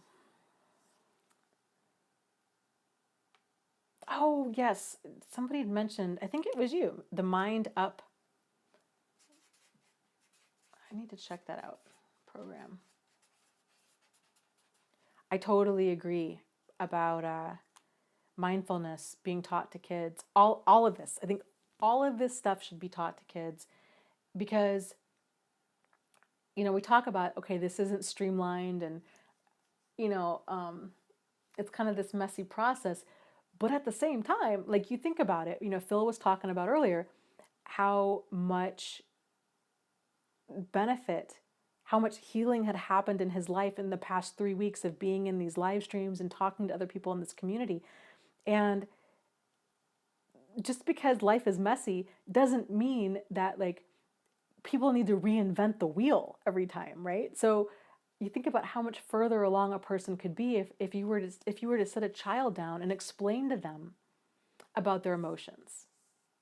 oh yes, somebody had mentioned, I think it was you, the Mind Up. I need to check that out program. I totally agree about mindfulness being taught to kids. All of this. I think all of this stuff should be taught to kids, because we talk about, okay, this isn't streamlined, and it's kind of this messy process. But at the same time, like, you think about it, Phil was talking about earlier how much benefit, how much healing had happened in his life in the past 3 weeks of being in these live streams and talking to other people in this community. And just because life is messy doesn't mean that, like, people need to reinvent the wheel every time, right? So you think about how much further along a person could be if you were to sit a child down and explain to them about their emotions.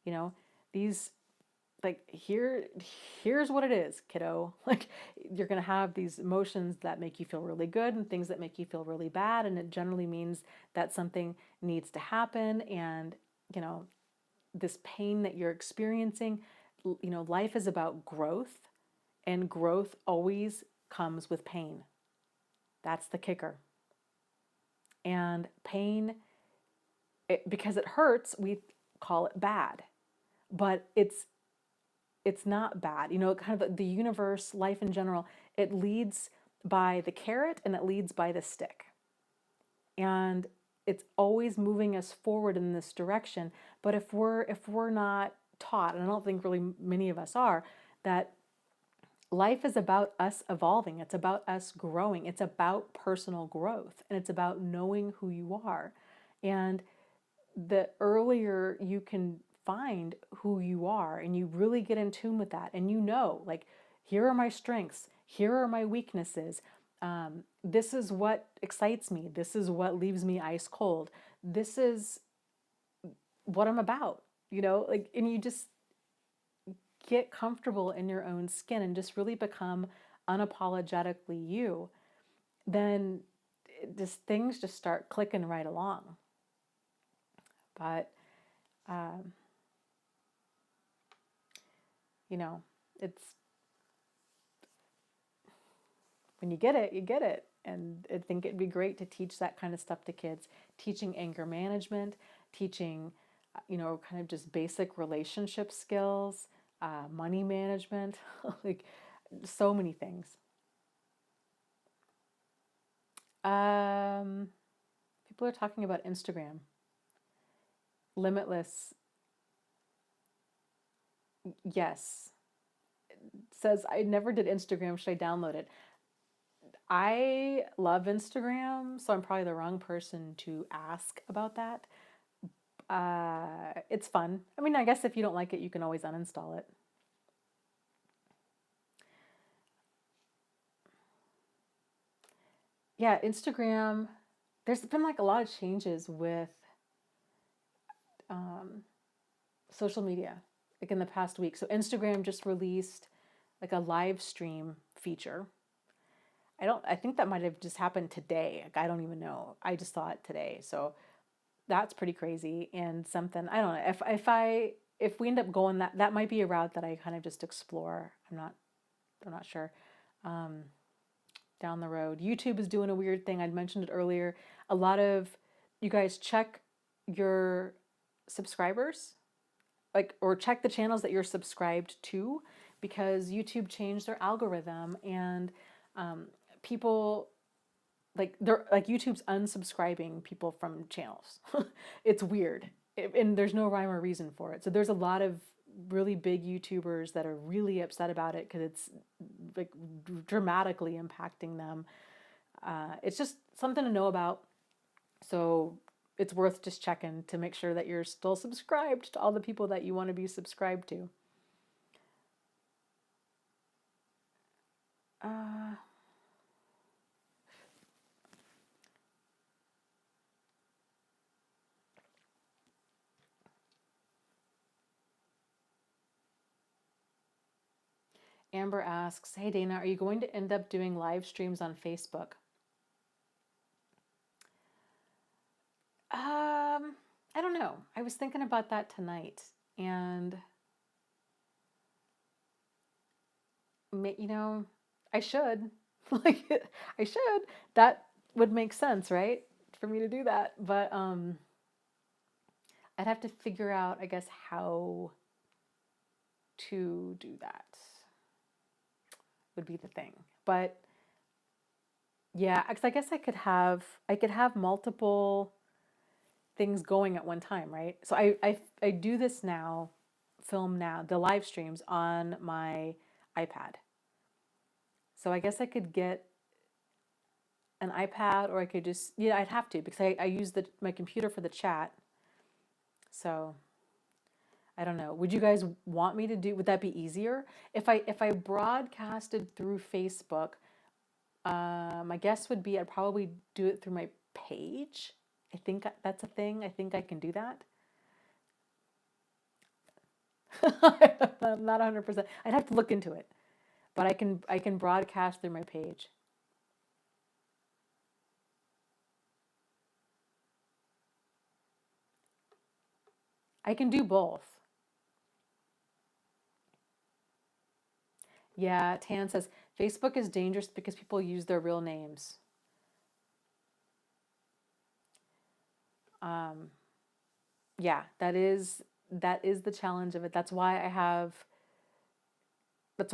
You know, these like here's what it is, kiddo. Like you're going to have these emotions that make you feel really good and things that make you feel really bad, and it generally means that something needs to happen. And you know, this pain that you're experiencing, you know, life is about growth, and growth always comes with pain. That's the kicker. And pain, because it hurts, we call it bad, but it's not bad. You know, kind of the universe, life in general, it leads by the carrot and it leads by the stick. And it's always moving us forward in this direction. But if we're not taught, and I don't think really many of us are, that life is about us evolving, it's about us growing, it's about personal growth, and it's about knowing who you are. And the earlier you can find who you are and you really get in tune with that, and you know, like, here are my strengths, here are my weaknesses, this is what excites me, this is what leaves me ice cold, this is what I'm about, you know, like, and you just get comfortable in your own skin and just really become unapologetically you, then just things just start clicking right along. But um, you know, it's when you get it, you get it. And I think it'd be great to teach that kind of stuff to kids, teaching anger management, teaching, you know, kind of just basic relationship skills, money management, like so many things. Um, People are talking about Instagram. Limitless, yes. Says, I never did Instagram. Should I download it? I love Instagram, so I'm probably the wrong person to ask about that. It's fun. I mean, I guess if you don't like it, you can always uninstall it. Yeah, Instagram, there's been like a lot of changes with um, social media, like in the past week. So Instagram just released like a live stream feature. I think that might have just happened today. Like, I don't even know. I just saw it today. So that's pretty crazy and something. I don't know. If we end up going that might be a route that I kind of just explore. I'm not sure. Um, Down the road. YouTube is doing a weird thing. I'd mentioned it earlier. A lot of you guys check your subscribers, like, or check the channels that you're subscribed to, because YouTube changed their algorithm, and um, people, like, they're like, YouTube's unsubscribing people from channels. It's weird, and there's no rhyme or reason for it. So there's a lot of really big YouTubers that are really upset about it because it's like dramatically impacting them. It's just something to know about. So it's worth just checking to make sure that you're still subscribed to all the people that you want to be subscribed to. Uh, Amber asks, "Hey Dana, are you going to end up doing live streams on Facebook?" I don't know. I was thinking about that tonight, and you know, I should. Like, I should. That would make sense, right? For me to do that. But I'd have to figure out, I guess, how to do that would be the thing. But yeah, because I guess I could have multiple things going at one time, right? So I do this now, film now, the live streams on my iPad. So I guess I could get an iPad, or I could just, yeah, I'd have to, because I use my computer for the chat. So I don't know. Would you guys want me to do? Would that be easier if I broadcasted through Facebook? My guess would be I'd probably do it through my page. I think that's a thing. I think I can do that. I'm not 100%. I'd have to look into it, but I can broadcast through my page. I can do both. Yeah, Tan says Facebook is dangerous because people use their real names. Um, yeah, that is the challenge of it. That's why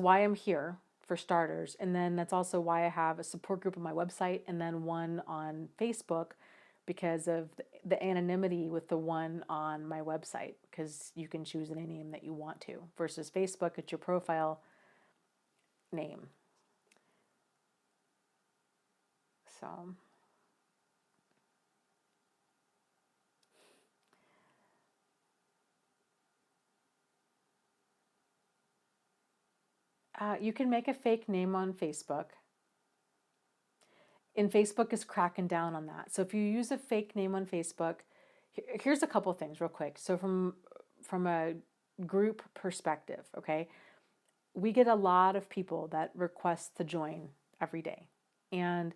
I'm here for starters, and then that's also why I have a support group on my website and then one on Facebook because of the anonymity with the one on my website, because you can choose any name that you want to versus Facebook, it's your profile name. So you can make a fake name on Facebook, and Facebook is cracking down on that. So if you use a fake name on Facebook, here's a couple things real quick. So from a group perspective, okay, we get a lot of people that request to join every day, and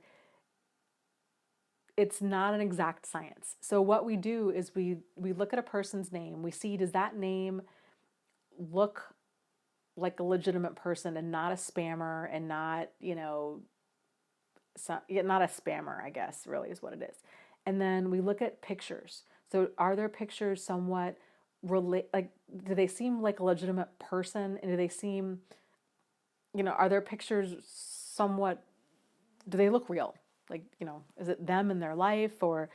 it's not an exact science. So what we do is we look at a person's name, we see, does that name look like a legitimate person and not a spammer, and not, not a spammer, I guess, really is what it is. And then we look at pictures. So are their pictures somewhat like, do they seem like a legitimate person, and do they seem, are their pictures somewhat, do they look real? Like, is it them in their life, or,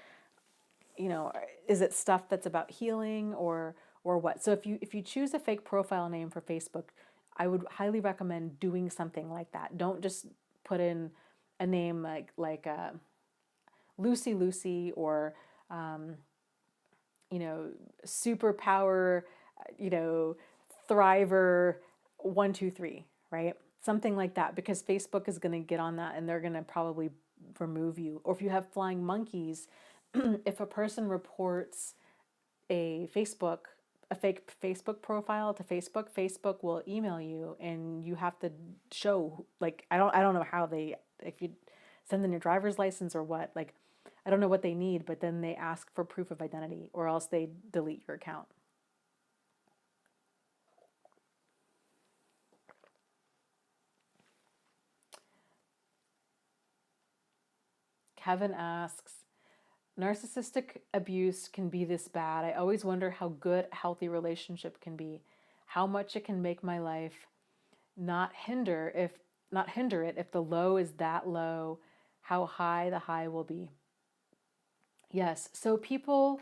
is it stuff that's about healing, or what? So if you choose a fake profile name for Facebook, I would highly recommend doing something like that. Don't just put in a name like Lucy Lucy, or um, superpower, you know, thriver 123, right? Something like that, because Facebook is going to get on that and they're going to probably remove you. Or if you have flying monkeys, if a person reports a Facebook a fake Facebook profile to Facebook, Facebook will email you and you have to show, like, I don't know how they, if you send in your driver's license or what, like, I don't know what they need, but then they ask for proof of identity or else they delete your account. Kevin asks, narcissistic abuse can be this bad. I always wonder how good a healthy relationship can be, how much it can make my life not hinder if not hinder it if the low is that low, how high the high will be. Yes, so people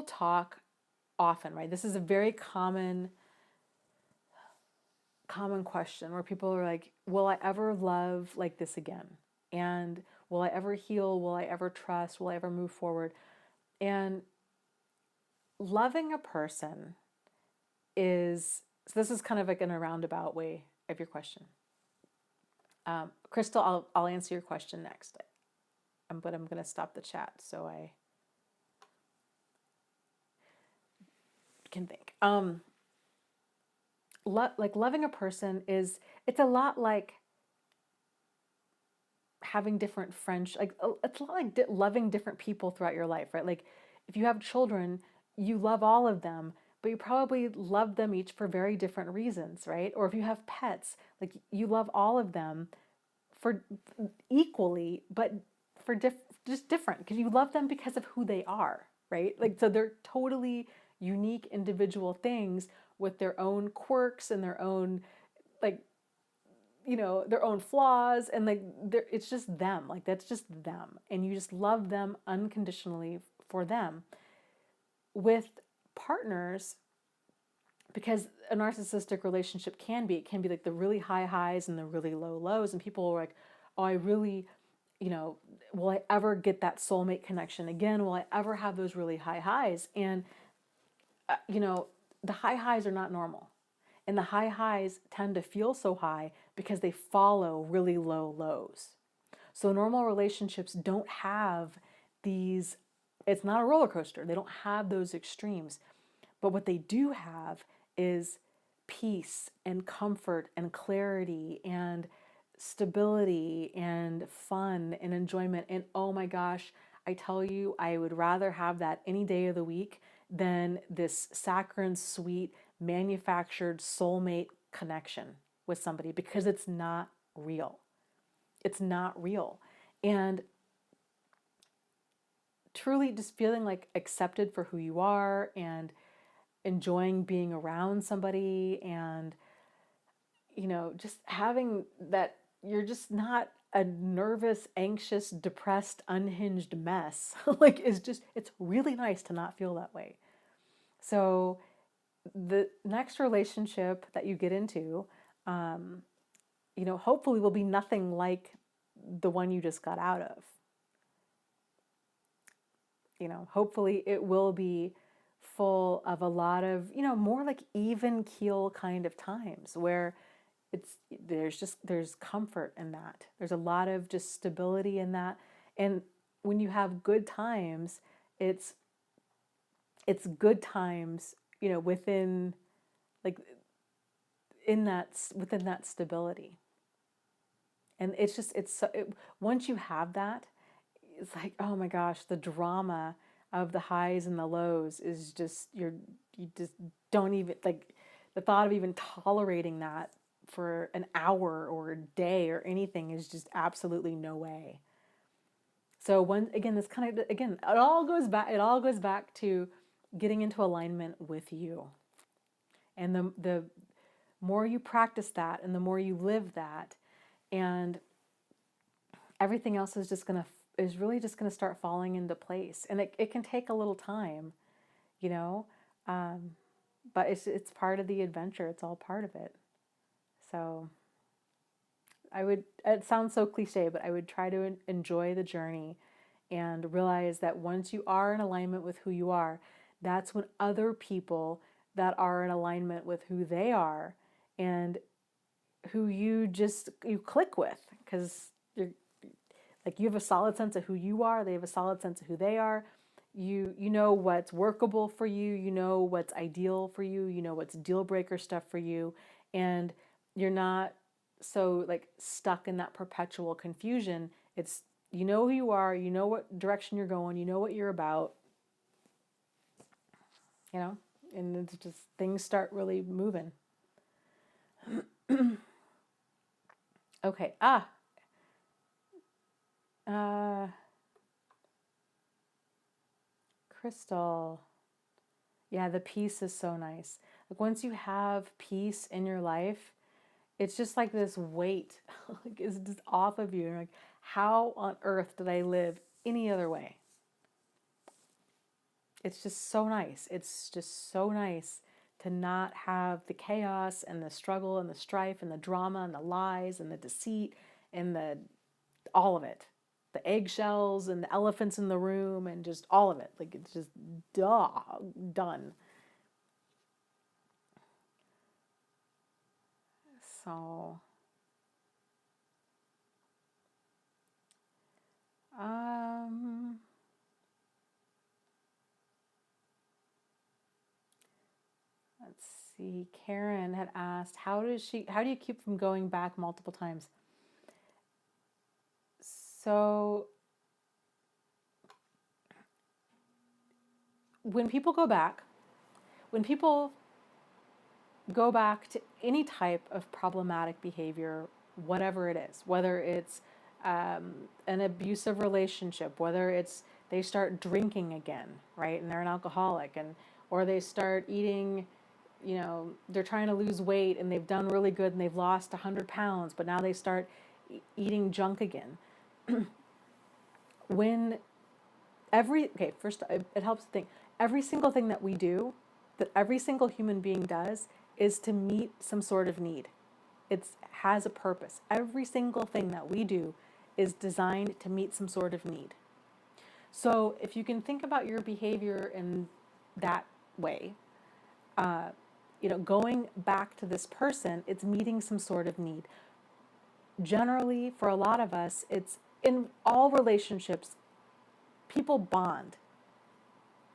talk often, right? This is a very common question where people are like, will I ever love like this again? And will I ever heal? Will I ever trust? Will I ever move forward? And loving a person is, so this is kind of like in a roundabout way of your question. Crystal, I'll answer your question next, but I'm going to stop the chat so I can think. Like loving a person it's a lot like having different friends, like it's a lot like loving different people throughout your life, right? Like if you have children, you love all of them, but you probably love them each for very different reasons, right? Or if you have pets, like you love all of them for equally, but for just different, because you love them because of who they are, right? Like, so they're totally unique individual things with their own quirks and their own, like, their own flaws, and like it's just them, like that's just them, and you just love them unconditionally for them. With partners, because a narcissistic relationship it can be like the really high highs and the really low lows, and people are like, oh, I really, will I ever get that soulmate connection again? Will I ever have those really high highs? And the high highs are not normal, And the high highs tend to feel so high because they follow really low lows. So normal relationships don't have these, it's not a roller coaster. They don't have those extremes. But what they do have is peace and comfort and clarity and stability and fun and enjoyment. And oh my gosh, I tell you, I would rather have that any day of the week than this saccharine sweet manufactured soulmate connection with somebody, because it's not real. It's not real. And truly just feeling like accepted for who you are and enjoying being around somebody, and just having that you're just not a nervous, anxious, depressed, unhinged mess. Like, it's really nice to not feel that way. So the next relationship that you get into, hopefully will be nothing like the one you just got out of. Hopefully it will be full of a lot of, more like even keel kind of times where there's comfort in that. There's a lot of just stability in that. And when you have good times, it's good times, within like within that stability. And once you have that, it's like, oh my gosh, the drama of the highs and the lows is just, you just don't even, like, the thought of even tolerating that for an hour or a day or anything is just absolutely no way. So it all goes back to getting into alignment with you. And the more you practice that and the more you live that, and everything else is really just gonna start falling into place. And it can take a little time, but it's part of the adventure. It's all part of it. So it sounds so cliche, but I would try to enjoy the journey and realize that once you are in alignment with who you are, that's when other people that are in alignment with who they are and who you click with, because you're like, you have a solid sense of who you are, they have a solid sense of who they are. You know what's workable for you, you know what's ideal for you, you know what's deal breaker stuff for you, and you're not so like stuck in that perpetual confusion. It's, you know who you are, you know what direction you're going, you know what you're about, and it's just, things start really moving. Okay. Crystal. Yeah, the peace is so nice. Like, once you have peace in your life, it's just like this weight like, is just off of you. You're like, how on earth did I live any other way? It's just so nice. It's just so nice to not have the chaos and the struggle and the strife and the drama and the lies and the deceit and all of it. The eggshells and the elephants in the room and just all of it. Like, it's just done. So, let's see. Karen had asked, how do you keep from going back multiple times? So, when people go back to any type of problematic behavior, whatever it is, whether it's an abusive relationship, whether it's they start drinking again, right, and they're an alcoholic, or they start eating, they're trying to lose weight and they've done really good and they've lost 100 pounds, but now they start eating junk again. First, it helps to think, every single thing that we do, that every single human being does, is to meet some sort of need. It has a purpose. Every single thing that we do is designed to meet some sort of need. So if you can think about your behavior in that way, going back to this person, it's meeting some sort of need. Generally, for a lot of us, it's in all relationships, people bond,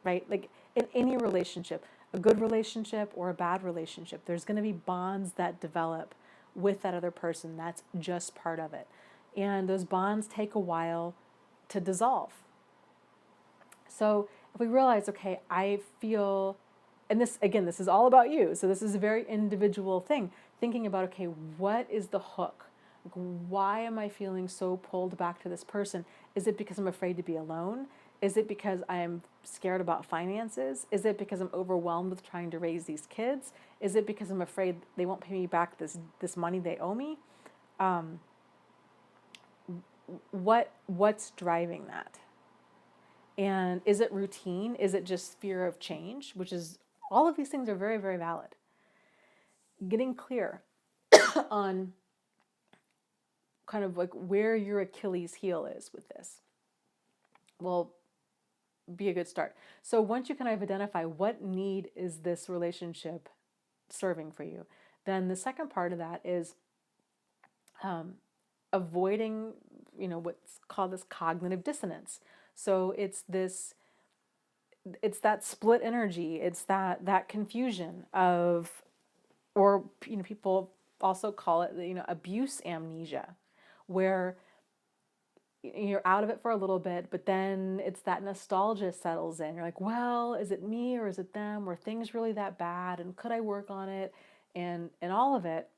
right? Like in any relationship, a good relationship or a bad relationship, there's going to be bonds that develop with that other person. That's just part of it. And those bonds take a while to dissolve. So if we realize, okay, I feel, and this, again, this is all about you. So this is a very individual thing. Thinking about, okay, what is the hook? Why am I feeling so pulled back to this person? Is it because I'm afraid to be alone? Is it because I'm scared about finances? Is it because I'm overwhelmed with trying to raise these kids? Is it because I'm afraid they won't pay me back this money they owe me? What's driving that? And is it routine? Is it just fear of change? Which is, all of these things are very, very valid. Getting clear on kind of like where your Achilles heel is with this will be a good start. So once you kind of identify what need is this relationship serving for you, then the second part of that is avoiding, what's called this cognitive dissonance. So it's that split energy. It's that confusion of, or people also call it abuse amnesia, where you're out of it for a little bit, but then it's that nostalgia settles in. You're like, well, is it me or is it them? Were things really that bad? And could I work on it? And all of it.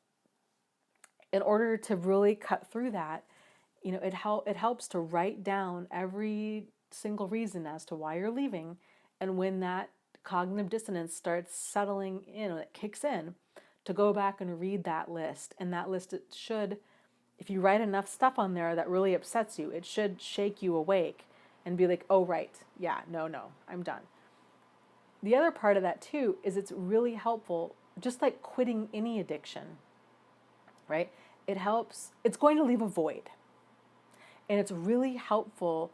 In order to really cut through that, it helps to write down every single reason as to why you're leaving. And when that cognitive dissonance starts settling in, it kicks in, to go back and read that list. And that list, it should, if you write enough stuff on there that really upsets you, it should shake you awake and be like, oh, right, yeah, no, I'm done. The other part of that too is it's really helpful, just like quitting any addiction, right? It helps, it's going to leave a void. And it's really helpful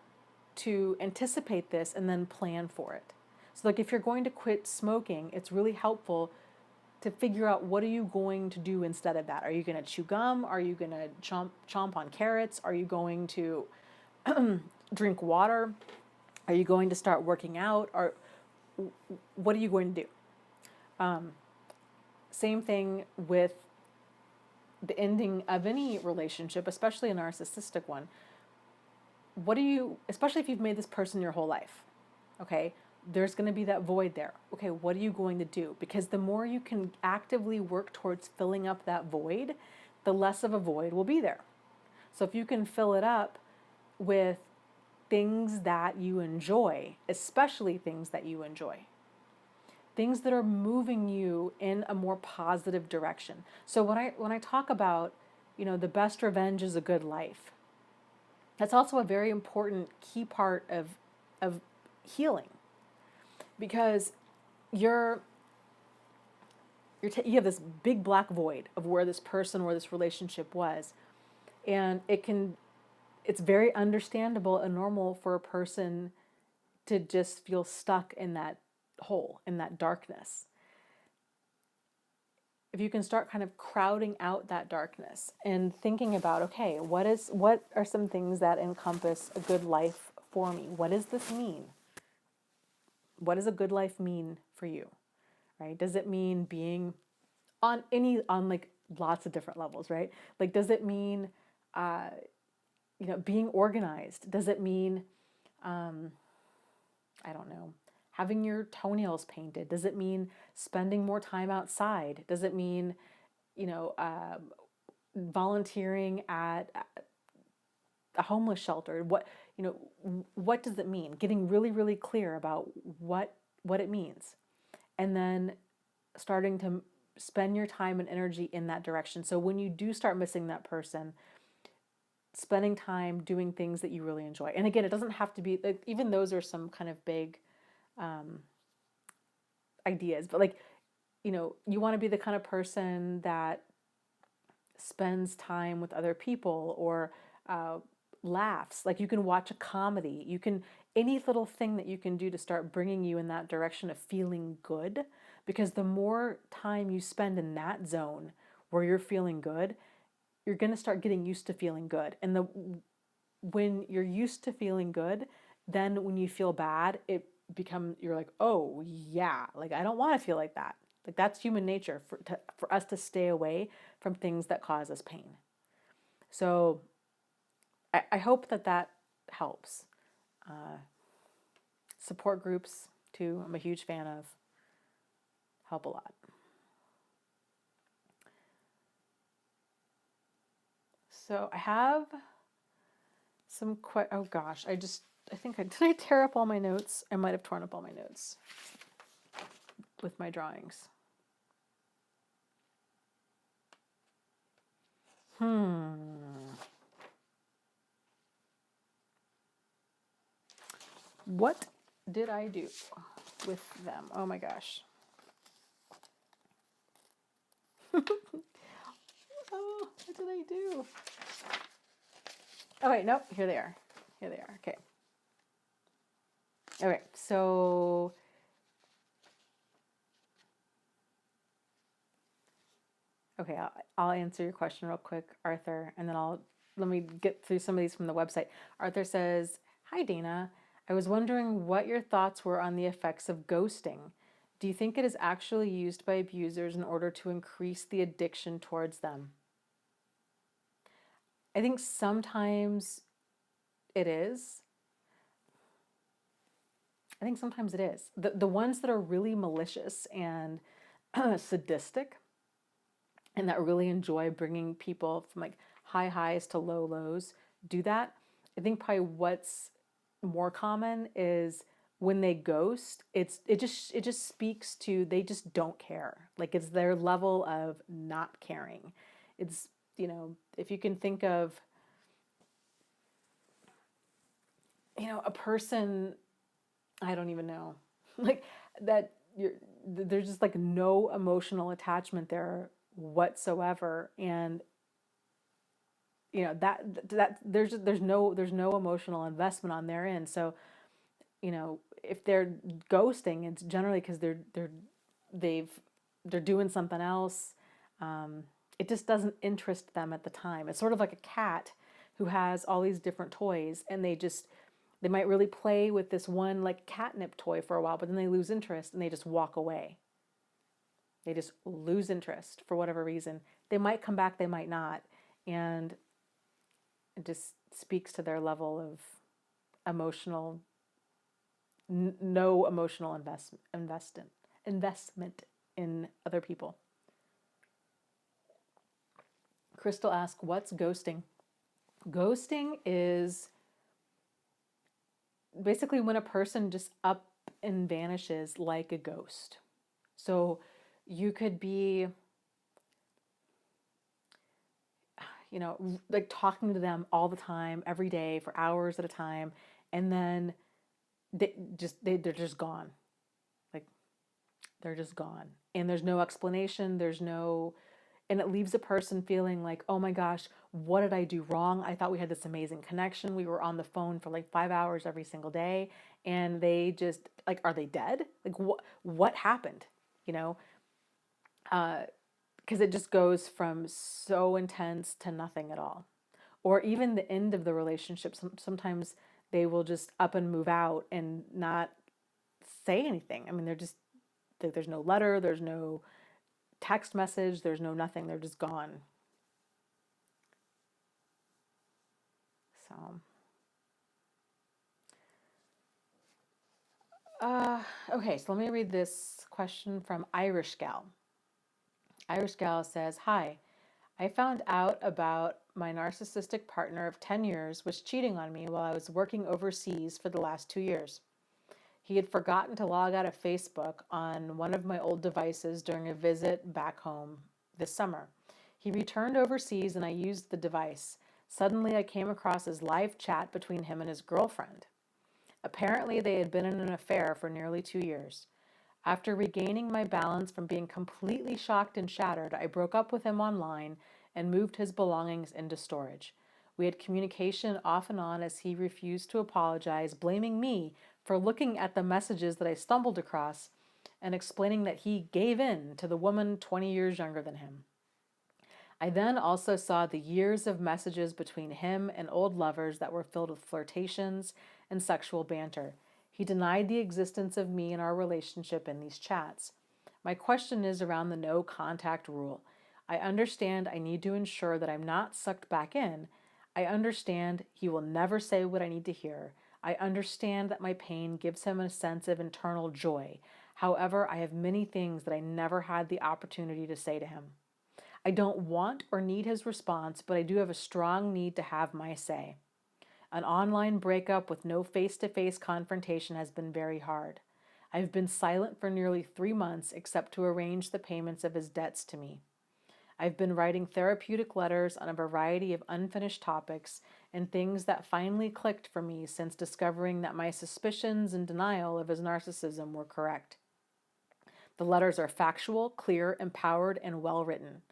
to anticipate this and then plan for it. So like if you're going to quit smoking, it's really helpful to figure out, what are you going to do instead of that? Are you going to chew gum? Are you going to chomp on carrots? Are you going to drink water? Are you going to start working out? Or what are you going to do? Same thing with the ending of any relationship, especially a narcissistic one. What do you, especially if you've made this person your whole life, okay? There's going to be that void there. Okay, what are you going to do? Because the more you can actively work towards filling up that void, the less of a void will be there. So if you can fill it up with things that you enjoy, especially things that you enjoy, things that are moving you in a more positive direction. So when I talk about, the best revenge is a good life, that's also a very important key part of healing. Because you have this big black void of where this person or this relationship was, and it's very understandable and normal for a person to just feel stuck in that hole, in that darkness. If you can start kind of crowding out that darkness and thinking about, okay, what are some things that encompass a good life for me? What does this mean? What does a good life mean for you, right? Does it mean being on like lots of different levels, right? Like, does it mean, being organized? Does it mean, I don't know, having your toenails painted? Does it mean spending more time outside? Does it mean, volunteering at a homeless shelter? What does it mean? Getting really, really clear about what it means. And then starting to spend your time and energy in that direction. So when you do start missing that person, spending time doing things that you really enjoy. And again, it doesn't have to be, even those are some kind of big ideas, but like, you want to be the kind of person that spends time with other people, or laughs. Like, you can watch a comedy. You can, any little thing that you can do to start bringing you in that direction of feeling good, because the more time you spend in that zone where you're feeling good, you're going to start getting used to feeling good. And when you're used to feeling good, then when you feel bad, you're like, oh yeah, like I don't want to feel like that. Like that's human nature for us to stay away from things that cause us pain. So I hope that helps. Support groups too, I'm a huge fan of. Help a lot. So I have some oh gosh, I think did I tear up all my notes? I might have torn up all my notes with my drawings. What did I do with them? Oh my gosh. Oh, what did I do? Oh wait, nope, here they are. Here they are, okay. Okay, so okay, I'll answer your question real quick, Arthur, and then let me get through some of these from the website. Arthur says, "Hi Dana, I was wondering what your thoughts were on the effects of ghosting. Do you think it is actually used by abusers in order to increase the addiction towards them?" I think sometimes it is. I think sometimes it is. The ones that are really malicious and sadistic and that really enjoy bringing people from like high highs to low lows do that. I think probably what's more common is when they ghost, it just speaks to they just don't care. Like it's their level of not caring. It's, if you can think of, a person, I don't even know, like that there's just like no emotional attachment there whatsoever, and that there's no emotional investment on their end. So if they're ghosting, it's generally because they're doing something else. It just doesn't interest them at the time. It's sort of like a cat who has all these different toys, and they might really play with this one like catnip toy for a while, but then they lose interest and they just walk away. They just lose interest for whatever reason. They might come back, they might not. And it just speaks to their level of no emotional investment in other people. Crystal asks, what's ghosting? Ghosting is basically when a person just up and vanishes like a ghost. So you could be, like talking to them all the time, every day for hours at a time, and then they're just gone. Like they're just gone. And there's no explanation, and it leaves a person feeling like, oh my gosh, what did I do wrong? I thought we had this amazing connection. We were on the phone for like 5 hours every single day, and they just like, are they dead? Like what happened? Because it just goes from so intense to nothing at all. Or even the end of the relationship, sometimes they will just up and move out and not say anything. I mean, there's no letter, there's no text message, there's no nothing, they're just gone. So, okay, so let me read this question from Irish Gal. Irish Gal says, "Hi, I found out about my narcissistic partner of 10 years was cheating on me while I was working overseas for the last 2 years. He had forgotten to log out of Facebook on one of my old devices during a visit back home this summer. He returned overseas and I used the device. Suddenly, I came across his live chat between him and his girlfriend. Apparently, they had been in an affair for nearly 2 years. After regaining my balance from being completely shocked and shattered, I broke up with him online and moved his belongings into storage. We had communication off and on as he refused to apologize, blaming me for looking at the messages that I stumbled across and explaining that he gave in to the woman 20 years younger than him. I then also saw the years of messages between him and old lovers that were filled with flirtations and sexual banter. He denied the existence of me and our relationship in these chats. My question is around the no contact rule. I understand I need to ensure that I'm not sucked back in. I understand he will never say what I need to hear. I understand that my pain gives him a sense of internal joy. However, I have many things that I never had the opportunity to say to him. I don't want or need his response, but I do have a strong need to have my say. An online breakup with no face-to-face confrontation has been very hard. I've been silent for nearly 3 months except to arrange the payments of his debts to me. I've been writing therapeutic letters on a variety of unfinished topics and things that finally clicked for me since discovering that my suspicions and denial of his narcissism were correct. The letters are factual, clear, empowered, and well written.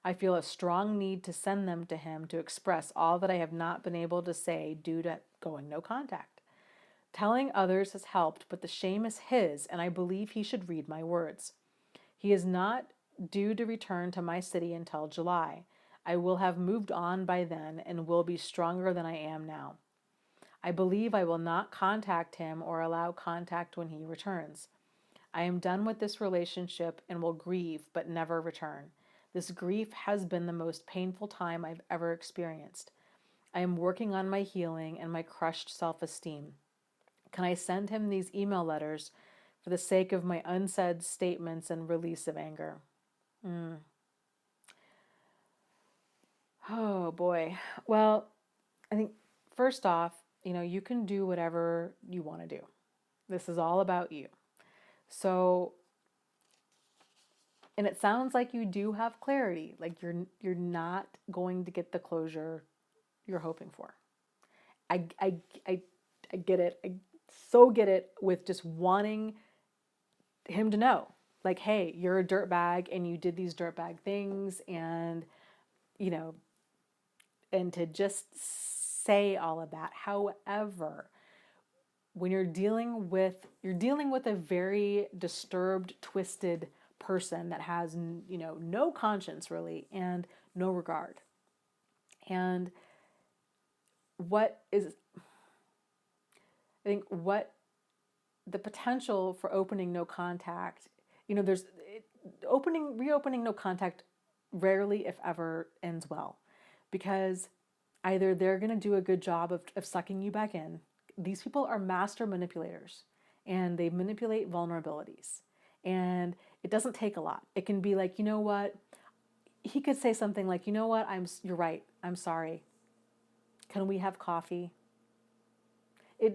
I feel a strong need to send them to him to express all that I have not been able to say due to going no contact. Telling others has helped, but the shame is his, and I believe he should read my words. He is not due to return to my city until July. I will have moved on by then and will be stronger than I am now. I believe I will not contact him or allow contact when he returns. I am done with this relationship and will grieve but never return. This grief has been the most painful time I've ever experienced. I am working on my healing and my crushed self-esteem. Can I send him these email letters for the sake of my unsaid statements and release of anger? Oh boy. Well, I think first off, you can do whatever you want to do. This is all about you. So, and it sounds like you do have clarity, like you're not going to get the closure you're hoping for. I get it. I so get it with just wanting him to know, like, hey, you're a dirtbag and you did these dirtbag things, and and to just say all of that. However, when you're dealing with a very disturbed, twisted person that has no conscience really and no regard. And what the potential for opening no contact, there's reopening no contact rarely, if ever, ends well, because either they're going to do a good job of sucking you back in. These people are master manipulators, and they manipulate vulnerabilities, and it doesn't take a lot. It can be like, you know what, he could say something like, you know what, you're right, I'm sorry, can we have coffee?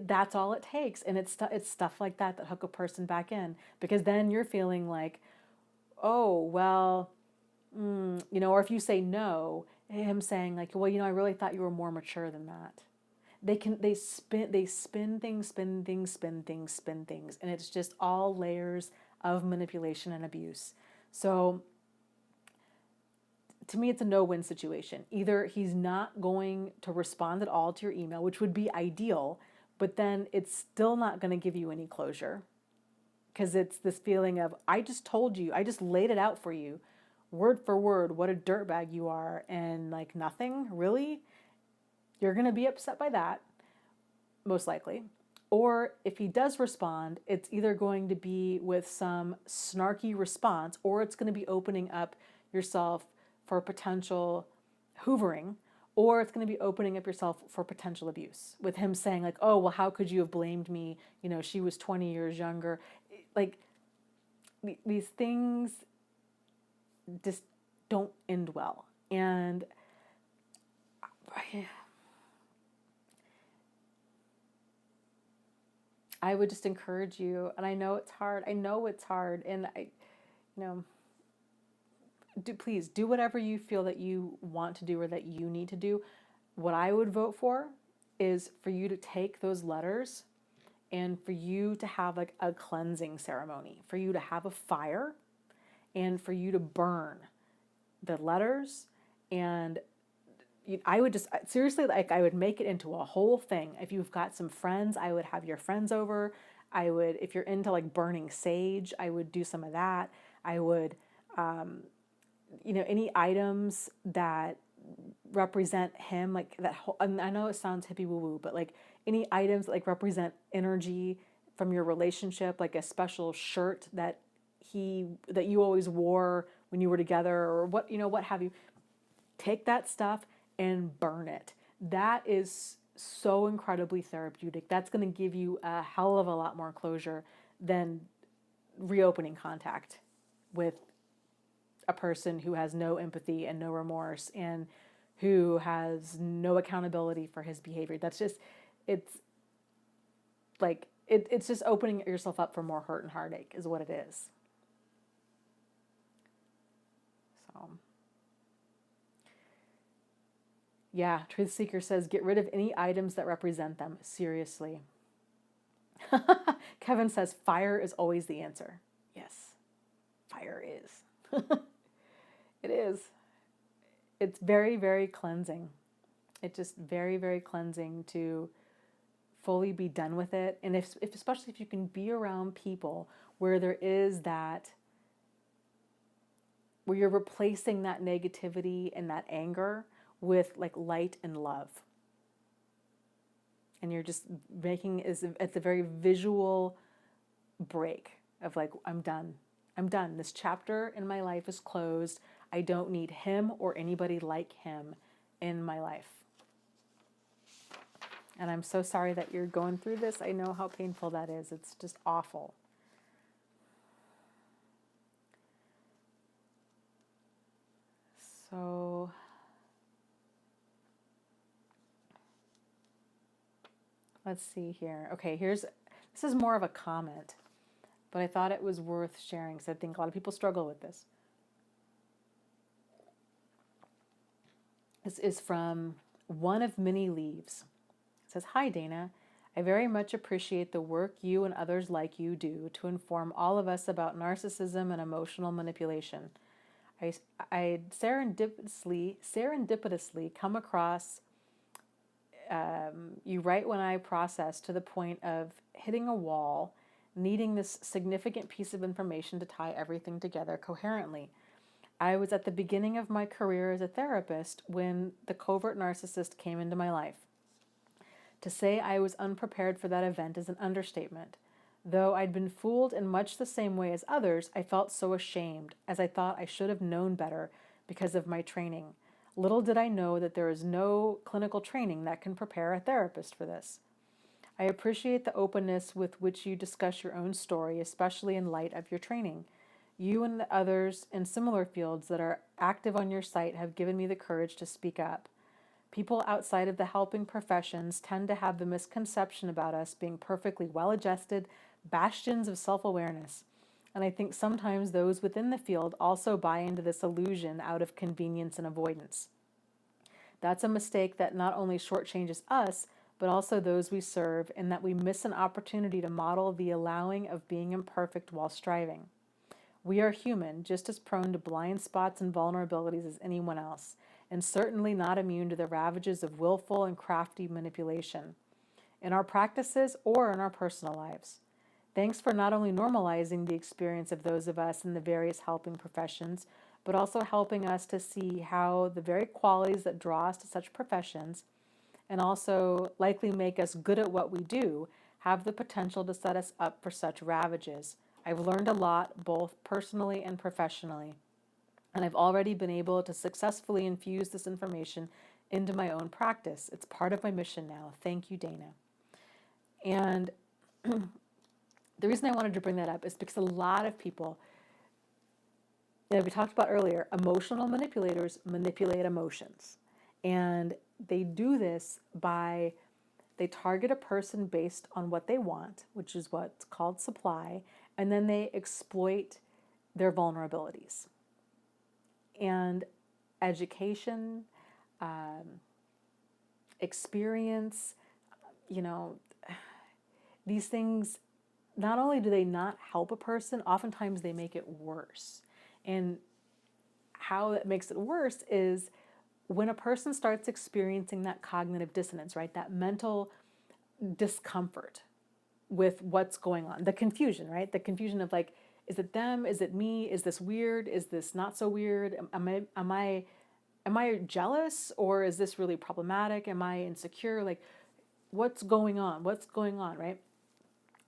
That's all it takes. And it's stuff like that hook a person back in, because then you're feeling like, oh, well, or if you say no, him saying like, well, I really thought you were more mature than that. They spin things, and it's just all layers of manipulation and abuse. So to me, it's a no-win situation. Either he's not going to respond at all to your email, which would be ideal, but then it's still not going to give you any closure, because it's this feeling of, I just told you, I just laid it out for you, word for word, what a dirtbag you are, and like nothing, really? You're going to be upset by that, most likely. Or if he does respond, it's either going to be with some snarky response, or it's going to be opening up yourself for potential hoovering, or it's going to be opening up yourself for potential abuse, with him saying like, oh, well, how could you have blamed me? She was 20 years younger. Like, these things just don't end well. And I would just encourage you, and I know it's hard, and please do whatever you feel that you want to do or that you need to do. What I would vote for is for you to take those letters and for you to have like a cleansing ceremony, for you to have a fire and for you to burn the letters and I would just seriously, like, I would make it into a whole thing. If you've got some friends, I would have your friends over. I would, if you're into like burning sage, I would do some of that. I would, any items that represent him, like that whole, and I know it sounds hippie woo woo, but like any items that like represent energy from your relationship, like a special shirt that you always wore when you were together, or what have you. Take that stuff and burn it. That is so incredibly therapeutic. That's going to give you a hell of a lot more closure than reopening contact with a person who has no empathy and no remorse and who has no accountability for his behavior. It's it's just opening yourself up for more hurt and heartache is what it is. So, yeah, Truth Seeker says, get rid of any items that represent them. Seriously. Kevin says, fire is always the answer. Yes, fire is. It is. It's very, very cleansing. It's just very, very cleansing to fully be done with it. And especially if you can be around people where there is that, where you're replacing that negativity and that anger with like light and love. And you're just making is at the very visual break of like, I'm done. I'm done. This chapter in my life is closed. I don't need him or anybody like him in my life. And I'm so sorry that you're going through this. I know how painful that is. It's just awful. So let's see here. Okay, this is more of a comment, but I thought it was worth sharing because I think a lot of people struggle with this. This is from One of Many Leaves. It says, hi, Dana. I very much appreciate the work you and others like you do to inform all of us about narcissism and emotional manipulation. I serendipitously come across you right when I process to the point of hitting a wall, needing this significant piece of information to tie everything together coherently. I was at the beginning of my career as a therapist when the covert narcissist came into my life. To say I was unprepared for that event is an understatement. Though I'd been fooled in much the same way as others, I felt so ashamed, as I thought I should have known better because of my training. Little did I know that there is no clinical training that can prepare a therapist for this. I appreciate the openness with which you discuss your own story, especially in light of your training. You and the others in similar fields that are active on your site have given me the courage to speak up. People outside of the helping professions tend to have the misconception about us being perfectly well-adjusted bastions of self-awareness. And I think sometimes those within the field also buy into this illusion out of convenience and avoidance. That's a mistake that not only shortchanges us, but also those we serve, in that we miss an opportunity to model the allowing of being imperfect while striving. We are human, just as prone to blind spots and vulnerabilities as anyone else, and certainly not immune to the ravages of willful and crafty manipulation, in our practices or in our personal lives. Thanks for not only normalizing the experience of those of us in the various helping professions, but also helping us to see how the very qualities that draw us to such professions and also likely make us good at what we do have the potential to set us up for such ravages. I've learned a lot, both personally and professionally, and I've already been able to successfully infuse this information into my own practice. It's part of my mission now. Thank you, Dana. And the reason I wanted to bring that up is because a lot of people, we talked about earlier, emotional manipulators manipulate emotions. And they do this by, they target a person based on what they want, which is what's called supply, and then they exploit their vulnerabilities. And education, experience, these things, not only do they not help a person, oftentimes they make it worse. And how that makes it worse is when a person starts experiencing that cognitive dissonance, right, that mental discomfort with what's going on, the confusion, right, the confusion of like, is it them? Is it me? Is this weird? Is this not so weird? Am I jealous, or is this really problematic? Am I insecure? Like, what's going on? What's going on, right?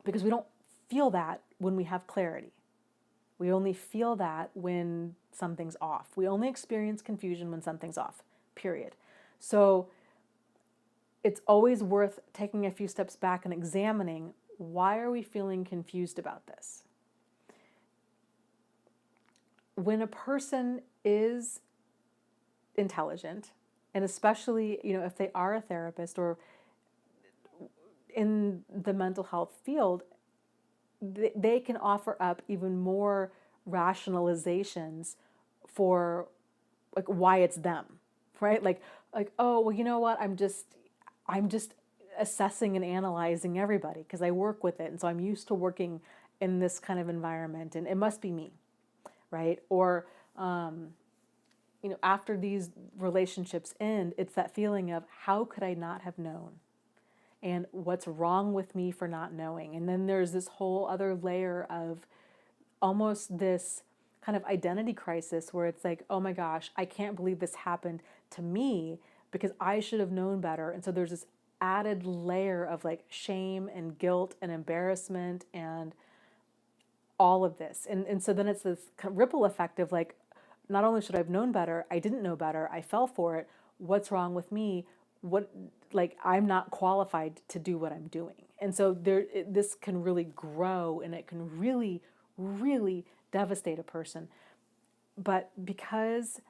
Because we don't feel that when we have clarity. We only feel that when something's off. We only experience confusion when something's off, period. So it's always worth taking a few steps back and examining, why are we feeling confused about this? When a person is intelligent, and especially, if they are a therapist or in the mental health field, they can offer up even more rationalizations for like why it's them, right? Like, oh, well, you know what? I'm just assessing and analyzing everybody because I work with it, and so I'm used to working in this kind of environment, and it must be me, right? Or after these relationships end, it's that feeling of, how could I not have known? And what's wrong with me for not knowing? And then there's this whole other layer of almost this kind of identity crisis where it's like, oh my gosh, I can't believe this happened to me because I should have known better. And so there's this added layer of like shame and guilt and embarrassment and all of this. And so then it's this kind of ripple effect of like, not only should I have known better, I didn't know better, I fell for it. What's wrong with me? I'm not qualified to do what I'm doing. And so this can really grow, and it can really, really devastate a person. But because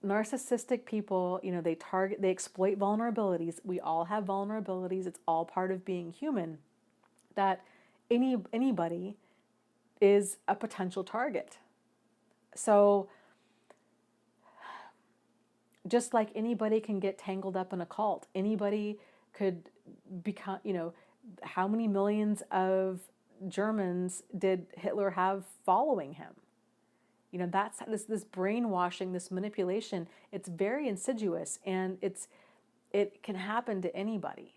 narcissistic people, they exploit vulnerabilities. We all have vulnerabilities. It's all part of being human. That anybody is a potential target. So just like anybody can get tangled up in a cult, anybody could become, how many millions of Germans did Hitler have following him? That's this brainwashing, this manipulation. It's very insidious, and it can happen to anybody.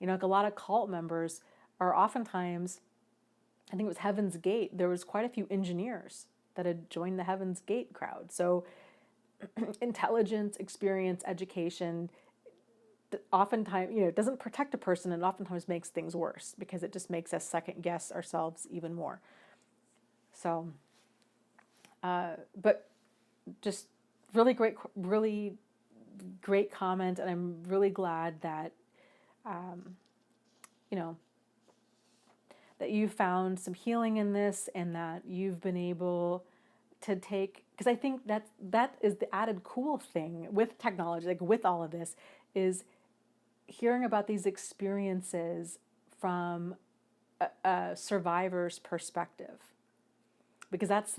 Like a lot of cult members are oftentimes, I think it was Heaven's Gate, there was quite a few engineers that had joined the Heaven's Gate crowd. So intelligence, experience, education, oftentimes, it doesn't protect a person, and oftentimes makes things worse because it just makes us second guess ourselves even more. So, but just really great comment, and I'm really glad that, that you found some healing in this, and that you've been able to take, because I think that is the added cool thing with technology, like with all of this, is hearing about these experiences from a survivor's perspective, because that's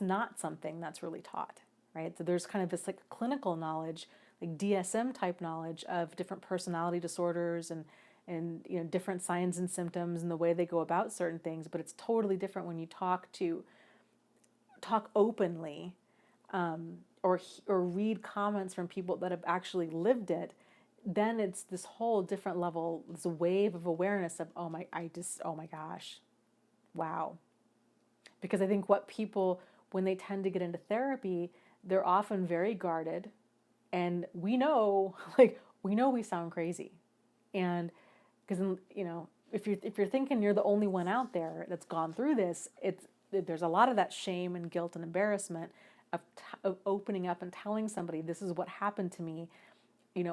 not something that's really taught, right? So there's kind of this like clinical knowledge, like DSM type knowledge of different personality disorders and different signs and symptoms and the way they go about certain things, but it's totally different when you talk openly, or read comments from people that have actually lived it. Then it's this whole different level, this wave of awareness of, oh my gosh, wow. Because I think what people, when they tend to get into therapy, they're often very guarded, and we know we sound crazy, and because if you're thinking you're the only one out there that's gone through this, there's a lot of that shame and guilt and embarrassment of opening up and telling somebody, this is what happened to me.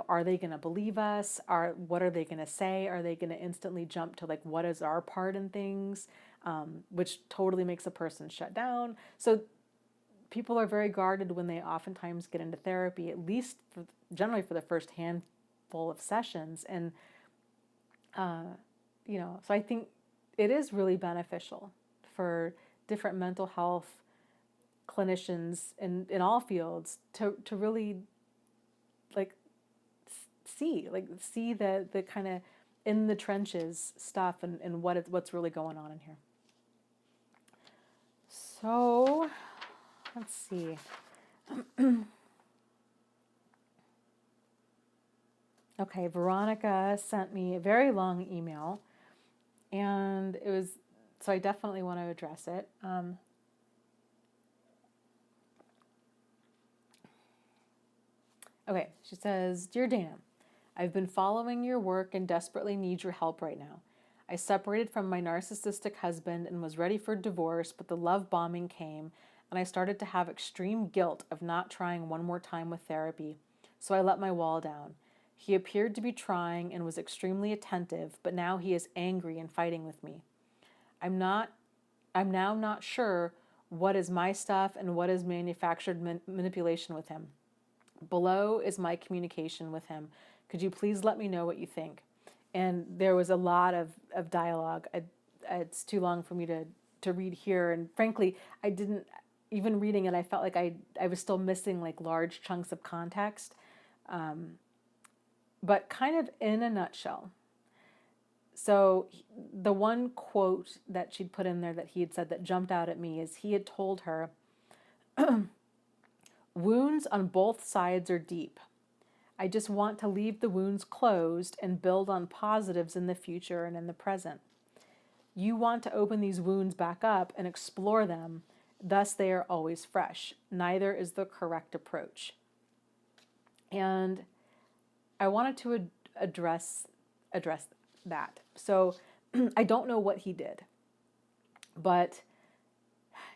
Are they going to believe us? What are they going to say? Are they going to instantly jump to like, what is our part in things? Which totally makes a person shut down. So people are very guarded when they oftentimes get into therapy, at least generally for the first handful of sessions. And, so I think it is really beneficial for different mental health clinicians in all fields to really see the kind of in the trenches stuff and what's really going on in here. So let's see. Okay, Veronica sent me a very long email, and it was, so I definitely want to address it. Okay, she says, Dear Dana, I've been following your work and desperately need your help right now. I separated from my narcissistic husband and was ready for divorce, but the love bombing came, and I started to have extreme guilt of not trying one more time with therapy, so I let my wall down. He appeared to be trying and was extremely attentive, but now he is angry and fighting with me. I'm not I'm now not sure what is my stuff and what is manufactured manipulation with him. Below is my communication with him. Could you please let me know what you think? And there was a lot of dialogue. It's too long for me to read here. And frankly, I didn't, even reading it, I felt like I was still missing like large chunks of context. But kind of in a nutshell. So the one quote that she'd put in there that he had said that jumped out at me is he had told her, wounds on both sides are deep. I just want to leave the wounds closed and build on positives in the future and in the present. You want to open these wounds back up and explore them, thus they are always fresh. Neither is the correct approach. And I wanted to address that. So I don't know what he did. But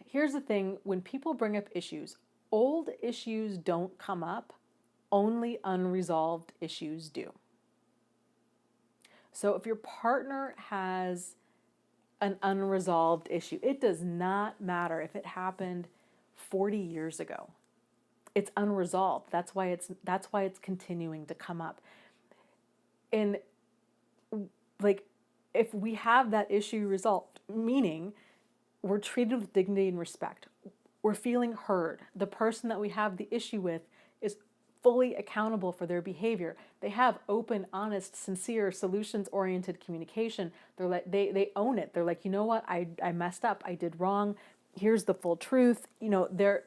here's the thing, when people bring up issues, old issues don't come up, only unresolved issues do. So if your partner has an unresolved issue, it does not matter if it happened 40 years ago. It's unresolved. That's why it's continuing to come up. And like, if we have that issue resolved, meaning we're treated with dignity and respect, we're feeling heard, the person that we have the issue with is fully accountable for their behavior. They have open, honest, sincere, solutions-oriented communication. They're like, they own it. They're like, you know what, I messed up, I did wrong, here's the full truth. You know, they're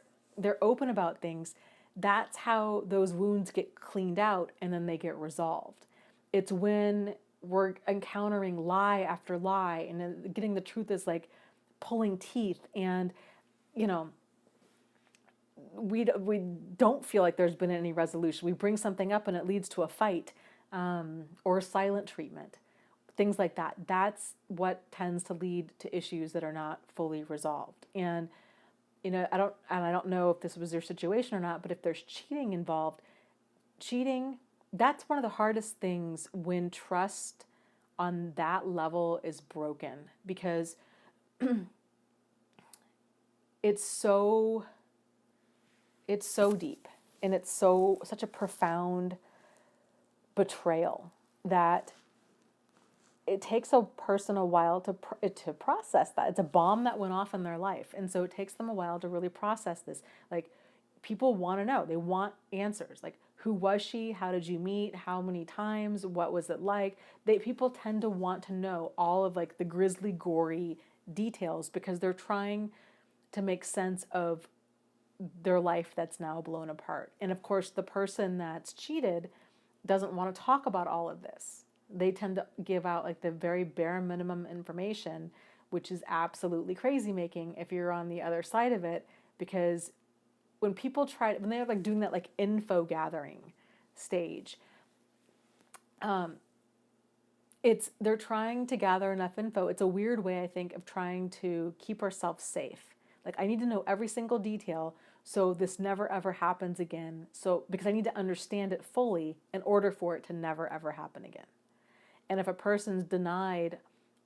open about things. That's how those wounds get cleaned out and then they get resolved. It's when we're encountering lie after lie and then getting the truth is like pulling teeth, and you know, we don't feel like there's been any resolution. We bring something up and it leads to a fight, or silent treatment, things like that. That's what tends to lead to issues that are not fully resolved. And you know, I don't know if this was their situation or not, but if there's cheating involved, that's one of the hardest things when trust on that level is broken, because it's so deep, and it's such a profound betrayal that it takes a person a while to process that. It's a bomb that went off in their life, and so it takes them a while to really process this. Like, people want to know, they want answers. Like, who was she? How did you meet? How many times? What was it like? People tend to want to know all of like the grisly, gory details because they're trying to make sense of their life that's now blown apart. And of course, the person that's cheated doesn't want to talk about all of this. They tend to give out like the very bare minimum information, which is absolutely crazy making if you're on the other side of it, because when they're like doing that like info gathering stage, they're trying to gather enough info. It's a weird way, I think, of trying to keep ourselves safe. Like, I need to know every single detail so this never ever happens again. So, because I need to understand it fully in order for it to never ever happen again. And if a person's denied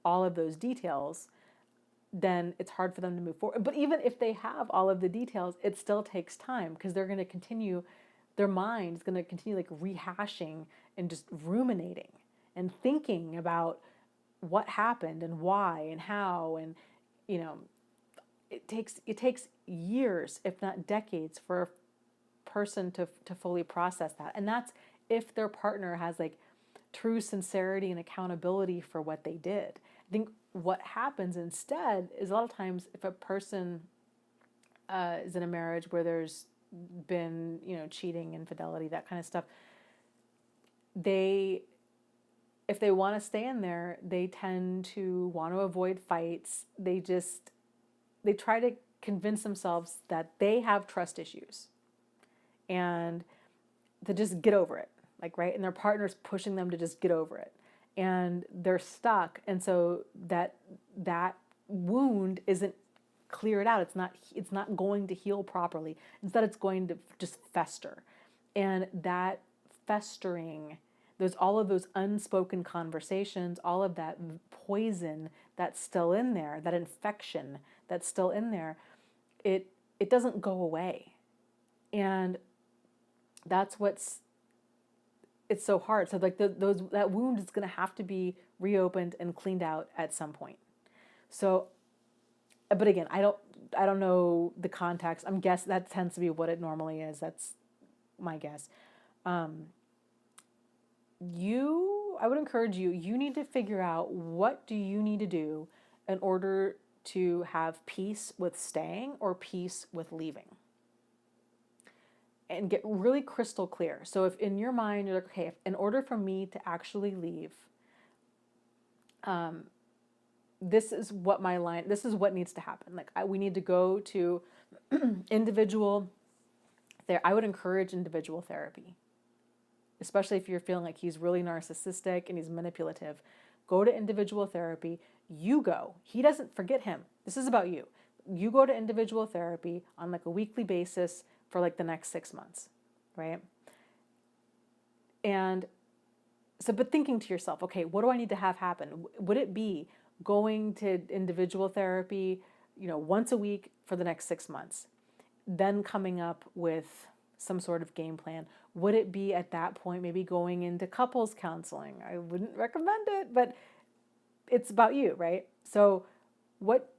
all of those details, then it's hard for them to move forward. But even if they have all of the details, it still takes time, because they're going to continue, their mind's going to continue like rehashing and just ruminating and thinking about what happened and why and how. And, you know, it takes years, if not decades, for a person to fully process that. And that's if their partner has like true sincerity and accountability for what they did. I think what happens instead is a lot of times if a person is in a marriage where there's been, you know, cheating, infidelity, that kind of stuff, they, if they want to stay in there, they tend to want to avoid fights. They try to convince themselves that they have trust issues and to just get over it, like, right? And their partner's pushing them to just get over it. And they're stuck. And so that wound isn't cleared out. It's not going to heal properly. Instead, it's going to just fester. And that festering, there's all of those unspoken conversations, all of that poison that's still in there, that infection that's still in there, it doesn't go away. And that's it's so hard. So like that wound is going to have to be reopened and cleaned out at some point. So, but again, I don't know the context. I'm guessing that tends to be what it normally is. That's my guess. I would encourage you need to figure out what do you need to do in order to have peace with staying or peace with leaving. And get really crystal clear. So if in your mind you're like, okay, in order for me to actually leave, this is what needs to happen. Like we need to go to individual I would encourage individual therapy, especially if you're feeling like he's really narcissistic and he's manipulative. Go to individual therapy. You go. He doesn't forget him. This is about you. You go to individual therapy on like a weekly basis for like the next 6 months, right? And so, but thinking to yourself, okay, what do I need to have happen? Would it be going to individual therapy, once a week for the next 6 months, then coming up with some sort of game plan? Would it be at that point maybe going into couples counseling? I wouldn't recommend it, but it's about you, right? So what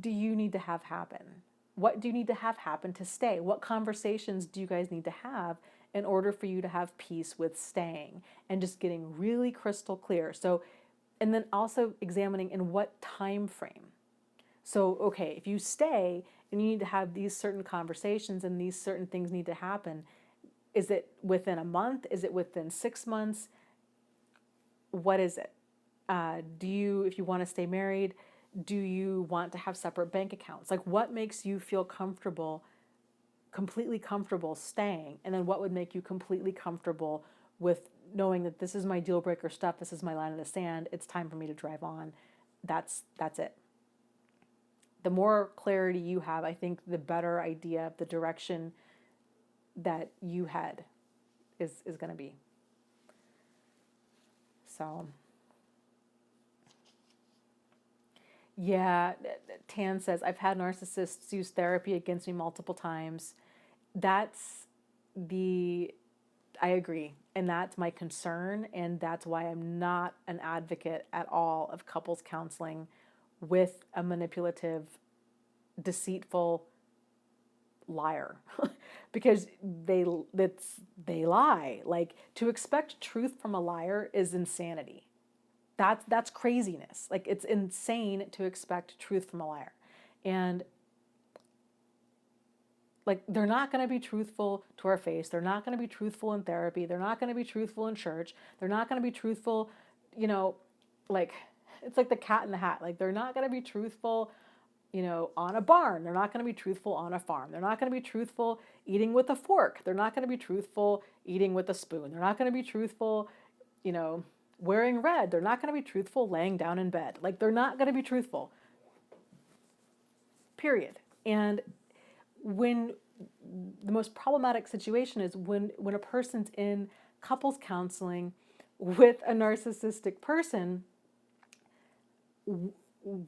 do you need to have happen? What do you need to have happen to stay? What conversations do you guys need to have in order for you to have peace with staying and just getting really crystal clear? So, and then also examining in what time frame. So, okay, if you stay and you need to have these certain conversations and these certain things need to happen, is it within a month? Is it within 6 months? What is it? If you want to stay married, do you want to have separate bank accounts? Like what makes you feel completely comfortable staying? And then what would make you completely comfortable with knowing that this is my deal breaker stuff, this is my line in the sand, it's time for me to drive on. That's it. The more clarity you have, I think the better idea of the direction that you head is going to be. So yeah, Tan says, I've had narcissists use therapy against me multiple times. I agree. And that's my concern. And that's why I'm not an advocate at all of couples counseling with a manipulative, deceitful liar. Because they lie. Like, to expect truth from a liar is insanity. That's craziness. Like, it's insane to expect truth from a liar. And like, they're not going to be truthful to our face. They're not going to be truthful in therapy. They're not going to be truthful in church. They're not going to be truthful, like, it's like the cat in the hat. Like, they're not going to be truthful, on a barn. They're not going to be truthful on a farm. They're not going to be truthful eating with a fork. They're not going to be truthful eating with a spoon. They're not going to be truthful, wearing red. They're not going to be truthful laying down in bed. Like, they're not going to be truthful. Period. And when the most problematic situation is when a person's in couples counseling with a narcissistic person,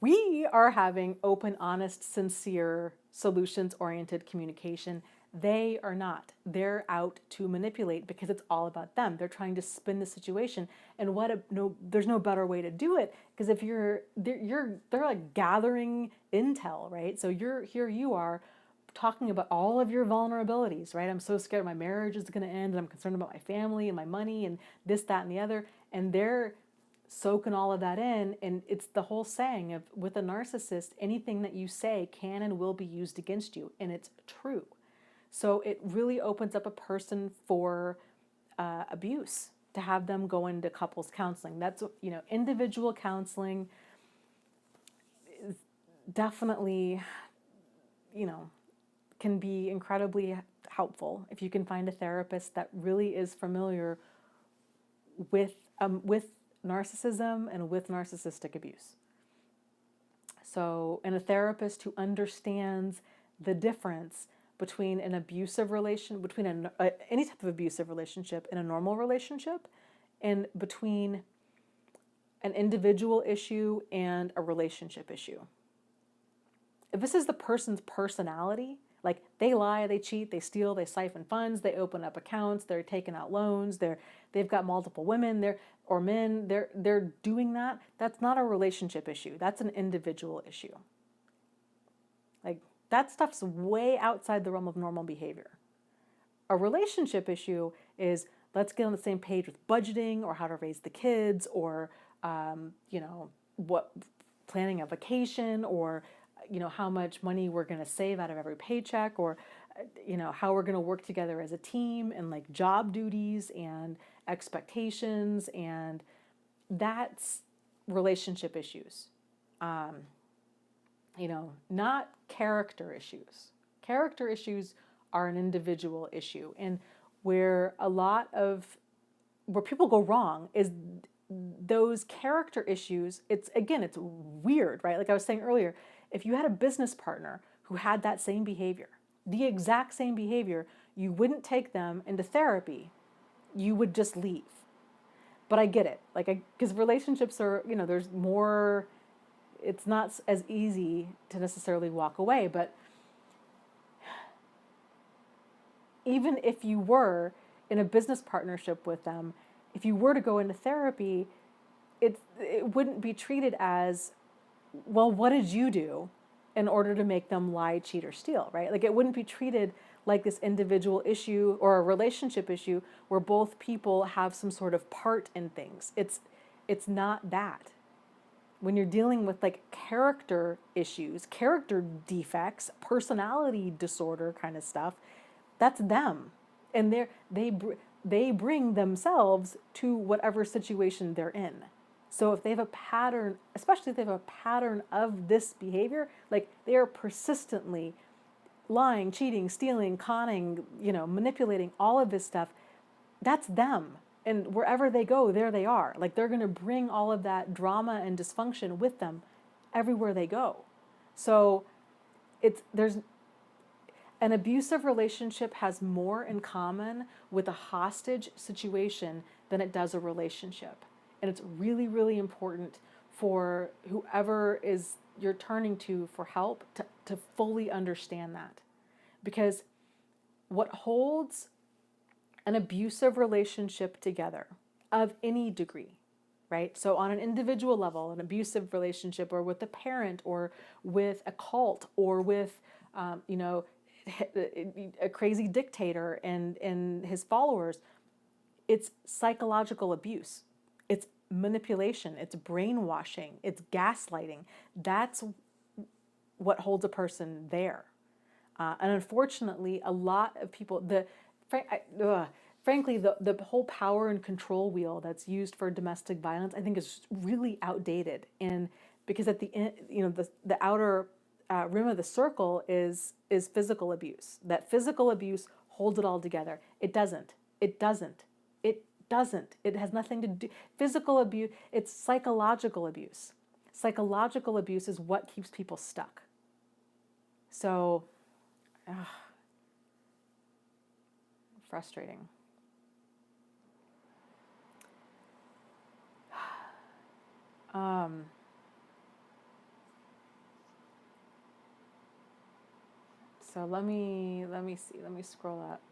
we are having open, honest, sincere, solutions-oriented communication. They are not. They're out to manipulate because it's all about them. They're trying to spin the situation. And there's no better way to do it, because if they're like gathering intel, right? So you are talking about all of your vulnerabilities, right? I'm so scared my marriage is going to end, and I'm concerned about my family and my money and this, that, and the other. And they're soaking all of that in. And it's the whole saying of, with a narcissist, anything that you say can and will be used against you. And it's true. So it really opens up a person for abuse. to have them go into couples counseling. That's, individual counseling is definitely, can be incredibly helpful if you can find a therapist that really is familiar with narcissism and with narcissistic abuse. So, and a therapist who understands the difference between an abusive relation, between any type of abusive relationship and a normal relationship, and between an individual issue and a relationship issue. If this is the person's personality, like they lie, they cheat, they steal, they siphon funds, they open up accounts, they're taking out loans, they've got multiple women, or men, they're doing that. That's not a relationship issue. That's an individual issue. Like that stuff's way outside the realm of normal behavior. A relationship issue is let's get on the same page with budgeting or how to raise the kids or what planning a vacation or how much money we're going to save out of every paycheck or how we're going to work together as a team and like job duties and expectations, and that's relationship issues. Not character issues. Character issues are an individual issue, and where people go wrong is those character issues. It's weird, right? Like I was saying earlier, if you had a business partner who had that same behavior, the exact same behavior, you wouldn't take them into therapy. You would just leave. But I get it. Because relationships are, there's more, it's not as easy to necessarily walk away. But even if you were in a business partnership with them, if you were to go into therapy, it wouldn't be treated as, well, what did you do in order to make them lie, cheat, or steal, right? Like it wouldn't be treated like this individual issue or a relationship issue where both people have some sort of part in things. It's not that. When you're dealing with like character issues, character defects, personality disorder kind of stuff, that's them. And they bring themselves to whatever situation they're in. So if they have a pattern, especially if they have a pattern of this behavior, like they are persistently lying, cheating, stealing, conning, manipulating, all of this stuff, that's them. And wherever they go, there they are. Like they're going to bring all of that drama and dysfunction with them everywhere they go. So there's an abusive relationship has more in common with a hostage situation than it does a relationship. And it's really, really important for whoever is you're turning to for help to fully understand that. Because what holds an abusive relationship together of any degree, right? So on an individual level, an abusive relationship or with a parent or with a cult or with, a crazy dictator and his followers, it's psychological abuse. It's manipulation, it's brainwashing, it's gaslighting. That's what holds a person there. And unfortunately, a lot of people, frankly, the whole power and control wheel that's used for domestic violence, I think is really outdated. And because at the end, the outer rim of the circle is physical abuse. That physical abuse holds it all together. It doesn't. It doesn't. It doesn't. It has nothing to do. Physical abuse, it's psychological abuse. Psychological abuse is what keeps people stuck. So, frustrating. So let me see. Let me scroll up.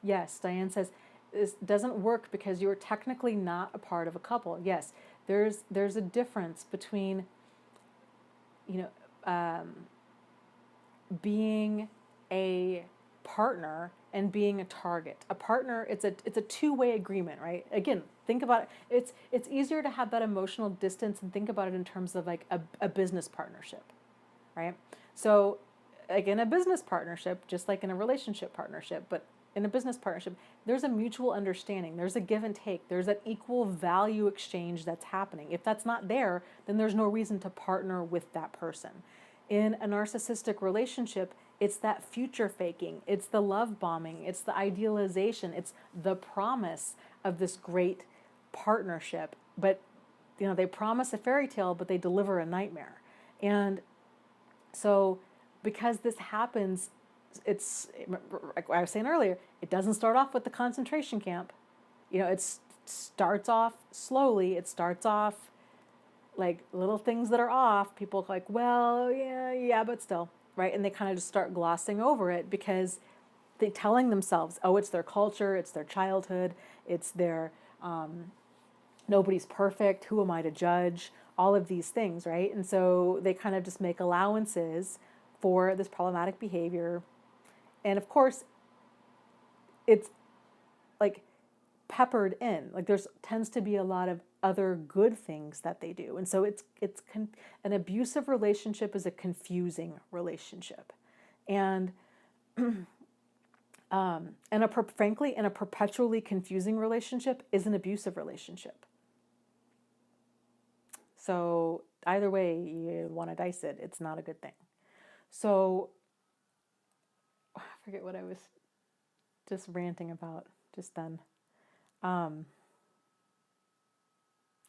Yes, Diane says this doesn't work because you're technically not a part of a couple. Yes, there's a difference between being a partner and being a target. A partner, it's a two-way agreement, right? Again, think about it. It's easier to have that emotional distance and think about it in terms of like a business partnership, right? So like in a business partnership, just like in a relationship partnership, but in a business partnership, there's a mutual understanding, there's a give and take, there's an equal value exchange that's happening. If that's not there, then there's no reason to partner with that person. In a narcissistic relationship, it's that future faking, it's the love bombing, it's the idealization, it's the promise of this great partnership. But they promise a fairy tale, but they deliver a nightmare. And so because this happens, it's like I was saying earlier, it doesn't start off with the concentration camp. It starts off slowly. It starts off like little things that are off. People are like, well, yeah, but still, right? And they kind of just start glossing over it because they're telling themselves, oh, it's their culture, it's their childhood, it's their nobody's perfect, who am I to judge? All of these things, right? And so they kind of just make allowances for this problematic behavior. And of course, it's like peppered in. Like there's tends to be a lot of other good things that they do. And so an abusive relationship is a confusing relationship. And frankly, in a perpetually confusing relationship is an abusive relationship. So either way you want to dice it, it's not a good thing. So I forget what I was just ranting about just then.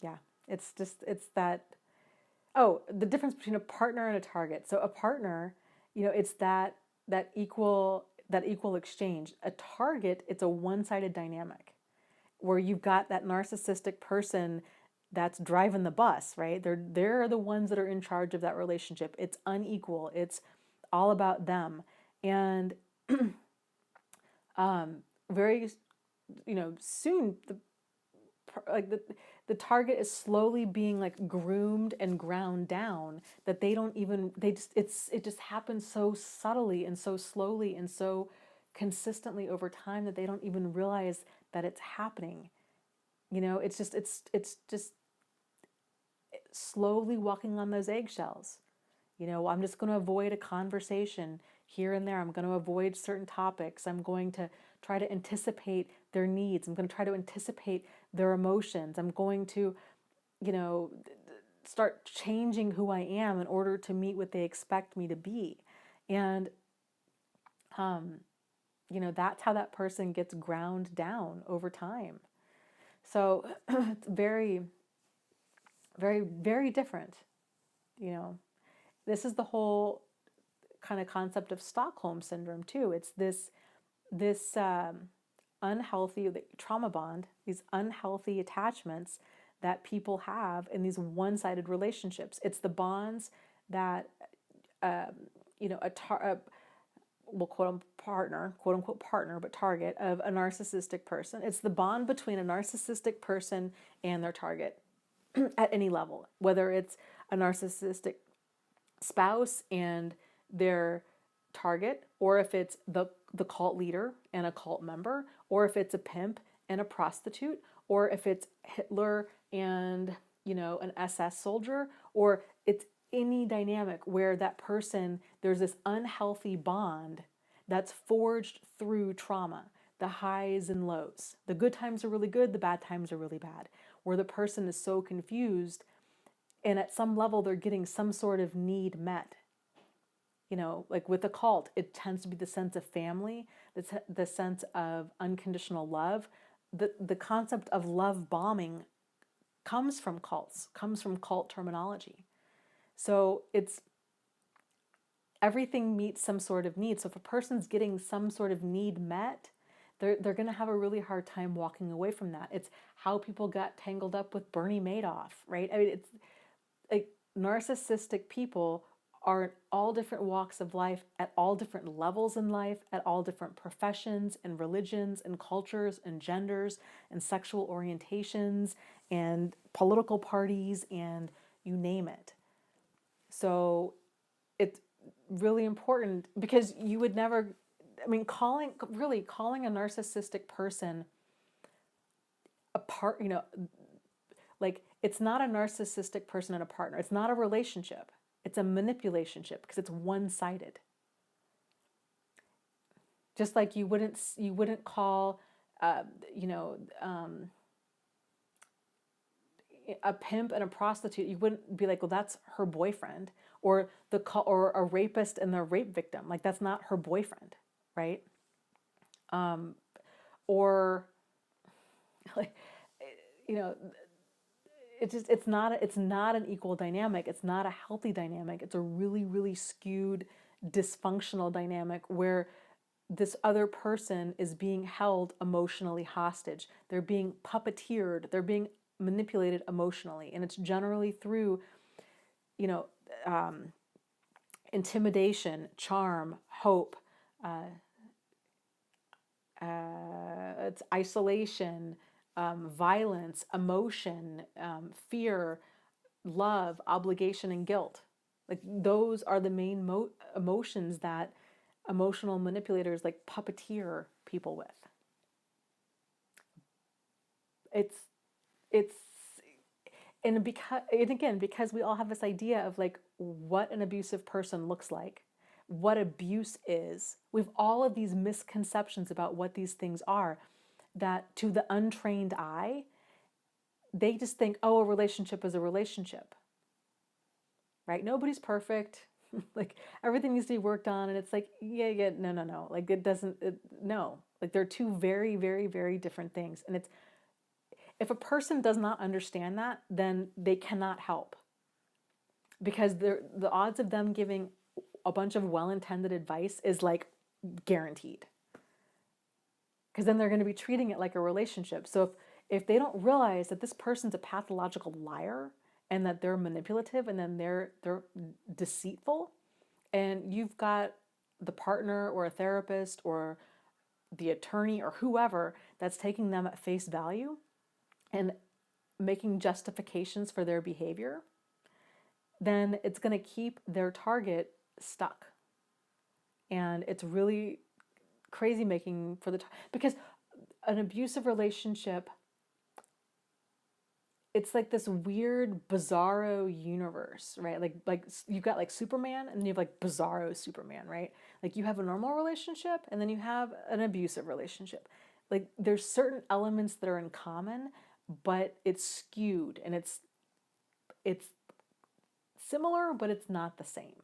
Yeah, it's that, the difference between a partner and a target. So a partner, it's that equal exchange. A target, it's a one-sided dynamic where you've got that narcissistic person that's driving the bus, right? They're the ones that are in charge of that relationship. It's unequal. It's all about them. And very, soon the target is slowly being like groomed and ground down that it just happens so subtly and so slowly and so consistently over time that they don't even realize that it's happening. It's just slowly walking on those eggshells. I'm just going to avoid a conversation here and there. I'm going to avoid certain topics. I'm going to try to anticipate their needs. I'm going to try to anticipate their emotions. I'm going to, start changing who I am in order to meet what they expect me to be. And, that's how that person gets ground down over time. So it's very, very, very different. This is the whole kind of concept of Stockholm syndrome too. It's this unhealthy trauma bond, these unhealthy attachments that people have in these one-sided relationships. It's the bonds that we'll quote unquote partner, but target of a narcissistic person. It's the bond between a narcissistic person and their target at any level, whether it's a narcissistic spouse and their target, or if it's the cult leader and a cult member, or if it's a pimp and a prostitute, or if it's Hitler and an SS soldier, or it's any dynamic where that person, there's this unhealthy bond that's forged through trauma, the highs and lows. The good times are really good, the bad times are really bad, where the person is so confused and at some level they're getting some sort of need met. Like with a cult, it tends to be the sense of family, the sense of unconditional love. The concept of love bombing comes from cults, comes from cult terminology. So it's everything meets some sort of need. So if a person's getting some sort of need met, they're going to have a really hard time walking away from that. It's how people got tangled up with Bernie Madoff, right? I mean, it's like narcissistic people are in all different walks of life, at all different levels in life, at all different professions and religions and cultures and genders and sexual orientations and political parties and you name it. So it's really important because you would never, calling a narcissistic person a part, like it's not a narcissistic person and a partner. It's not a relationship. It's a manipulationship because it's one-sided. Just like you wouldn't call, uh, you know, a pimp and a prostitute. You wouldn't be like, well, that's her boyfriend, or or a rapist and the rape victim. Like that's not her boyfriend, right? Or like, you know, it's not an equal dynamic. It's not a healthy dynamic. It's a really, really skewed, dysfunctional dynamic where this other person is being held emotionally hostage. They're being puppeteered. They're being manipulated emotionally, and it's generally through, you know, intimidation, charm, hope. It's isolation, violence, emotion, fear, love, obligation, and guilt. Like those are the main emotions that emotional manipulators like puppeteer people with. It's it's and again, because we all have this idea of like what an abusive person looks like, what abuse is, we've all of these misconceptions about what these things are, that to the untrained eye, they just think, oh, a relationship is a relationship, right? Nobody's perfect. Like everything needs to be worked on. And it's like, yeah, no. Like it doesn't, no. Like they're two very, very, very different things. And it's, if a person does not understand that, then they cannot help, because the odds of them giving a bunch of well-intended advice is like guaranteed, because then they're going to be treating it like a relationship. So if they don't realize that this person's a pathological liar and that they're manipulative and then they're deceitful, and you've got the partner or a therapist or the attorney or whoever that's taking them at face value and making justifications for their behavior, then it's going to keep their target stuck. And it's really crazy making for the because an abusive relationship, it's like this weird bizarro universe, right? Like you've got like Superman and then you have like bizarro Superman, right? Like you have a normal relationship and then you have an abusive relationship. Like there's certain elements that are in common, but it's skewed and it's similar, but it's not the same.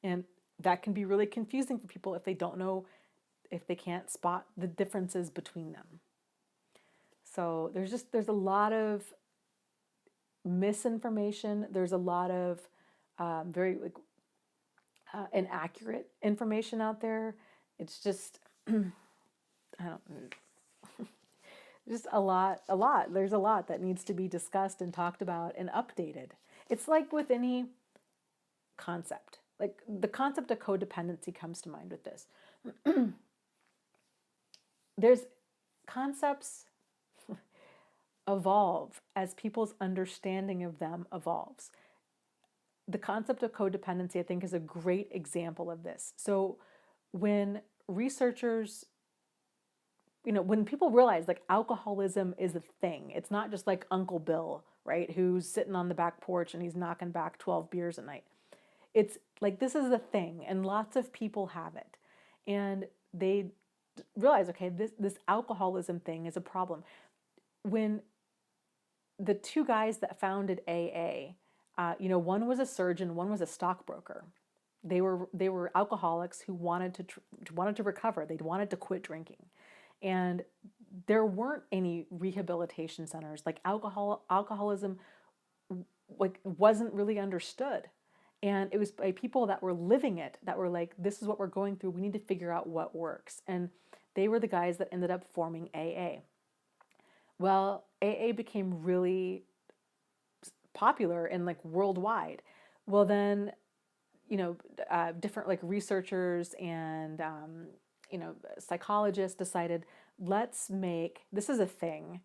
And that can be really confusing for people if they don't know, if they can't spot the differences between them. So there's a lot of misinformation. There's a lot of very like inaccurate information out there. It's just I don't just a lot. There's a lot that needs to be discussed and talked about and updated. It's like with any concept. Like the concept of codependency comes to mind with this. There's concepts evolve as people's understanding of them evolves. The concept of codependency, I think, is a great example of this. So when researchers, when people realize like alcoholism is a thing, it's not just like Uncle Bill, right, who's sitting on the back porch and he's knocking back 12 beers a night. It's like this is a thing and lots of people have it. And they realize, okay, this alcoholism thing is a problem. When the two guys that founded AA, one was a surgeon, one was a stockbroker. They were alcoholics who wanted to recover. They wanted to quit drinking, and there weren't any rehabilitation centers. Like alcoholism, like wasn't really understood, and it was by people that were living it that were like, "This is what we're going through. We need to figure out what works." And they were the guys that ended up forming AA. Well, AA became really popular and like worldwide. Well, then, different like researchers and psychologists decided, let's make this is a thing,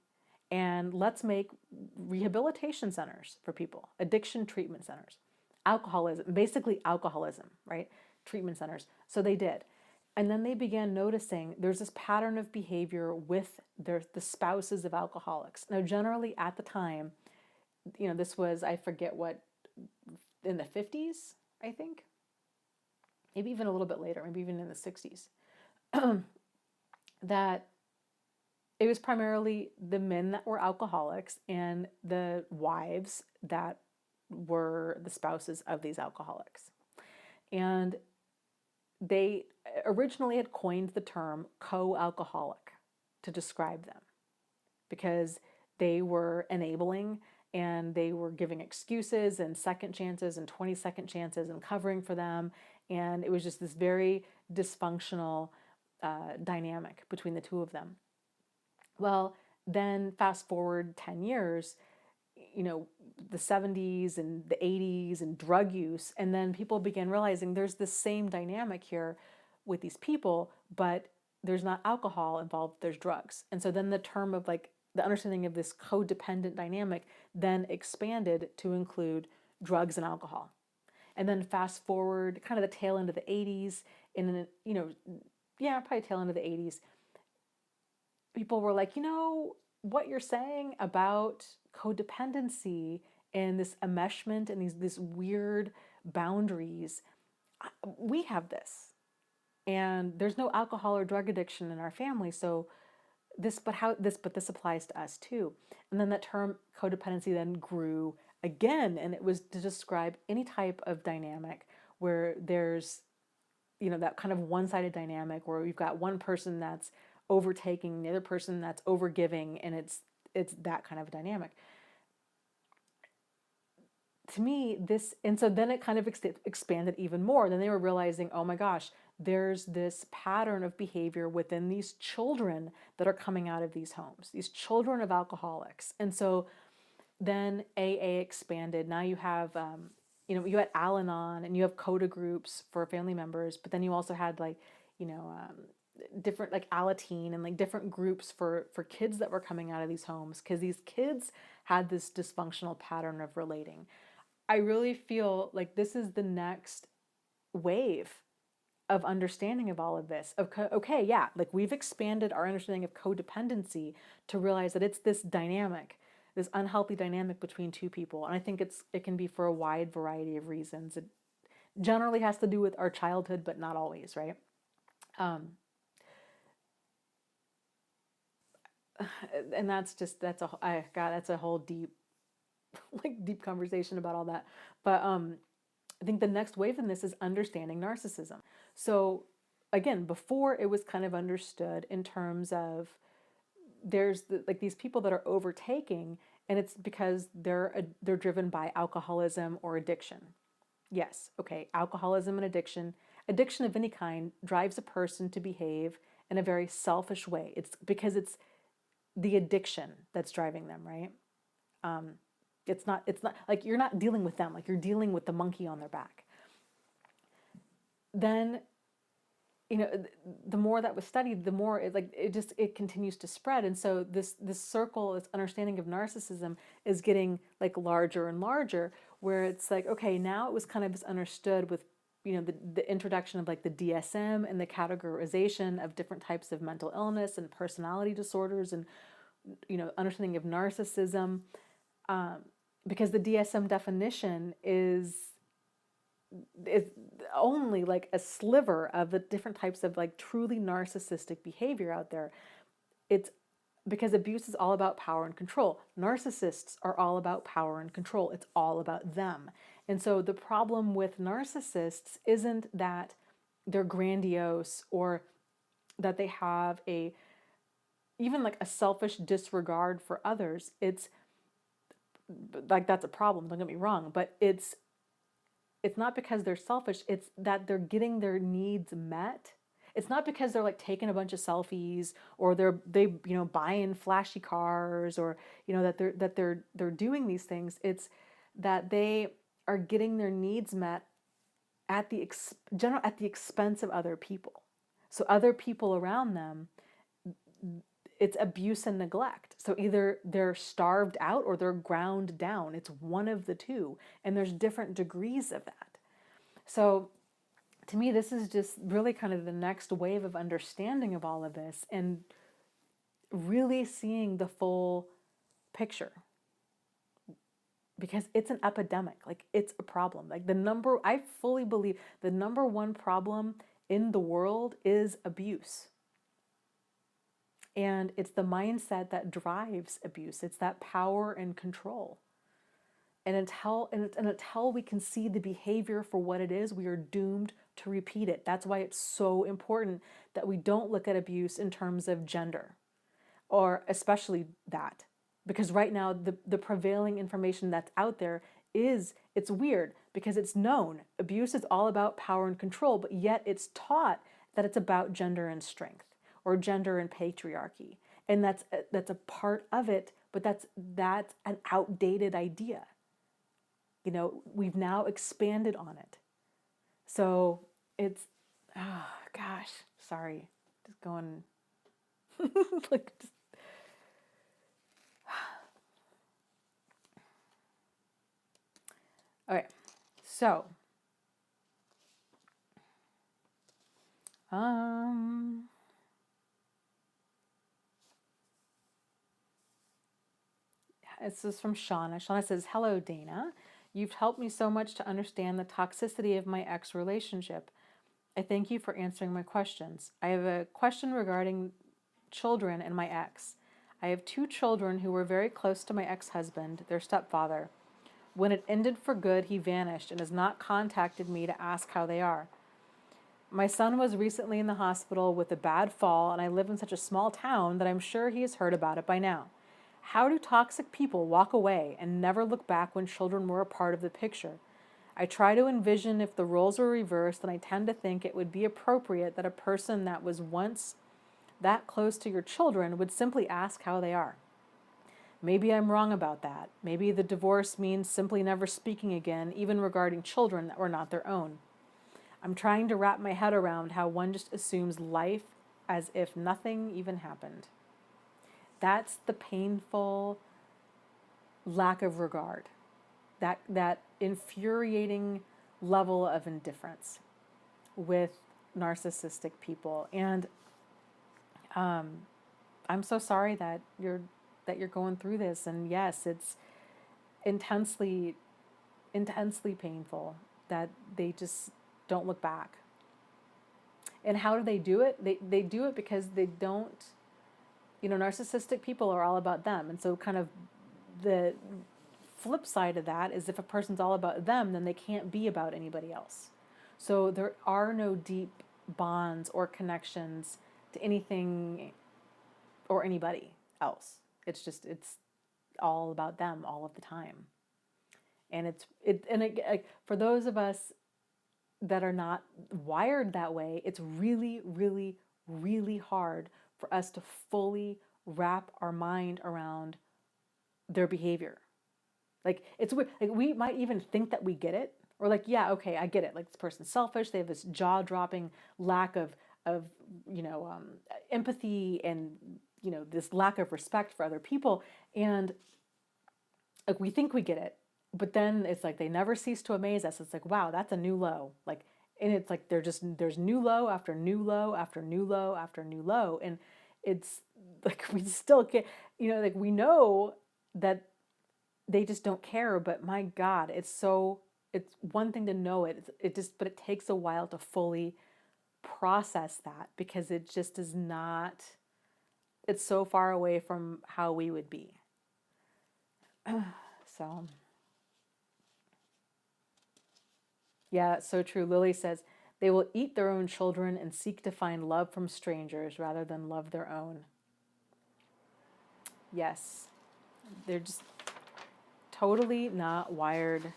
and let's make rehabilitation centers for people, addiction treatment centers, basically alcoholism, right? Treatment centers. So they did. And then they began noticing there's this pattern of behavior with the spouses of alcoholics. Now, generally at the time, this was, I forget what, in the 50s, I think. Maybe even a little bit later, maybe even in the 60s. that it was primarily the men that were alcoholics and the wives that were the spouses of these alcoholics. And they originally had coined the term co-alcoholic to describe them because they were enabling and they were giving excuses and second chances and 22nd chances and covering for them. And it was just this very dysfunctional dynamic between the two of them. Well, then fast forward 10 years, the 70s and the 80s and drug use. And then people began realizing there's this same dynamic here with these people, but there's not alcohol involved, there's drugs. And so then the term of like the understanding of this codependent dynamic then expanded to include drugs and alcohol. And then fast forward kind of the tail end of the 80s, and probably tail end of the 80s, people were like, what you're saying about codependency and this enmeshment and these weird boundaries, we have this. And there's no alcohol or drug addiction in our family, so this applies to us too. And then that term codependency then grew again, and it was to describe any type of dynamic where there's that kind of one-sided dynamic where we've got one person that's overtaking, the other person that's overgiving, and it's that kind of dynamic. To me, and so then it kind of expanded even more. Then they were realizing, oh my gosh, there's this pattern of behavior within these children that are coming out of these homes, these children of alcoholics. And so then AA expanded. Now you have, you had Al-Anon and you have CODA groups for family members, but then you also had different like Alateen and like different groups for kids that were coming out of these homes because these kids had this dysfunctional pattern of relating. I really feel like this is the next wave of understanding of all of this. Okay, yeah, like we've expanded our understanding of codependency to realize that it's this dynamic, this unhealthy dynamic between two people. And I think it can be for a wide variety of reasons. It generally has to do with our childhood, but not always, right? And that's a whole deep conversation about all that. But I think the next wave in this is understanding narcissism. So again, before it was kind of understood in terms of there's these people that are overtaking, and it's because they're driven by alcoholism or addiction. Yes, okay, alcoholism and addiction of any kind drives a person to behave in a very selfish way. It's because it's the addiction that's driving them, right? It's not like you're not dealing with them, like you're dealing with the monkey on their back. Then, the more that was studied, the more it continues to spread. And so this circle, this understanding of narcissism is getting like larger and larger, where it's like, okay, now it was kind of understood with, the introduction of like the DSM and the categorization of different types of mental illness and personality disorders and, understanding of narcissism. Because the DSM definition is only like a sliver of the different types of like truly narcissistic behavior out there. It's because abuse is all about power and control. Narcissists are all about power and control. It's all about them. And so the problem with narcissists isn't that they're grandiose or that they have even like a selfish disregard for others. It's like, that's a problem, don't get me wrong, but it's not because they're selfish, it's that they're getting their needs met. It's not because they're like taking a bunch of selfies or they buying flashy cars or that they're doing these things. It's that they are getting their needs met at the expense of other people. So other people around them, it's abuse and neglect. So either they're starved out or they're ground down. It's one of the two. And there's different degrees of that. So to me, this is just really kind of the next wave of understanding of all of this and really seeing the full picture. Because it's an epidemic. Like, it's a problem. Like I fully believe the number one problem in the world is abuse. And it's the mindset that drives abuse. It's that power and control. And until we can see the behavior for what it is, we are doomed to repeat it. That's why it's so important that we don't look at abuse in terms of gender, or especially that. Because right now, the prevailing information that's out there it's weird because it's known. Abuse is all about power and control, but yet it's taught that it's about gender and strength, or gender and patriarchy. And that's a part of it, but that's an outdated idea. You know, we've now expanded on it. So it's, oh gosh, sorry. Just going, like, just. Okay, so, this is from Shauna. Shauna says, "Hello, Dana. You've helped me so much to understand the toxicity of my ex relationship. I thank you for answering my questions. I have a question regarding children and my ex. I have 2 children who were very close to my ex-husband, their stepfather. When it ended for good, he vanished and has not contacted me to ask how they are. My son was recently in the hospital with a bad fall, and I live in such a small town that I'm sure he has heard about it by now. How do toxic people walk away and never look back when children were a part of the picture? I try to envision if the roles were reversed, and I tend to think it would be appropriate that a person that was once that close to your children would simply ask how they are. Maybe I'm wrong about that. Maybe the divorce means simply never speaking again, even regarding children that were not their own. I'm trying to wrap my head around how one just assumes life as if nothing even happened." That's the painful lack of regard, that infuriating level of indifference with narcissistic people. And I'm so sorry that you're going through this. And yes, it's intensely painful that they just don't look back. And how do they do it? They do it because they don't, narcissistic people are all about them. And so kind of the flip side of that is if a person's all about them, then they can't be about anybody else. So there are no deep bonds or connections to anything or anybody else. It's all about them all of the time. And for those of us that are not wired that way, it's really, really, really hard for us to fully wrap our mind around their behavior. Like, it's weird. Like, we might even think that we get it, or like, yeah, okay, I get it. Like, this person's selfish. They have this jaw-dropping lack of empathy, and this lack of respect for other people, and like, we think we get it. But then it's like they never cease to amaze us. It's like, wow, that's a new low. Like, and it's like there's new low after new low after new low after new low, and it's like we still get, like, we know that they just don't care. But my God, it's one thing to know it. But it takes a while to fully process that, because it just is not. It's so far away from how we would be. So. Yeah, that's so true. Lily says, "They will eat their own children and seek to find love from strangers rather than love their own." Yes, they're just totally not wired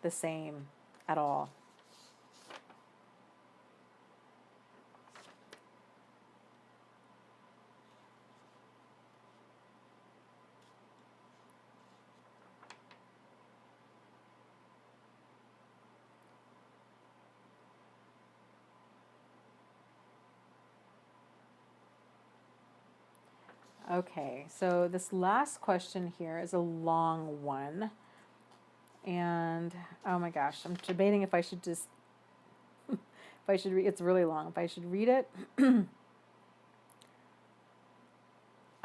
the same at all. Okay, so this last question here is a long one. And oh my gosh, I'm debating if I should just, if I should read, it's really long. If I should read it, I'm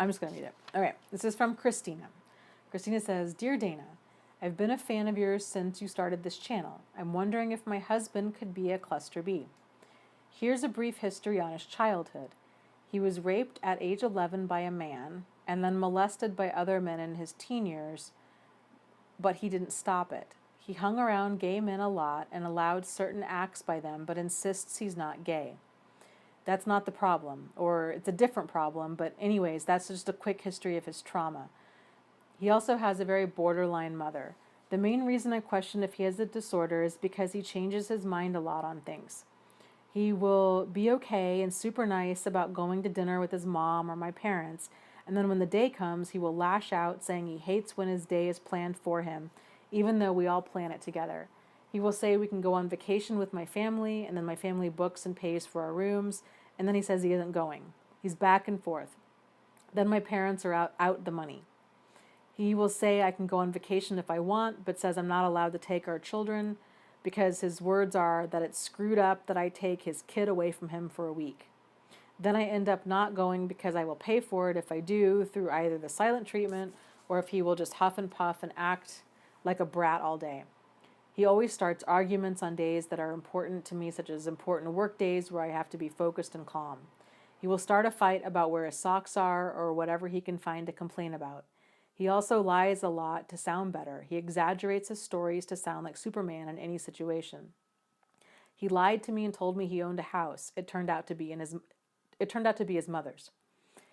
just going to read it. Okay, this is from Christina. Christina says, "Dear Dana, I've been a fan of yours since you started this channel. I'm wondering if my husband could be a cluster B. Here's a brief history on his childhood. He was raped at age 11 by a man and then molested by other men in his teen years, but he didn't stop it. He hung around gay men a lot and allowed certain acts by them, but insists he's not gay. That's not the problem, or it's a different problem, but anyways, that's just a quick history of his trauma. He also has a very borderline mother. The main reason I question if he has a disorder is because he changes his mind a lot on things. He will be okay and super nice about going to dinner with his mom or my parents, and then when the day comes, he will lash out saying he hates when his day is planned for him, even though we all plan it together. He will say we can go on vacation with my family, and then my family books and pays for our rooms, and then he says he isn't going. He's back and forth. Then my parents are out the money. He will say I can go on vacation if I want, but says I'm not allowed to take our children because his words are that it's screwed up that I take his kid away from him for a week. Then I end up not going because I will pay for it if I do through either the silent treatment or if he will just huff and puff and act like a brat all day. He always starts arguments on days that are important to me, such as important work days where I have to be focused and calm. He will start a fight about where his socks are or whatever he can find to complain about. He also lies a lot to sound better. He exaggerates his stories to sound like Superman in any situation. He lied to me and told me he owned a house. It turned out to be his mother's.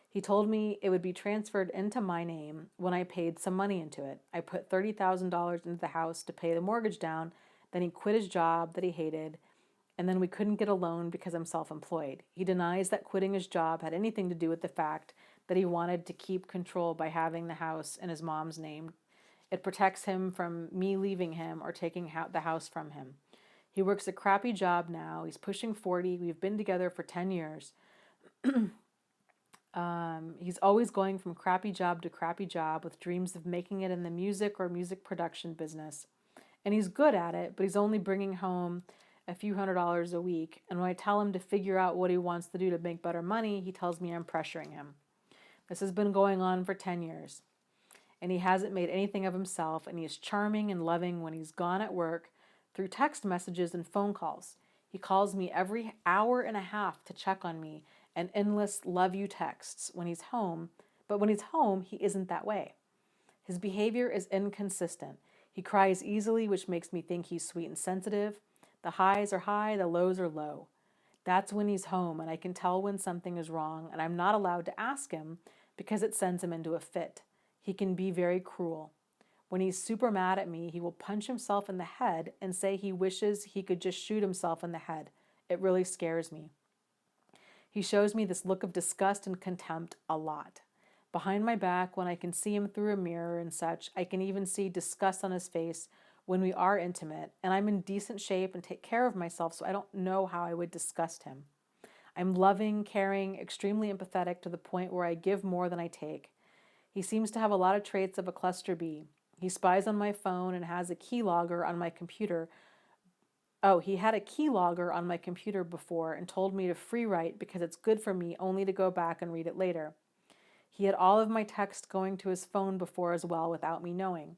He told me it would be transferred into my name when I paid some money into it. I put $30,000 into the house to pay the mortgage down. Then he quit his job that he hated, and then we couldn't get a loan because I'm self-employed. He denies that quitting his job had anything to do with the fact that he wanted to keep control by having the house in his mom's name. It protects him from me leaving him or taking the house from him. He works a crappy job now. He's pushing 40. We've been together for 10 years. He's always going from crappy job to crappy job with dreams of making it in the music or music production business. And he's good at it, but he's only bringing home a few $100s a week. And when I tell him to figure out what he wants to do to make better money, he tells me I'm pressuring him. This has been going on for 10 years. And he hasn't made anything of himself, and he is charming and loving when he's gone at work through text messages and phone calls. He calls me every hour and a half to check on me and endless love you texts when he's home, but when he's home, he isn't that way. His behavior is inconsistent. He cries easily, which makes me think he's sweet and sensitive. The highs are high, the lows are low. That's when he's home, and I can tell when something is wrong, and I'm not allowed to ask him because it sends him into a fit. He can be very cruel. When he's super mad at me, he will punch himself in the head and say he wishes he could just shoot himself in the head. It really scares me. He shows me this look of disgust and contempt a lot. Behind my back, when I can see him through a mirror and such, I can even see disgust on his face when we are intimate, and I'm in decent shape and take care of myself, so I don't know how I would disgust him. I'm loving, caring, extremely empathetic to the point where I give more than I take. He seems to have a lot of traits of a cluster B. He spies on my phone and has a keylogger on my computer. Oh, he had a keylogger on my computer before and told me to free write because it's good for me only to go back and read it later. He had all of my text going to his phone before as well without me knowing.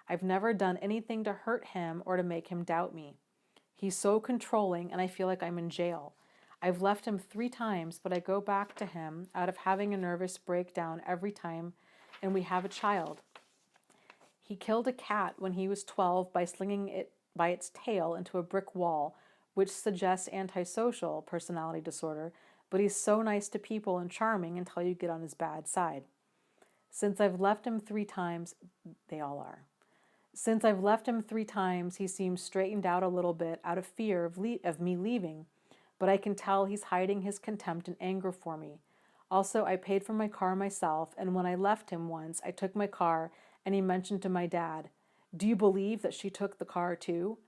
I've never done anything to hurt him or to make him doubt me. He's so controlling and I feel like I'm in jail. I've left him 3 times, but I go back to him out of having a nervous breakdown every time, and we have a child. He killed a cat when he was 12 by slinging it by its tail into a brick wall, which suggests antisocial personality disorder, but he's so nice to people and charming until you get on his bad side. Since I've left him 3 times, they all are. Since I've left him 3 times, he seems straightened out a little bit out of fear of me leaving, but I can tell he's hiding his contempt and anger for me. Also, I paid for my car myself, and when I left him once, I took my car, and he mentioned to my dad, "Do you believe that she took the car too?"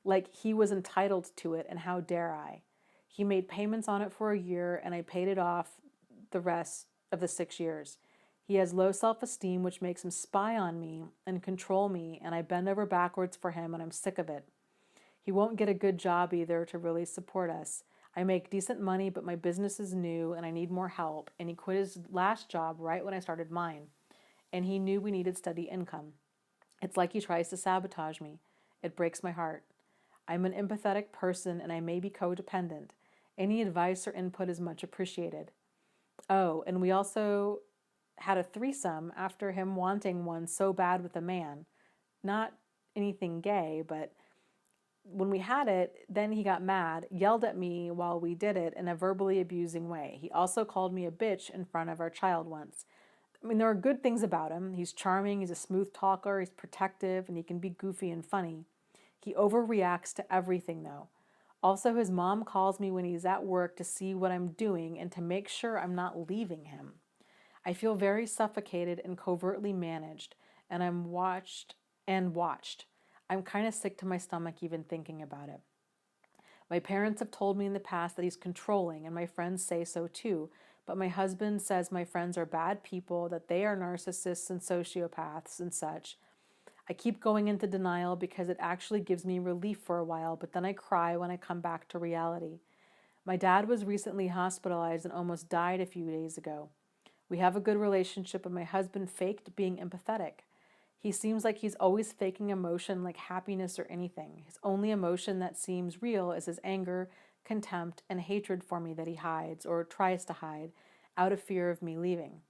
Like he was entitled to it, and how dare I? He made payments on it for a year, and I paid it off the rest of the 6 years. He has low self-esteem, which makes him spy on me and control me, and I bend over backwards for him, and I'm sick of it. He won't get a good job either to really support us. I make decent money, but my business is new, and I need more help, and he quit his last job right when I started mine, and he knew we needed steady income. It's like he tries to sabotage me. It breaks my heart. I'm an empathetic person, and I may be codependent. Any advice or input is much appreciated. Oh, and we also had a threesome after him wanting one so bad with a man. Not anything gay, but when we had it, then he got mad, yelled at me while we did it in a verbally abusing way. He also called me a bitch in front of our child once. I mean, there are good things about him. He's charming, he's a smooth talker, he's protective, and he can be goofy and funny. He overreacts to everything, though. Also, his mom calls me when he's at work to see what I'm doing and to make sure I'm not leaving him. I feel very suffocated and covertly managed, and I'm watched. I'm kind of sick to my stomach even thinking about it. My parents have told me in the past that he's controlling, and my friends say so too. But my husband says my friends are bad people, that they are narcissists and sociopaths and such. I keep going into denial because it actually gives me relief for a while, but then I cry when I come back to reality. My dad was recently hospitalized and almost died a few days ago. We have a good relationship, and my husband faked being empathetic. He seems like he's always faking emotion like happiness or anything. His only emotion that seems real is his anger, contempt, and hatred for me that he hides or tries to hide out of fear of me leaving.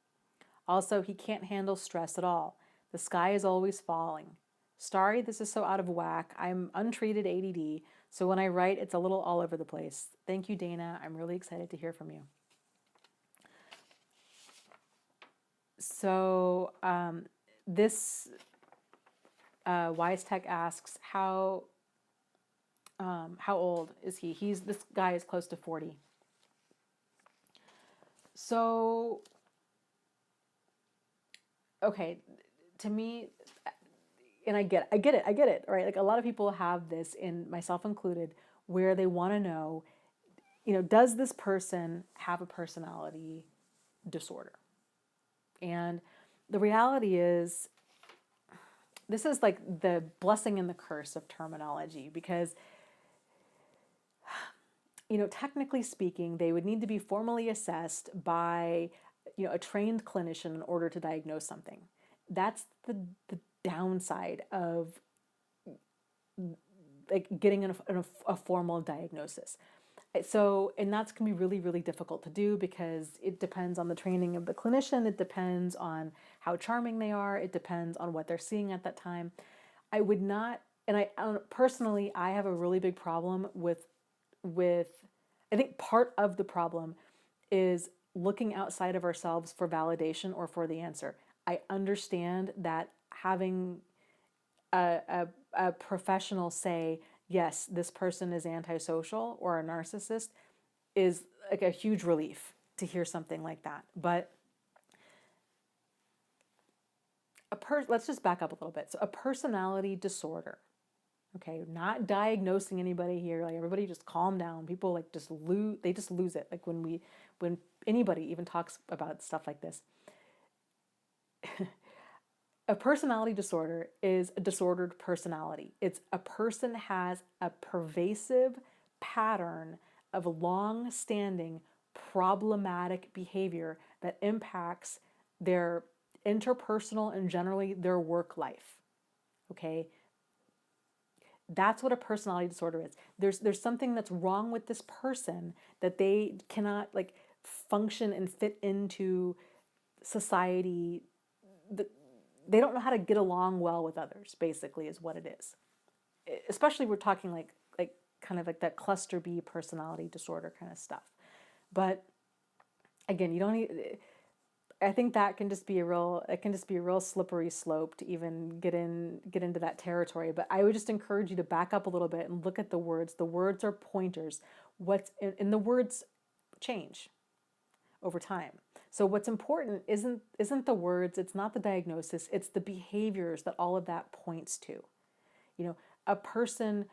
Also, he can't handle stress at all. The sky is always falling. Sorry, this is so out of whack. I'm untreated ADD, so when I write, it's a little all over the place. Thank you, Dana. I'm really excited to hear from you. So, this Wise Tech asks how old is he? This guy is close to 40. So, okay, to me, and I get it, right? Like a lot of people have this, in myself included, where they want to know, does this person have a personality disorder? And the reality is, this is like the blessing and the curse of terminology, because technically speaking, they would need to be formally assessed by a trained clinician in order to diagnose something. That's the downside of like getting a formal diagnosis. So, and that's going to be really, really difficult to do because it depends on the training of the clinician. It depends on how charming they are. It depends on what they're seeing at that time. I would not, and I personally, I have a really big problem with, I think part of the problem is looking outside of ourselves for validation or for the answer. I understand that having a professional say, yes, this person is antisocial or a narcissist is like a huge relief to hear something like that. But let's just back up a little bit. So a personality disorder, okay, not diagnosing anybody here. Like everybody just calm down. People like they just lose it. Like when anybody even talks about stuff like this. A personality disorder is a disordered personality. It's a person has a pervasive pattern of long-standing problematic behavior that impacts their interpersonal and generally their work life. Okay? That's what a personality disorder is. There's something that's wrong with this person that they cannot like function and fit into society. They don't know how to get along well with others, basically, is what it is. Especially we're talking like kind of like that cluster B personality disorder kind of stuff. But again, you don't need, I think that can just be a real slippery slope to even get into that territory. But I would just encourage you to back up a little bit and look at the words. The words are pointers. And the words change over time. So what's important isn't the words, it's not the diagnosis, it's the behaviors that all of that points to. A person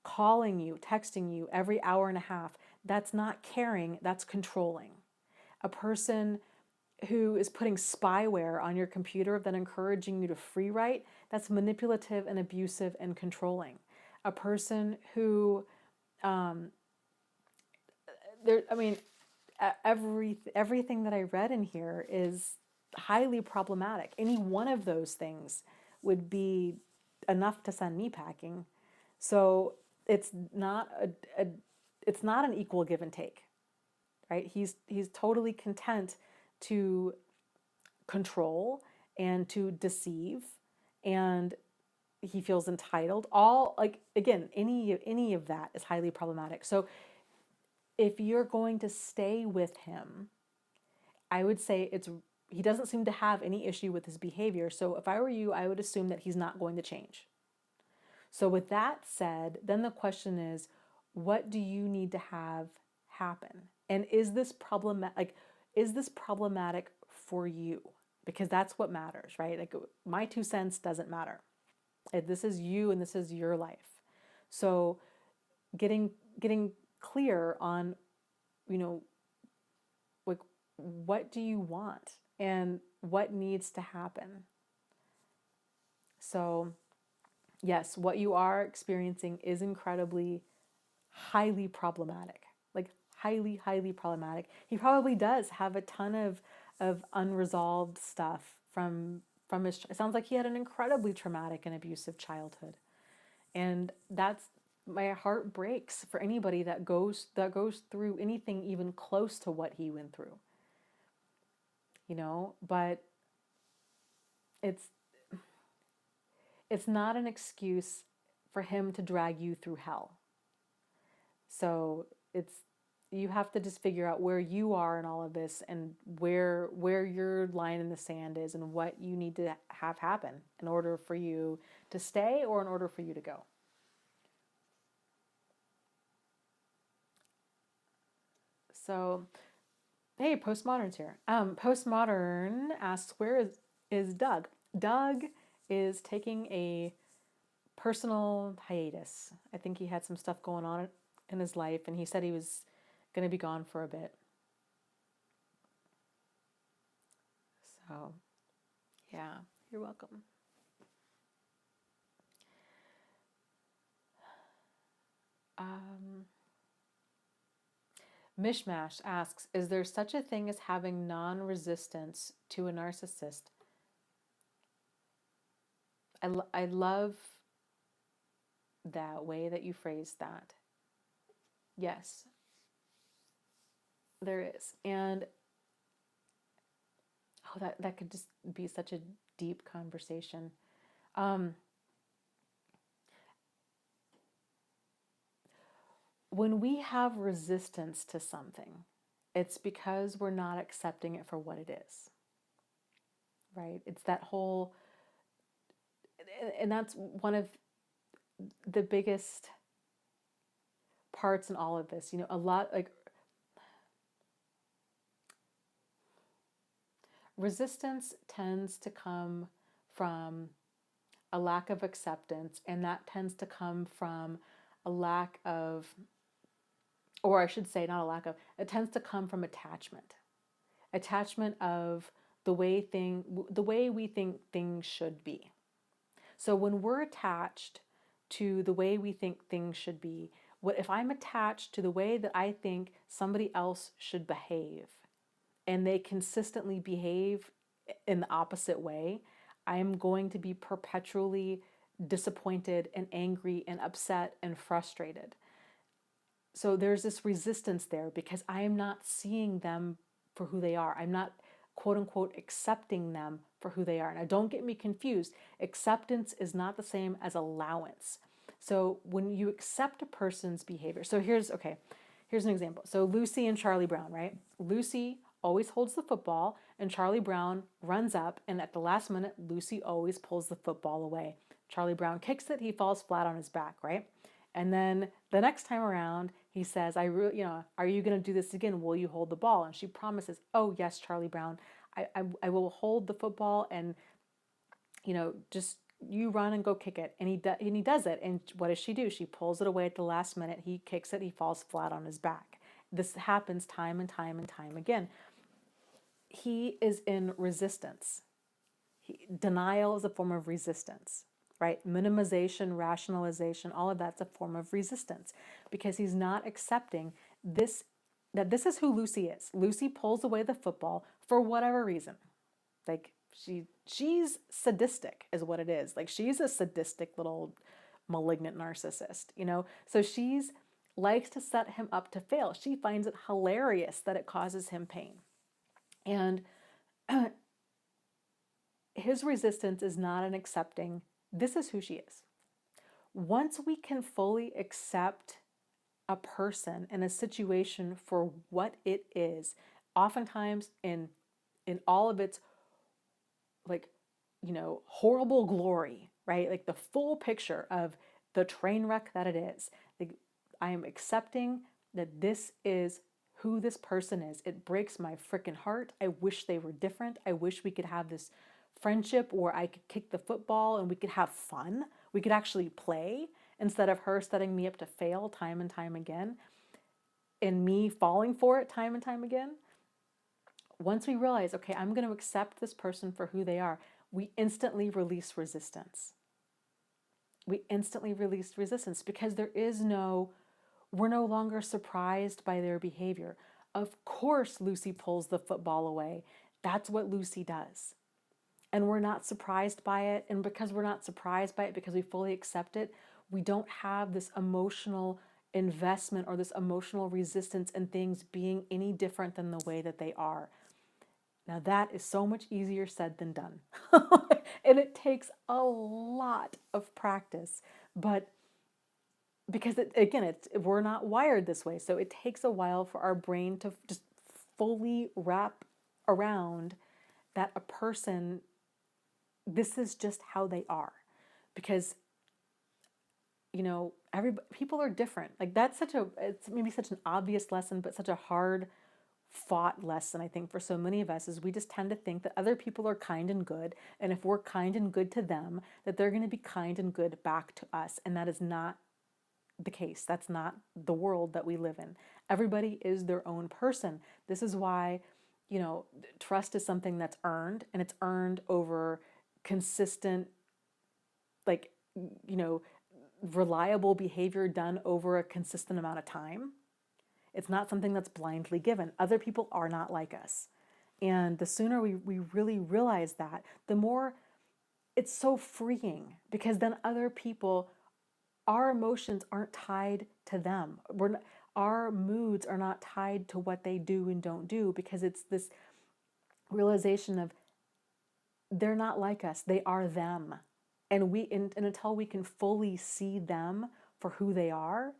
calling you, texting you every hour and a half, that's not caring, that's controlling. A person who is putting spyware on your computer, then encouraging you to free write, that's manipulative and abusive and controlling. A person who, everything that I read in here is highly problematic. Any one of those things would be enough to send me packing. So it's not it's not an equal give and take, right? He's totally content to control and to deceive, and he feels entitled. All, like, again, any of that is highly problematic. So if you're going to stay with him, I would say he doesn't seem to have any issue with his behavior. So if I were you, I would assume that he's not going to change. So with that said, then the question is, what do you need to have happen? And is this problematic? Is this problematic for you? Because that's what matters, right? Like, my 2 cents doesn't matter. This is you and this is your life. So getting clear on, like, what do you want and what needs to happen? So yes, what you are experiencing is incredibly, highly problematic. Like, highly, highly problematic. He probably does have a ton of unresolved stuff from his, it sounds like he had an incredibly traumatic and abusive childhood. And that's, my heart breaks for anybody that goes through anything even close to what he went through. But it's not an excuse for him to drag you through hell. So you have to just figure out where you are in all of this, and where your line in the sand is, and what you need to have happen in order for you to stay or in order for you to go. So, hey, Postmodern's here. Postmodern asks, where is Doug? Doug is taking a personal hiatus. I think he had some stuff going on in his life, and he said he was going to be gone for a bit. So, yeah, you're welcome. Mishmash asks, is there such a thing as having non-resistance to a narcissist? I love that way that you phrased that. Yes, there is. And that could just be such a deep conversation. When we have resistance to something, it's because we're not accepting it for what it is, right? It's that whole, and that's one of the biggest parts in all of this. A lot, like, resistance tends to come from a lack of acceptance, and that tends to come from a lack of, or I should say, not a lack of, it tends to come from attachment of the way we think things should be. So when we're attached to the way we think things should be, if I'm attached to the way that I think somebody else should behave, and they consistently behave in the opposite way, I'm going to be perpetually disappointed and angry and upset and frustrated. So there's this resistance there because I am not seeing them for who they are. I'm not, quote unquote, accepting them for who they are. Now, don't get me confused. Acceptance is not the same as allowance. So when you accept a person's behavior, so here's an example. So Lucy and Charlie Brown, right? Lucy always holds the football, and Charlie Brown runs up, and at the last minute, Lucy always pulls the football away. Charlie Brown kicks it, he falls flat on his back, right? And then the next time around, he says, are you going to do this again? Will you hold the ball? And she promises, oh, yes, Charlie Brown, I will hold the football, and, just you run and go kick it. And he does it. And what does she do? She pulls it away at the last minute. He kicks it. He falls flat on his back. This happens time and time and time again. He is in resistance. Denial is a form of resistance, right? Minimization, rationalization, all of that's a form of resistance because he's not accepting that this is who Lucy is. Lucy pulls away the football for whatever reason. Like, she's sadistic is what it is. Like, she's a sadistic little malignant narcissist, So she's likes to set him up to fail. She finds it hilarious that it causes him pain. And his resistance is not in accepting this is who she is. Once we can fully accept a person and a situation for what it is, oftentimes in all of its like, horrible glory, right? Like the full picture of the train wreck that it is. Like, I am accepting that this is who this person is. It breaks my freaking heart. I wish they were different. I wish we could have this friendship where I could kick the football and we could have fun. We could actually play instead of her setting me up to fail time and time again and me falling for it time and time again. Once we realize, okay, I'm going to accept this person for who they are, we instantly release resistance. We instantly release resistance because we're no longer surprised by their behavior. Of course, Lucy pulls the football away. That's what Lucy does. And we're not surprised by it. And because we're not surprised by it, because we fully accept it, we don't have this emotional investment or this emotional resistance in things being any different than the way that they are. Now that is so much easier said than done. And it takes a lot of practice, but because we're not wired this way. So it takes a while for our brain to just fully wrap around that a person, this is just how they are. Because, people are different. Like it's maybe such an obvious lesson, but such a hard fought lesson, I think, for so many of us, is we just tend to think that other people are kind and good, and if we're kind and good to them, that they're going to be kind and good back to us. And that is not the case. That's not the world that we live in. Everybody is their own person. This is why, trust is something that's earned, and it's earned over consistent, like, reliable behavior done over a consistent amount of time. It's not something that's blindly given. Other people are not like us. And the sooner we really realize that, the more it's so freeing, because then other people, our emotions aren't tied to them. Our moods are not tied to what they do and don't do, because it's this realization of they're not like us. They are them. And until we can fully see them for who they are,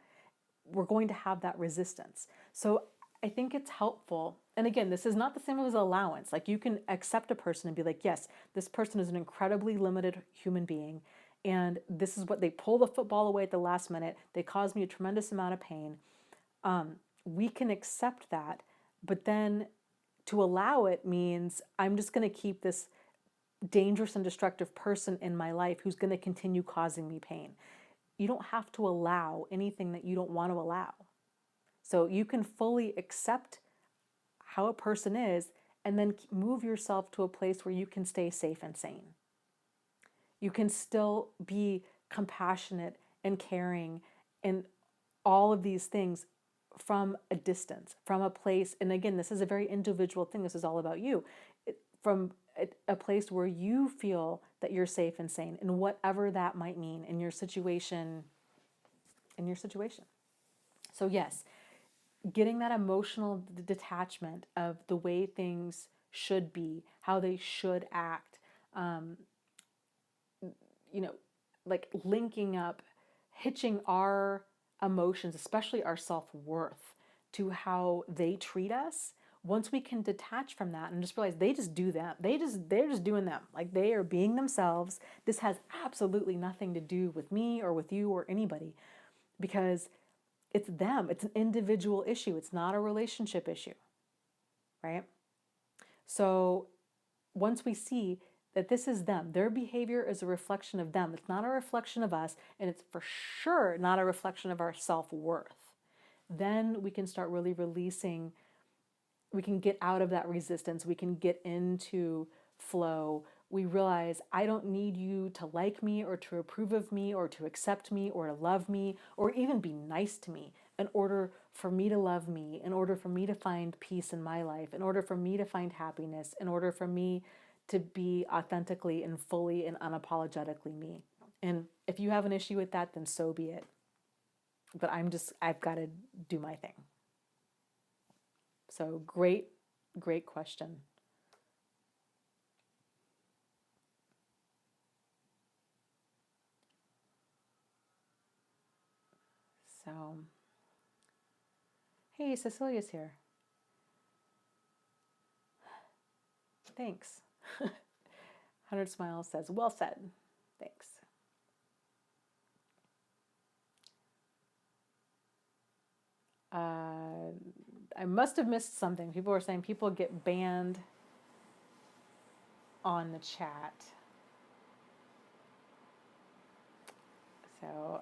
we're going to have that resistance. So I think it's helpful. And again, this is not the same as allowance. Like, you can accept a person and be like, yes, this person is an incredibly limited human being. And this is what they pull the football away at the last minute. They cause me a tremendous amount of pain. We can accept that. But then to allow it means I'm just going to keep this dangerous and destructive person in my life who's going to continue causing me pain. You don't have to allow anything that you don't want to allow. So you can fully accept how a person is and then move yourself to a place where you can stay safe and sane. You can still be compassionate and caring and all of these things from a distance, from a place. And again, this is a very individual thing. This is all about you. From a place where you feel that you're safe and sane, and whatever that might mean in your situation. So yes, getting that emotional detachment of the way things should be, how they should act, like linking up, hitching our emotions, especially our self-worth, to how they treat us. Once we can detach from that and just realize they're just doing them. Like, they are being themselves. This has absolutely nothing to do with me or with you or anybody, because it's them. It's an individual issue. It's not a relationship issue, right? So once we see that this is them, their behavior is a reflection of them. It's not a reflection of us, and it's for sure not a reflection of our self-worth. Then we can start really releasing. We can get out of that resistance. We can get into flow. We realize I don't need you to like me or to approve of me or to accept me or to love me or even be nice to me in order for me to love me, in order for me to find peace in my life, in order for me to find happiness, in order for me to be authentically and fully and unapologetically me. And if you have an issue with that, then so be it. but I've got to do my thing. So great, great question. So, hey, Cecilia's here. Thanks. 100 Smiles says, well said. Thanks. I must have missed something. People were saying people get banned on the chat. So,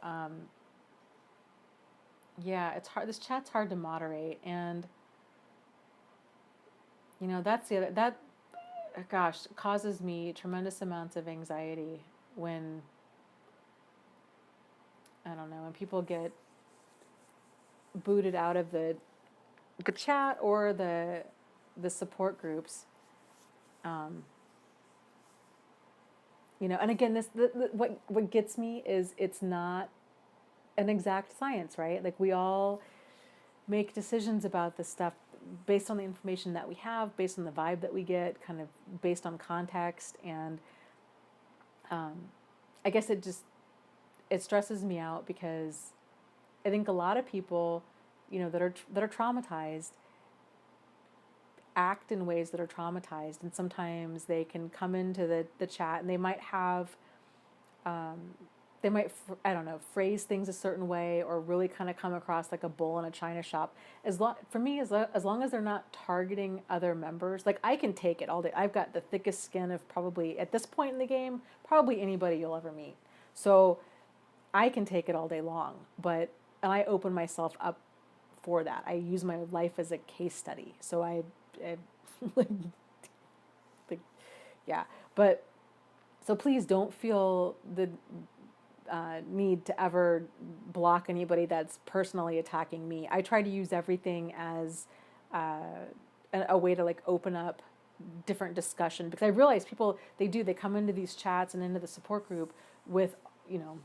yeah, it's hard. This chat's hard to moderate. And, you know, that's the other, that, gosh, causes me tremendous amounts of anxiety when, I don't know, when people get booted out of the chat or the support groups. You know, and again, what gets me is it's not an exact science, right? Like we all make decisions about this stuff based on the information that we have, based on the vibe that we get, kind of based on context, and I guess it stresses me out because I think a lot of people, you know, that are traumatized act in ways that are traumatized, and sometimes they can come into the chat and they might have they might, I don't know, phrase things a certain way or really kind of come across like a bull in a china shop. For me, as long as they're not targeting other members, like I can take it all day. I've got the thickest skin of probably, at this point in the game, probably anybody you'll ever meet. So I can take it all day long, and I open myself up for that. I use my life as a case study. So I like, yeah, but so please don't feel the need to ever block anybody that's personally attacking me. I try to use everything as a way to like open up different discussion, because I realize people, they come into these chats and into the support group with, you know,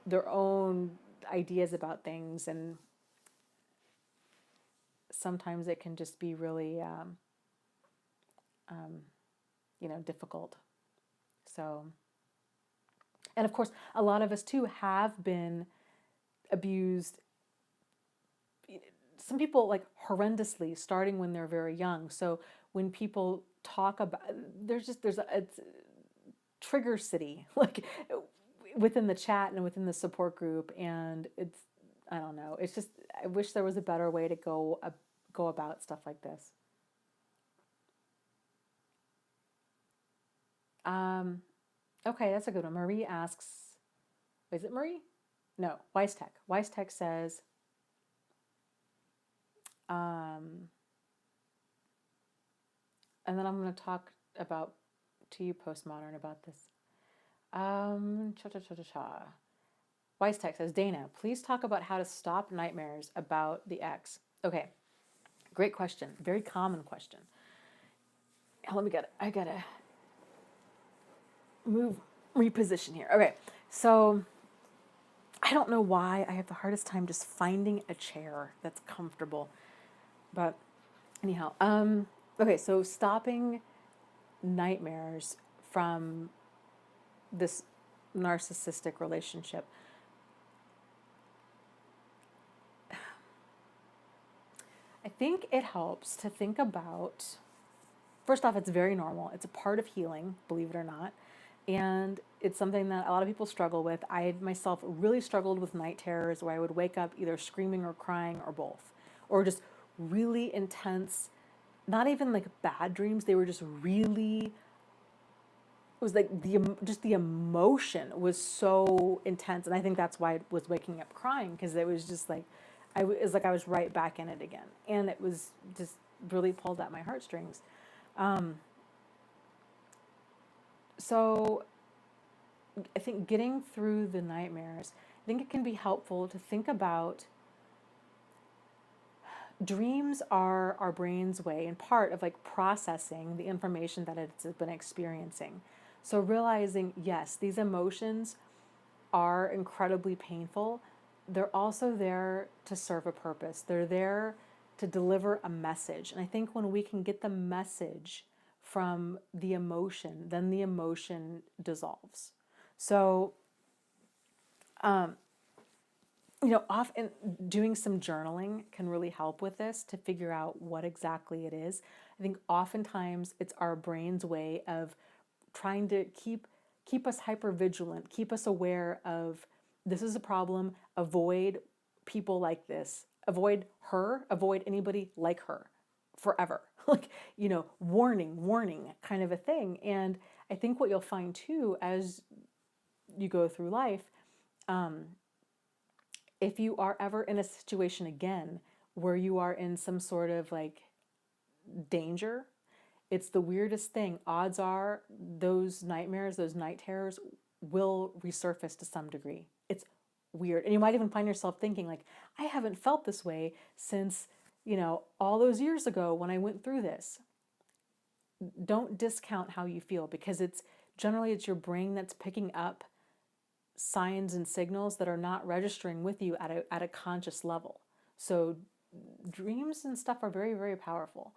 their own ideas about things, and sometimes it can just be really you know, difficult. So, and of course, a lot of us too have been abused. Some people like horrendously, starting when they're very young. So when people talk about, there's it's trigger city, like within the chat and within the support group, and it's, I don't know. It's just, I wish there was a better way to go about stuff like this. Okay, that's a good one. Marie asks, is it Marie? No, Wise Tech. Wise Tech says, and then I'm going to talk to you, Postmodern, about this. Wise Tech says, Dana, please talk about how to stop nightmares about the ex. Okay, great question. Very common question. I gotta reposition here. Okay, so I don't know why I have the hardest time just finding a chair that's comfortable. But anyhow, okay, so stopping nightmares from this narcissistic relationship. I think it helps to think about, first off, it's very normal. It's a part of healing, believe it or not. And it's something that a lot of people struggle with. I myself really struggled with night terrors where I would wake up either screaming or crying or both, or just really intense, not even like bad dreams. They were just really, it was like the emotion was so intense. And I think that's why I was waking up crying, because it was just like, it was like I was right back in it again. And it was just really pulled at my heartstrings. So I think getting through the nightmares, I think it can be helpful to think about, dreams are our brain's way, in part, of like processing the information that it's been experiencing. So realizing, yes, these emotions are incredibly painful. they're also there to serve a purpose. They're there to deliver a message. And I think when we can get the message from the emotion, then the emotion dissolves. So, often doing some journaling can really help with this to figure out what exactly it is. I think oftentimes it's our brain's way of trying to keep us hyper vigilant, keep us aware of this is a problem, avoid people like this, avoid her, avoid anybody like her forever. Like, warning kind of a thing. And I think what you'll find too as you go through life, if you are ever in a situation again where you are in some sort of like danger, it's the weirdest thing. Odds are those nightmares, those night terrors will resurface to some degree. It's weird. And you might even find yourself thinking like, I haven't felt this way since, all those years ago when I went through this. Don't discount how you feel, because it's your brain that's picking up signs and signals that are not registering with you at a conscious level. So dreams and stuff are very, very powerful.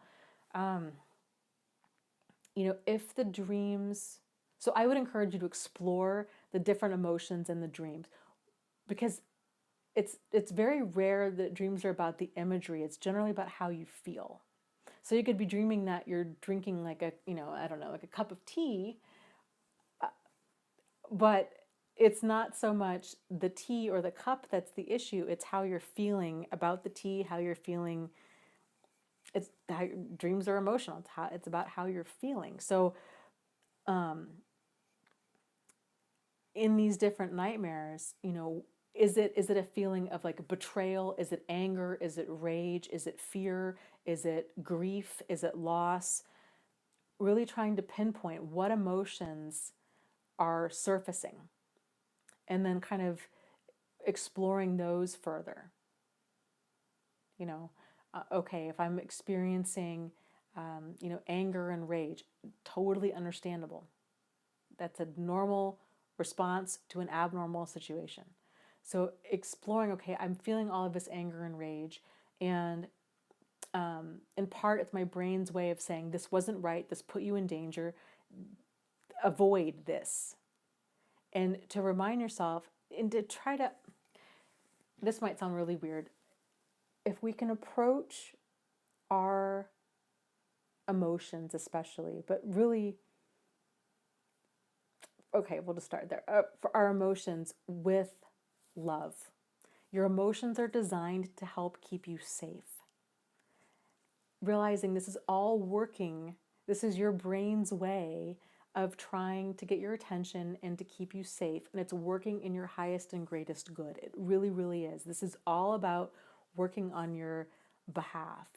If the dreams, so I would encourage you to explore the different emotions in the dreams, because it's very rare that dreams are about the imagery. It's generally about how you feel. So you could be dreaming that you're drinking like I don't know, like a cup of tea, but it's not so much the tea or the cup that's the issue. It's how you're feeling about the tea, how you're feeling. Dreams are emotional. It's about how you're feeling. So, in these different nightmares, is it a feeling of like betrayal? Is it anger? Is it rage? Is it fear? Is it grief? Is it loss? Really trying to pinpoint what emotions are surfacing, and then kind of exploring those further. Okay, if I'm experiencing, anger and rage, totally understandable. That's a normal response to an abnormal situation. So exploring, okay, I'm feeling all of this anger and rage, and in part, it's my brain's way of saying this wasn't right, this put you in danger, avoid this. And to remind yourself, and to try to, this might sound really weird, if we can approach our emotions especially, but really, okay, we'll just start there. For our emotions with love. Your emotions are designed to help keep you safe. Realizing this is all working, this is your brain's way of trying to get your attention and to keep you safe. And it's working in your highest and greatest good. It really, really is. This is all about working on your behalf.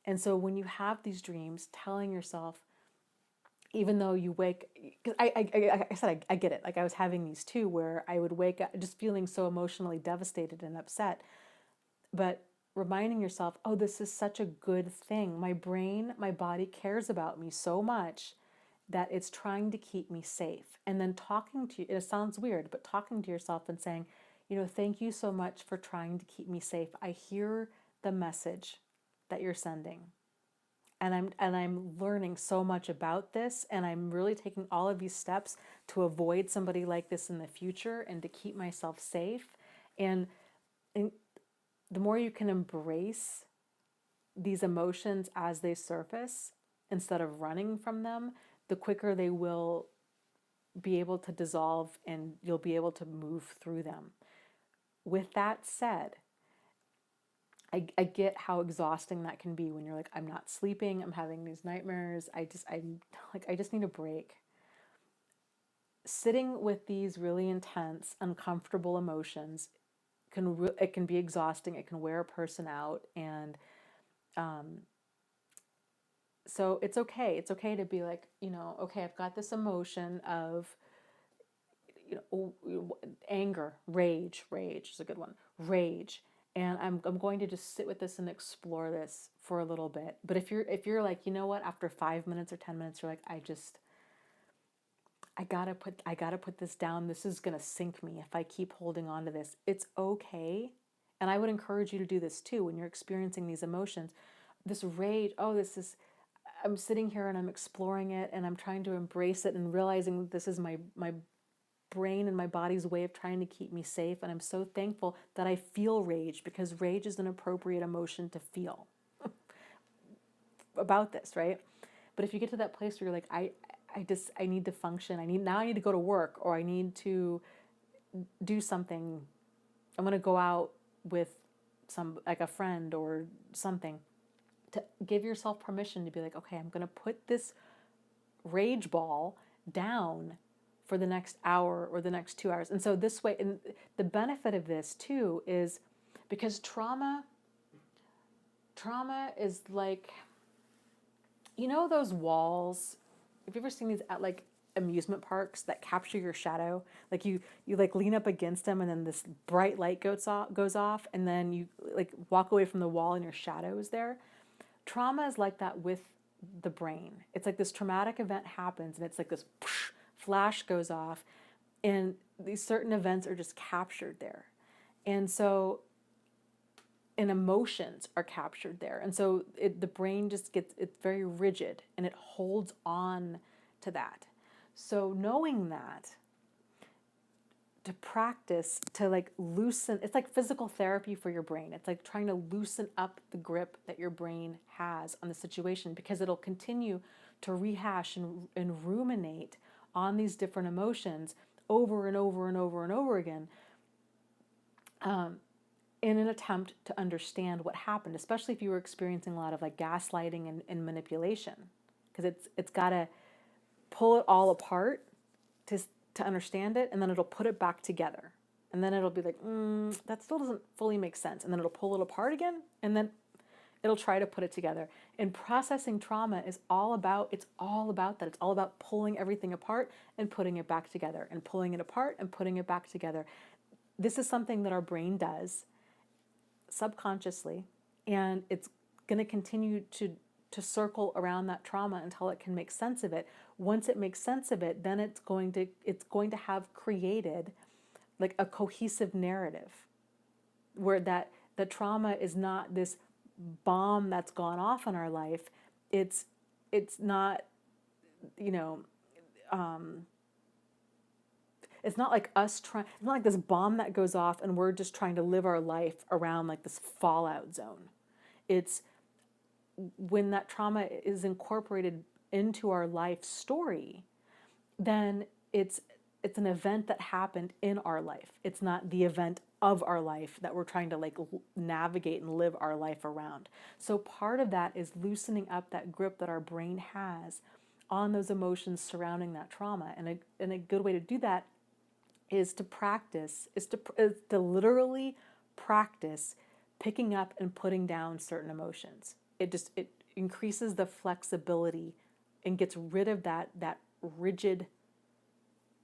And so when you have these dreams, telling yourself, even though you wake, because I said, I get it. Like I was having these too, where I would wake up just feeling so emotionally devastated and upset. But reminding yourself, oh, this is such a good thing. My brain, my body cares about me so much that it's trying to keep me safe. And then talking to you, it sounds weird, but talking to yourself and saying, thank you so much for trying to keep me safe. I hear the message that you're sending. And I'm learning so much about this, and I'm really taking all of these steps to avoid somebody like this in the future and to keep myself safe. And the more you can embrace these emotions as they surface instead of running from them, the quicker they will be able to dissolve and you'll be able to move through them. With that said, I get how exhausting that can be when you're like, I'm not sleeping, I'm having these nightmares, I just need a break. Sitting with these really intense, uncomfortable emotions it can be exhausting, it can wear a person out, and so it's okay. It's okay to be like, okay, I've got this emotion of, anger, rage is a good one, rage. And I'm going to just sit with this and explore this for a little bit. But if you're like, you know what, after 5 minutes or 10 minutes, you're like, I gotta put this down. This is gonna sink me if I keep holding on to this. It's okay. And I would encourage you to do this too when you're experiencing these emotions. This rage, oh, I'm sitting here and I'm exploring it and I'm trying to embrace it and realizing that this is my brain and my body's way of trying to keep me safe. And I'm so thankful that I feel rage, because rage is an appropriate emotion to feel about this, right? But if you get to that place where you're like, I need to function. I need to go to work, or I need to do something. I'm going to go out with like a friend or something, to give yourself permission to be like, okay, I'm going to put this rage ball down for the next hour or the next 2 hours. And so this way, and the benefit of this too is because trauma is like, those walls, have you ever seen these at like amusement parks that capture your shadow? Like you like lean up against them and then this bright light goes off and then you like walk away from the wall and your shadow is there. Trauma is like that with the brain. It's like this traumatic event happens and it's like this flash goes off and these certain events are just captured there. And so, and emotions are captured there. And so the brain just it's very rigid and it holds on to that. So knowing that, to practice, to like loosen, it's like physical therapy for your brain. It's like trying to loosen up the grip that your brain has on the situation, because it'll continue to rehash and ruminate on these different emotions over and over and over and over again, in an attempt to understand what happened, especially if you were experiencing a lot of like gaslighting and manipulation, because it's got to pull it all apart to understand it, and then it'll put it back together, and then it'll be like, that still doesn't fully make sense, and then it'll pull it apart again, and then it'll try to put it together. And processing trauma is all about that. It's all about pulling everything apart and putting it back together, and pulling it apart and putting it back together. This is something that our brain does subconsciously, and it's going to continue to circle around that trauma until it can make sense of it. Once it makes sense of it, then it's going to have created like a cohesive narrative where that the trauma is not this bomb that's gone off in our life. It's not, it's not like it's not like this bomb that goes off and we're just trying to live our life around like this fallout zone. It's when that trauma is incorporated into our life story, then it's an event that happened in our life. It's not the event of our life that we're trying to like navigate and live our life around. So part of that is loosening up that grip that our brain has on those emotions surrounding that trauma. And a good way to do that is to literally practice picking up and putting down certain emotions. It increases the flexibility and gets rid of that rigid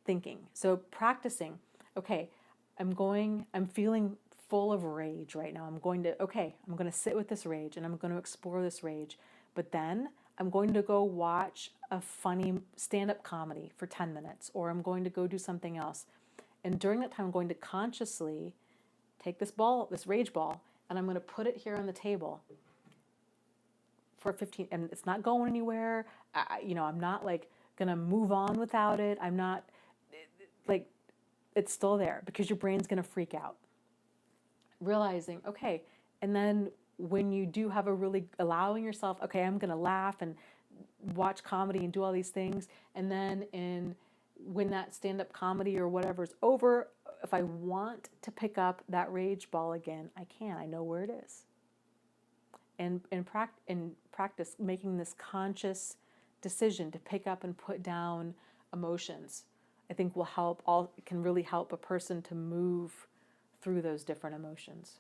thinking. So practicing, okay, I'm feeling full of rage right now. I'm going to sit with this rage and I'm going to explore this rage. But then I'm going to go watch a funny stand-up comedy for 10 minutes, or I'm going to go do something else. And during that time, I'm going to consciously take this rage ball, and I'm going to put it here on the table for 15, and it's not going anywhere. I'm not like going to move on without it. I'm not like, it's still there because your brain's going to freak out. Realizing, okay, and then when you do have allowing yourself, okay, I'm going to laugh and watch comedy and do all these things. And then when that stand-up comedy or whatever's over, if I want to pick up that rage ball again, I can. I know where it is. And practice making this conscious decision to pick up and put down emotions, I think can really help a person to move through those different emotions.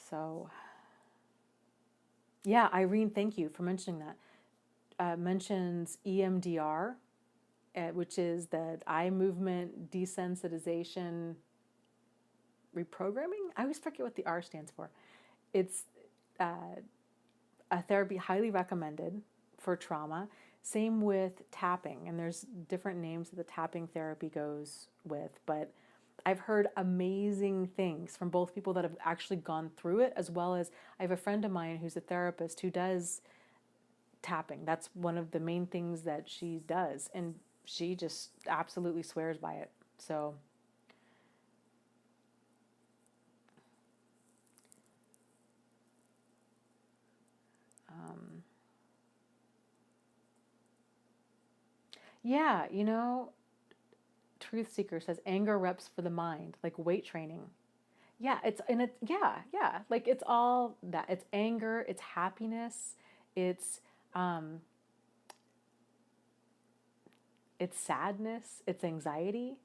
So, yeah, Irene, thank you for mentioning that. Mentions EMDR, which is the eye movement desensitization reprogramming. I always forget what the R stands for. It's a therapy highly recommended for trauma. Same with tapping, and there's different names that the tapping therapy goes with, but I've heard amazing things from both people that have actually gone through it, as well as I have a friend of mine who's a therapist who does tapping. That's one of the main things that she does, and she just absolutely swears by it. So, um, yeah, Truth Seeker says anger reps for the mind, like weight training. Yeah, yeah, like it's all that. It's anger, it's happiness, it's um, it's sadness, it's anxiety.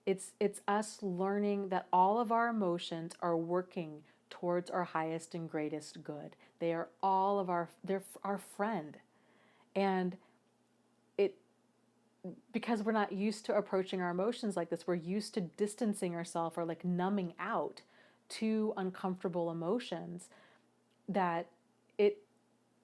It's us learning that all of our emotions are working towards our highest and greatest good. They are all of they're our friend. And it because we're not used to approaching our emotions like this, we're used to distancing ourselves or like numbing out to uncomfortable emotions, that it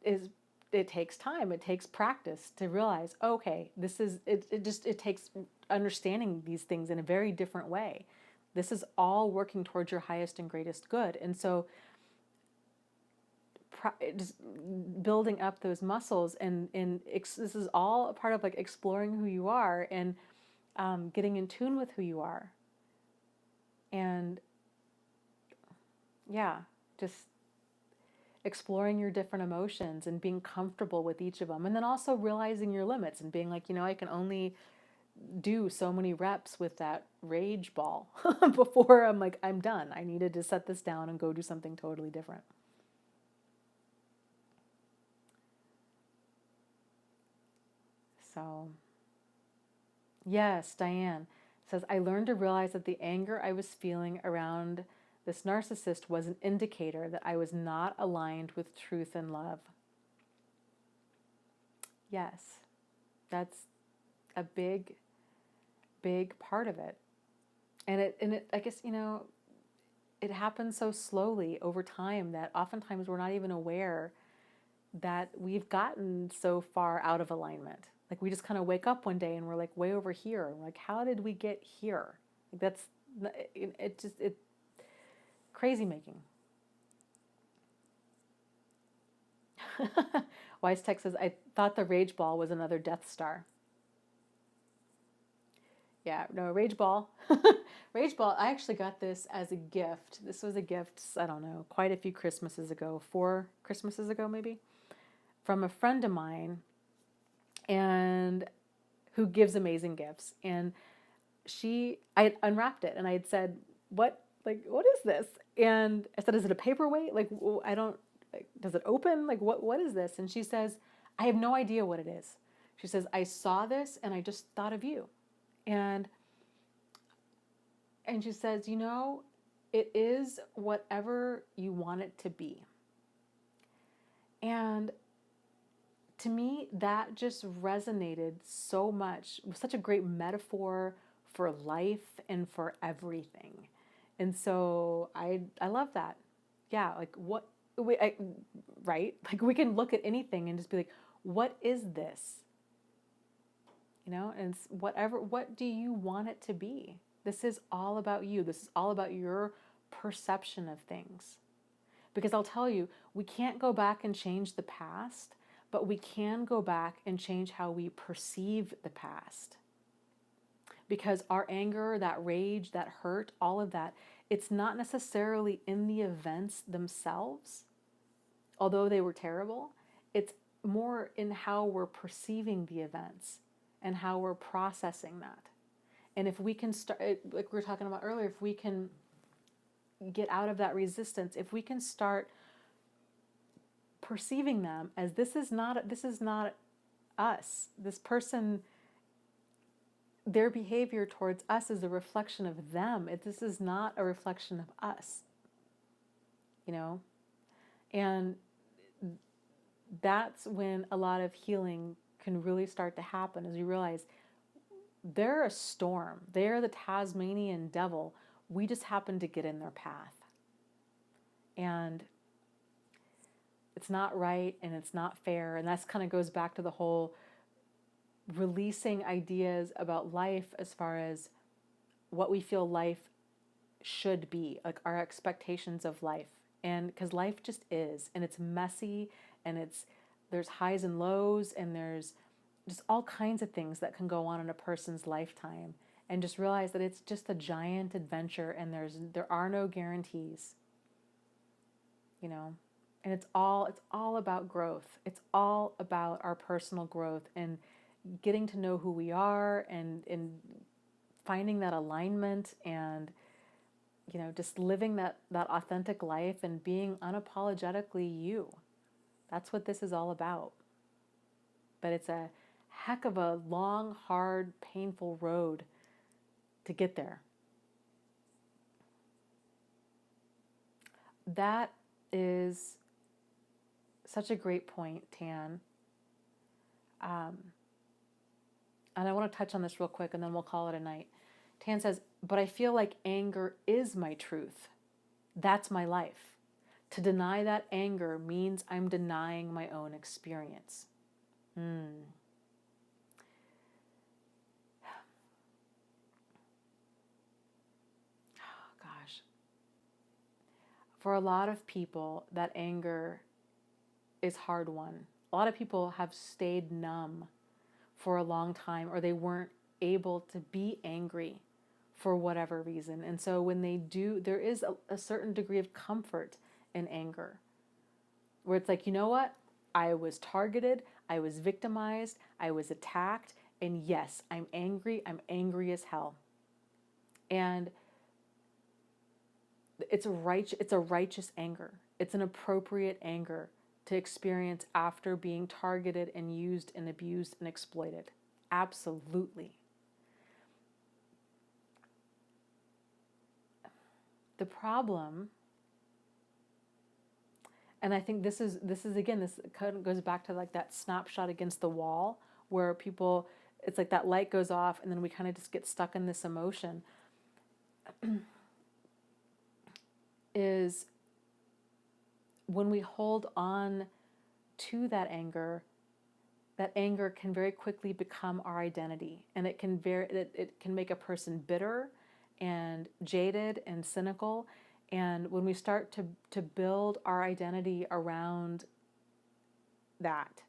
is it takes time, it takes practice to realize, okay, this is it takes understanding these things in a very different way. This is all working towards your highest and greatest good. And so just building up those muscles, and this is all a part of like exploring who you are, and getting in tune with who you are. And yeah, just exploring your different emotions and being comfortable with each of them. And then also realizing your limits and being like, I can only do so many reps with that rage ball before I'm like, I'm done. I needed to set this down and go do something totally different. So, yes, Diane says, I learned to realize that the anger I was feeling around this narcissist was an indicator that I was not aligned with truth and love. Yes, that's a big, big part of it. And it I guess, it happens so slowly over time that oftentimes we're not even aware that we've gotten so far out of alignment. Like we just kind of wake up one day and we're like way over here. We're like, how did we get here? Like that's it crazy making. Wise Tech says, I thought the rage ball was another Death Star. Yeah, no, Rage Ball. Rage Ball, I actually got this as a gift. This was a gift, I don't know, quite a few Christmases ago, 4 Christmases ago maybe, from a friend of mine, and who gives amazing gifts. And I had unwrapped it and I had said, what is this? And I said, is it a paperweight? Like, I don't, like, does it open? Like, what is this? And she says, I have no idea what it is. She says, I saw this and I just thought of you. And she says, it is whatever you want it to be. And to me, that just resonated so much. It was such a great metaphor for life and for everything. And so I love that. Yeah, like right? Like we can look at anything and just be like, what is this? And it's whatever, what do you want it to be? This is all about you. This is all about your perception of things. Because I'll tell you, we can't go back and change the past, but we can go back and change how we perceive the past. Because our anger, that rage, that hurt, all of that, it's not necessarily in the events themselves, although they were terrible. It's more in how we're perceiving the events and how we're processing that. And if we can start, like we were talking about earlier, if we can get out of that resistance, if we can start perceiving them as this is not us. This person, their behavior towards us is a reflection of them. This is not a reflection of us. And that's when a lot of healing can really start to happen, as you realize they're a storm. They're the Tasmanian devil. We just happen to get in their path. And it's not right and it's not fair. And that's kind of goes back to the whole releasing ideas about life as far as what we feel life should be, like our expectations of life. And because life just is, and it's messy, and there's highs and lows, and there's just all kinds of things that can go on in a person's lifetime. And just realize that it's just a giant adventure, and there are no guarantees, you know. And it's all about growth. It's all about our personal growth and getting to know who we are, and finding that alignment, and just living that authentic life and being unapologetically you. That's what this is all about. But it's a heck of a long, hard, painful road to get there. That is such a great point, Tan. And I want to touch on this real quick, and then we'll call it a night. Tan says, but I feel like anger is my truth. That's my life. To deny that anger means I'm denying my own experience. Oh, gosh. For a lot of people, that anger is hard won. A lot of people have stayed numb for a long time, or they weren't able to be angry for whatever reason. And so when they do, there is a certain degree of comfort in anger, where it's like, you know what? I was targeted, I was victimized, I was attacked, and yes, I'm angry as hell. And it's a righteous anger. It's an appropriate anger to experience after being targeted and used and abused and exploited. Absolutely. The problem, and I think this is again, this kind of goes back to like that snapshot against the wall, where people, it's like that light goes off and then we kind of just get stuck in this emotion, is when we hold on to that anger can very quickly become our identity, and it can make a person bitter and jaded and cynical. And when we start to build our identity around that,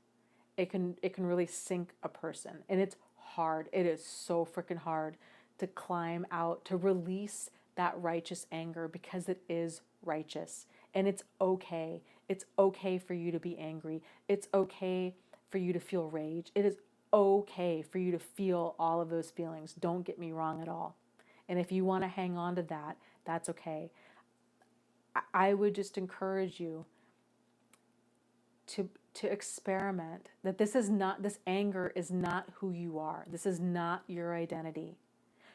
it can really sink a person. And it's hard. It is so freaking hard to climb out, to release that righteous anger, because it is righteous. And it's okay. It's okay for you to be angry. It's okay for you to feel rage. It is okay for you to feel all of those feelings. Don't get me wrong at all. And if you want to hang on to that, that's okay. I would just encourage you to experiment, that this anger is not who you are. This is not your identity.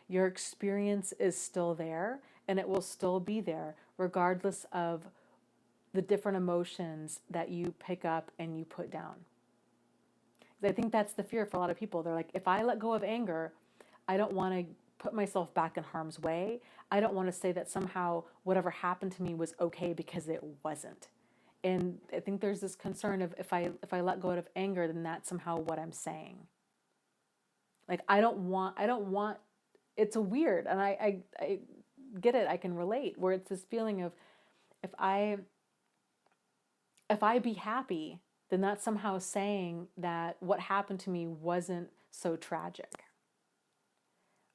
Your experience is still there, and it will still be there regardless of the different emotions that you pick up and you put down. I think that's the fear for a lot of people. They're like, if I let go of anger, I don't want to put myself back in harm's way. I don't want to say that somehow whatever happened to me was okay, because it wasn't. And I think there's this concern of, if I let go of anger, then that's somehow what I'm saying. Like, I don't want, it's a weird, and I get it, I can relate, where it's this feeling of, if I be happy, then that's somehow saying that what happened to me wasn't so tragic.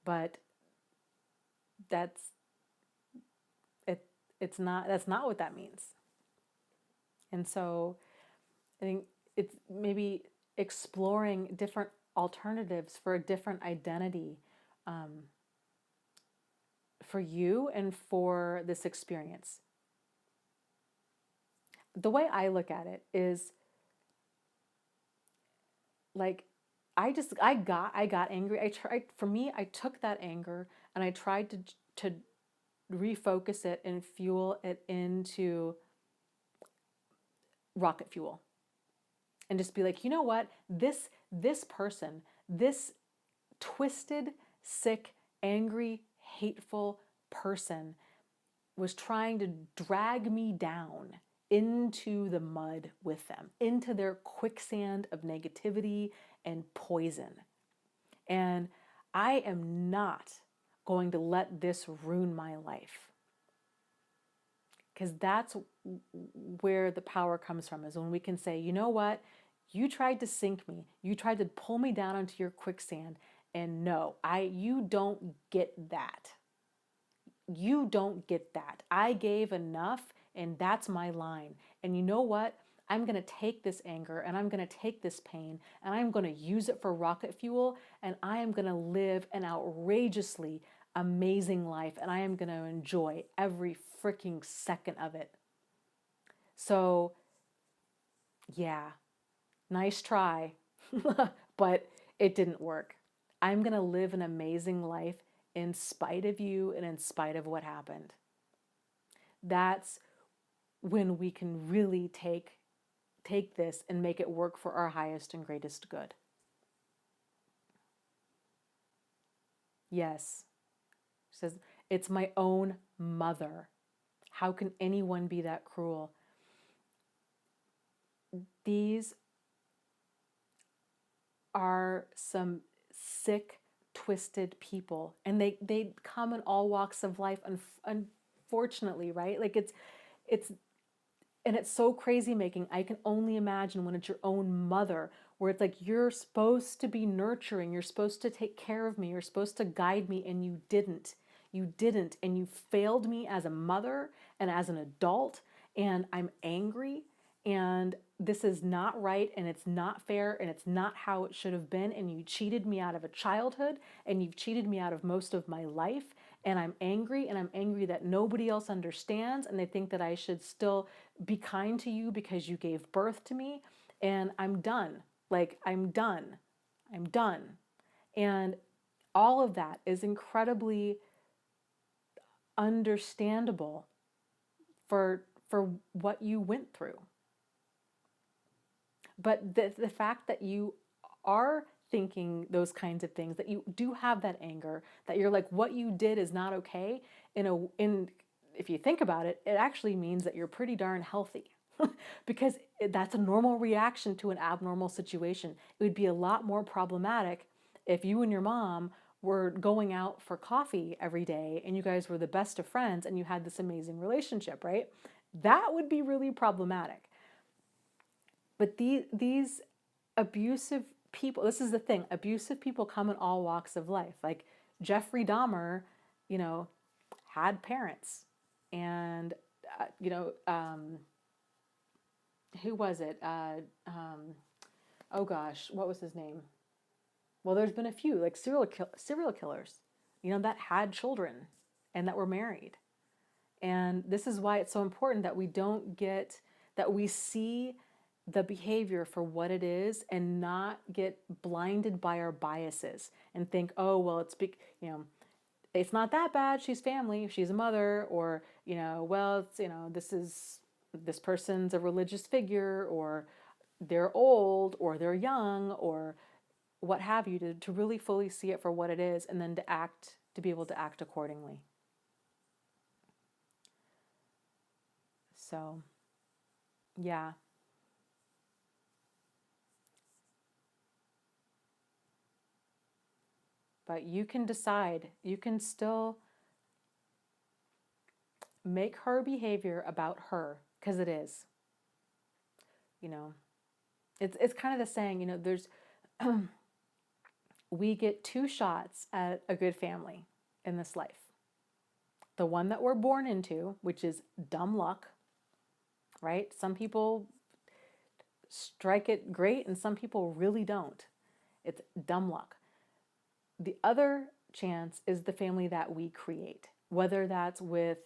But that's not what that means. And so I think it's maybe exploring different alternatives for a different identity, for you and for this experience. The way I look at it is, like, I got angry. I took that anger and I tried to refocus it and fuel it into rocket fuel. And just be like, you know what? This person, this twisted, sick, angry, hateful person was trying to drag me down into the mud with them, into their quicksand of negativity and poison. And I am not going to let this ruin my life. Because that's where the power comes from, is when we can say, you know what? You tried to sink me. You tried to pull me down into your quicksand. And no, you don't get that. You don't get that. I gave enough, and that's my line. And you know what? I'm going to take this anger, and I'm going to take this pain, and I'm going to use it for rocket fuel, and I am going to live an outrageously amazing life, and I am going to enjoy every freaking second of it. So, yeah, nice try, but it didn't work. I'm going to live an amazing life in spite of you and in spite of what happened. That's when we can really take this and make it work for our highest and greatest good. Yes. She says, it's my own mother. How can anyone be that cruel? These are some sick, twisted people, and they come in all walks of life, unfortunately, right? Like it's and it's so crazy making. I can only imagine when it's your own mother, where it's like, you're supposed to be nurturing, you're supposed to take care of me, you're supposed to guide me, and you didn't. You didn't, and you failed me as a mother and as an adult, and I'm angry, and this is not right, and it's not fair, and it's not how it should have been, and you cheated me out of a childhood, and you've cheated me out of most of my life, and I'm angry, and I'm angry that nobody else understands, and they think that I should still be kind to you because you gave birth to me, and I'm done. Like, I'm done. I'm done. And all of that is incredibly understandable for what you went through. But the fact that you are thinking those kinds of things, that you do have that anger, that you're like, what you did is not okay, if you think about it, it actually means that you're pretty darn healthy. Because that's a normal reaction to an abnormal situation. It would be a lot more problematic if you and your mom were going out for coffee every day and you guys were the best of friends and you had this amazing relationship, right? That would be really problematic. But these abusive people, this is the thing, abusive people come in all walks of life. Like Jeffrey Dahmer, had parents. And, who was it? Oh gosh, what was his name? Well, there's been a few, like serial killers, that had children and that were married. And this is why it's so important that we see the behavior for what it is and not get blinded by our biases and think, oh, well, it's not that bad. She's family. She's a mother, or, well, it's, this person's a religious figure, or they're old, or they're young, or what have you, to really fully see it for what it is, and then to be able to act accordingly. So, yeah. But you can decide, you can still make her behavior about her, because it is. It's kind of the saying, there's we get two shots at a good family in this life. The one that we're born into, which is dumb luck, right? Some people strike it great and some people really don't. It's dumb luck. The other chance is the family that we create, whether that's with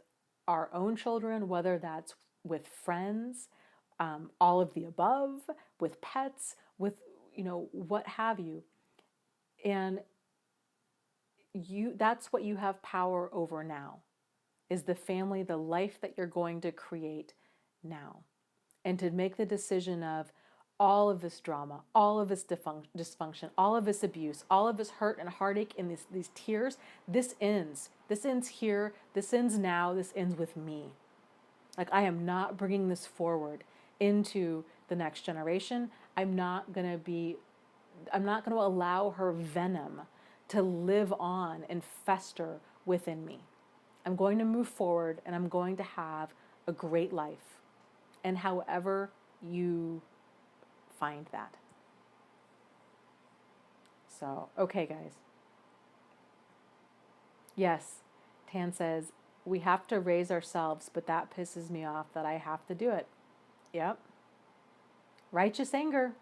our own children, whether that's with friends, all of the above, with pets, with, what have you. And that's what you have power over now, is the family, the life that you're going to create now. And to make the decision of all of this drama, all of this dysfunction, all of this abuse, all of this hurt and heartache and these tears, this ends. This ends here. This ends now. This ends with me. Like, I am not bringing this forward into the next generation. I'm not going to allow her venom to live on and fester within me. I'm going to move forward and I'm going to have a great life. And however you find that. So, okay, guys. Yes, Tan says, we have to raise ourselves, but that pisses me off that I have to do it. Yep. Righteous anger.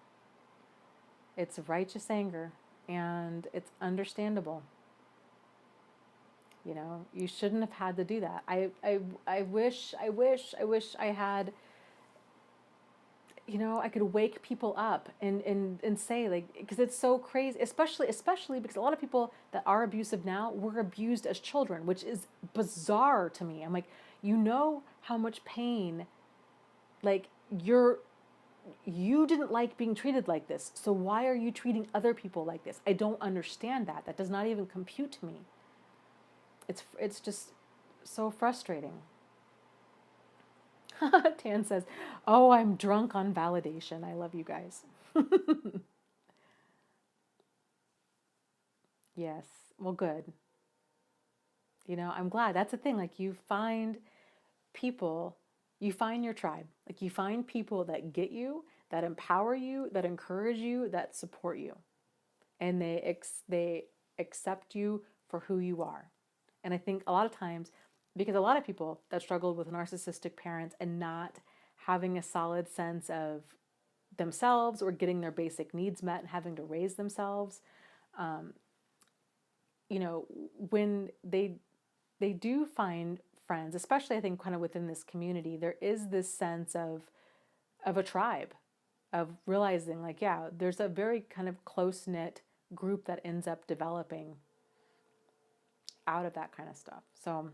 It's righteous anger, and it's understandable. You know, you shouldn't have had to do that. I wish I had, you know, I could wake people up and say, like, because it's so crazy, especially because a lot of people that are abusive now were abused as children, which is bizarre to me. I'm like, you know how much pain, like, you didn't like being treated like this, so why are you treating other people like this? I don't understand that. That does not even compute to me. It's just so frustrating. Tan says, oh, I'm drunk on validation. I love you guys. Yes. Well, good. You know, I'm glad. That's the thing. Like, you find people, you find your tribe. Like, you find people that get you, that empower you, that encourage you, that support you. And they accept you for who you are. And I think a lot of times, because a lot of people that struggled with narcissistic parents and not having a solid sense of themselves or getting their basic needs met and having to raise themselves, you know, when they do find friends, especially I think kind of within this community, there is this sense of a tribe, of realizing, like, yeah, there's a very kind of close knit group that ends up developing out of that kind of stuff. So,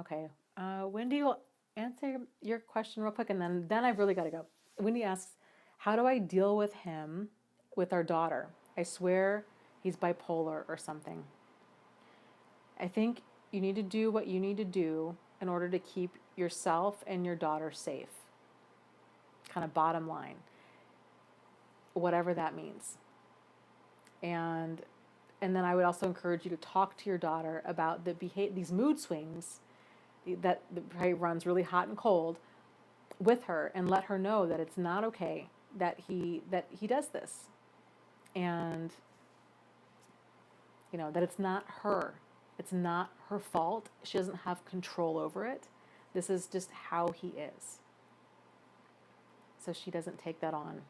okay, Wendy will answer your question real quick, and then I've really got to go. Wendy asks, how do I deal with him with our daughter? I swear he's bipolar or something. I think you need to do what you need to do in order to keep yourself and your daughter safe. Kind of bottom line, whatever that means. And then I would also encourage you to talk to your daughter about these mood swings that runs really hot and cold with her, and let her know that it's not okay that he does this, and you know that it's not her fault. She doesn't have control over it. This is just how he is. So she doesn't take that on.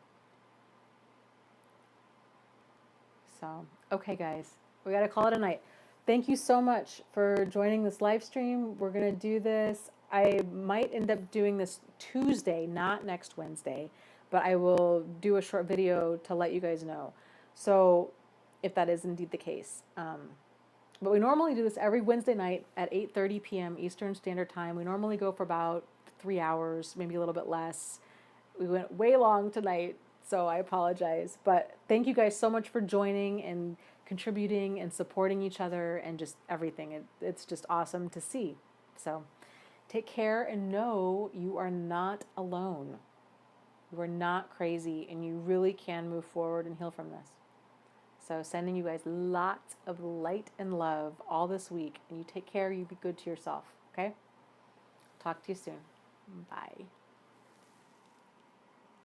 So, okay, guys, we got to call it a night. Thank you so much for joining this live stream. We're going to do this. I might end up doing this Tuesday, not next Wednesday, but I will do a short video to let you guys know. So, if that is indeed the case. But we normally do this every Wednesday night at 8:30 p.m. Eastern Standard Time. We normally go for about 3 hours, maybe a little bit less. We went way long tonight, so I apologize. But thank you guys so much for joining and contributing and supporting each other and just everything. It's just awesome to see. So take care and know you are not alone. You are not crazy, and you really can move forward and heal from this. So sending you guys lots of light and love all this week. And you take care. You be good to yourself. Okay? Talk to you soon. Bye.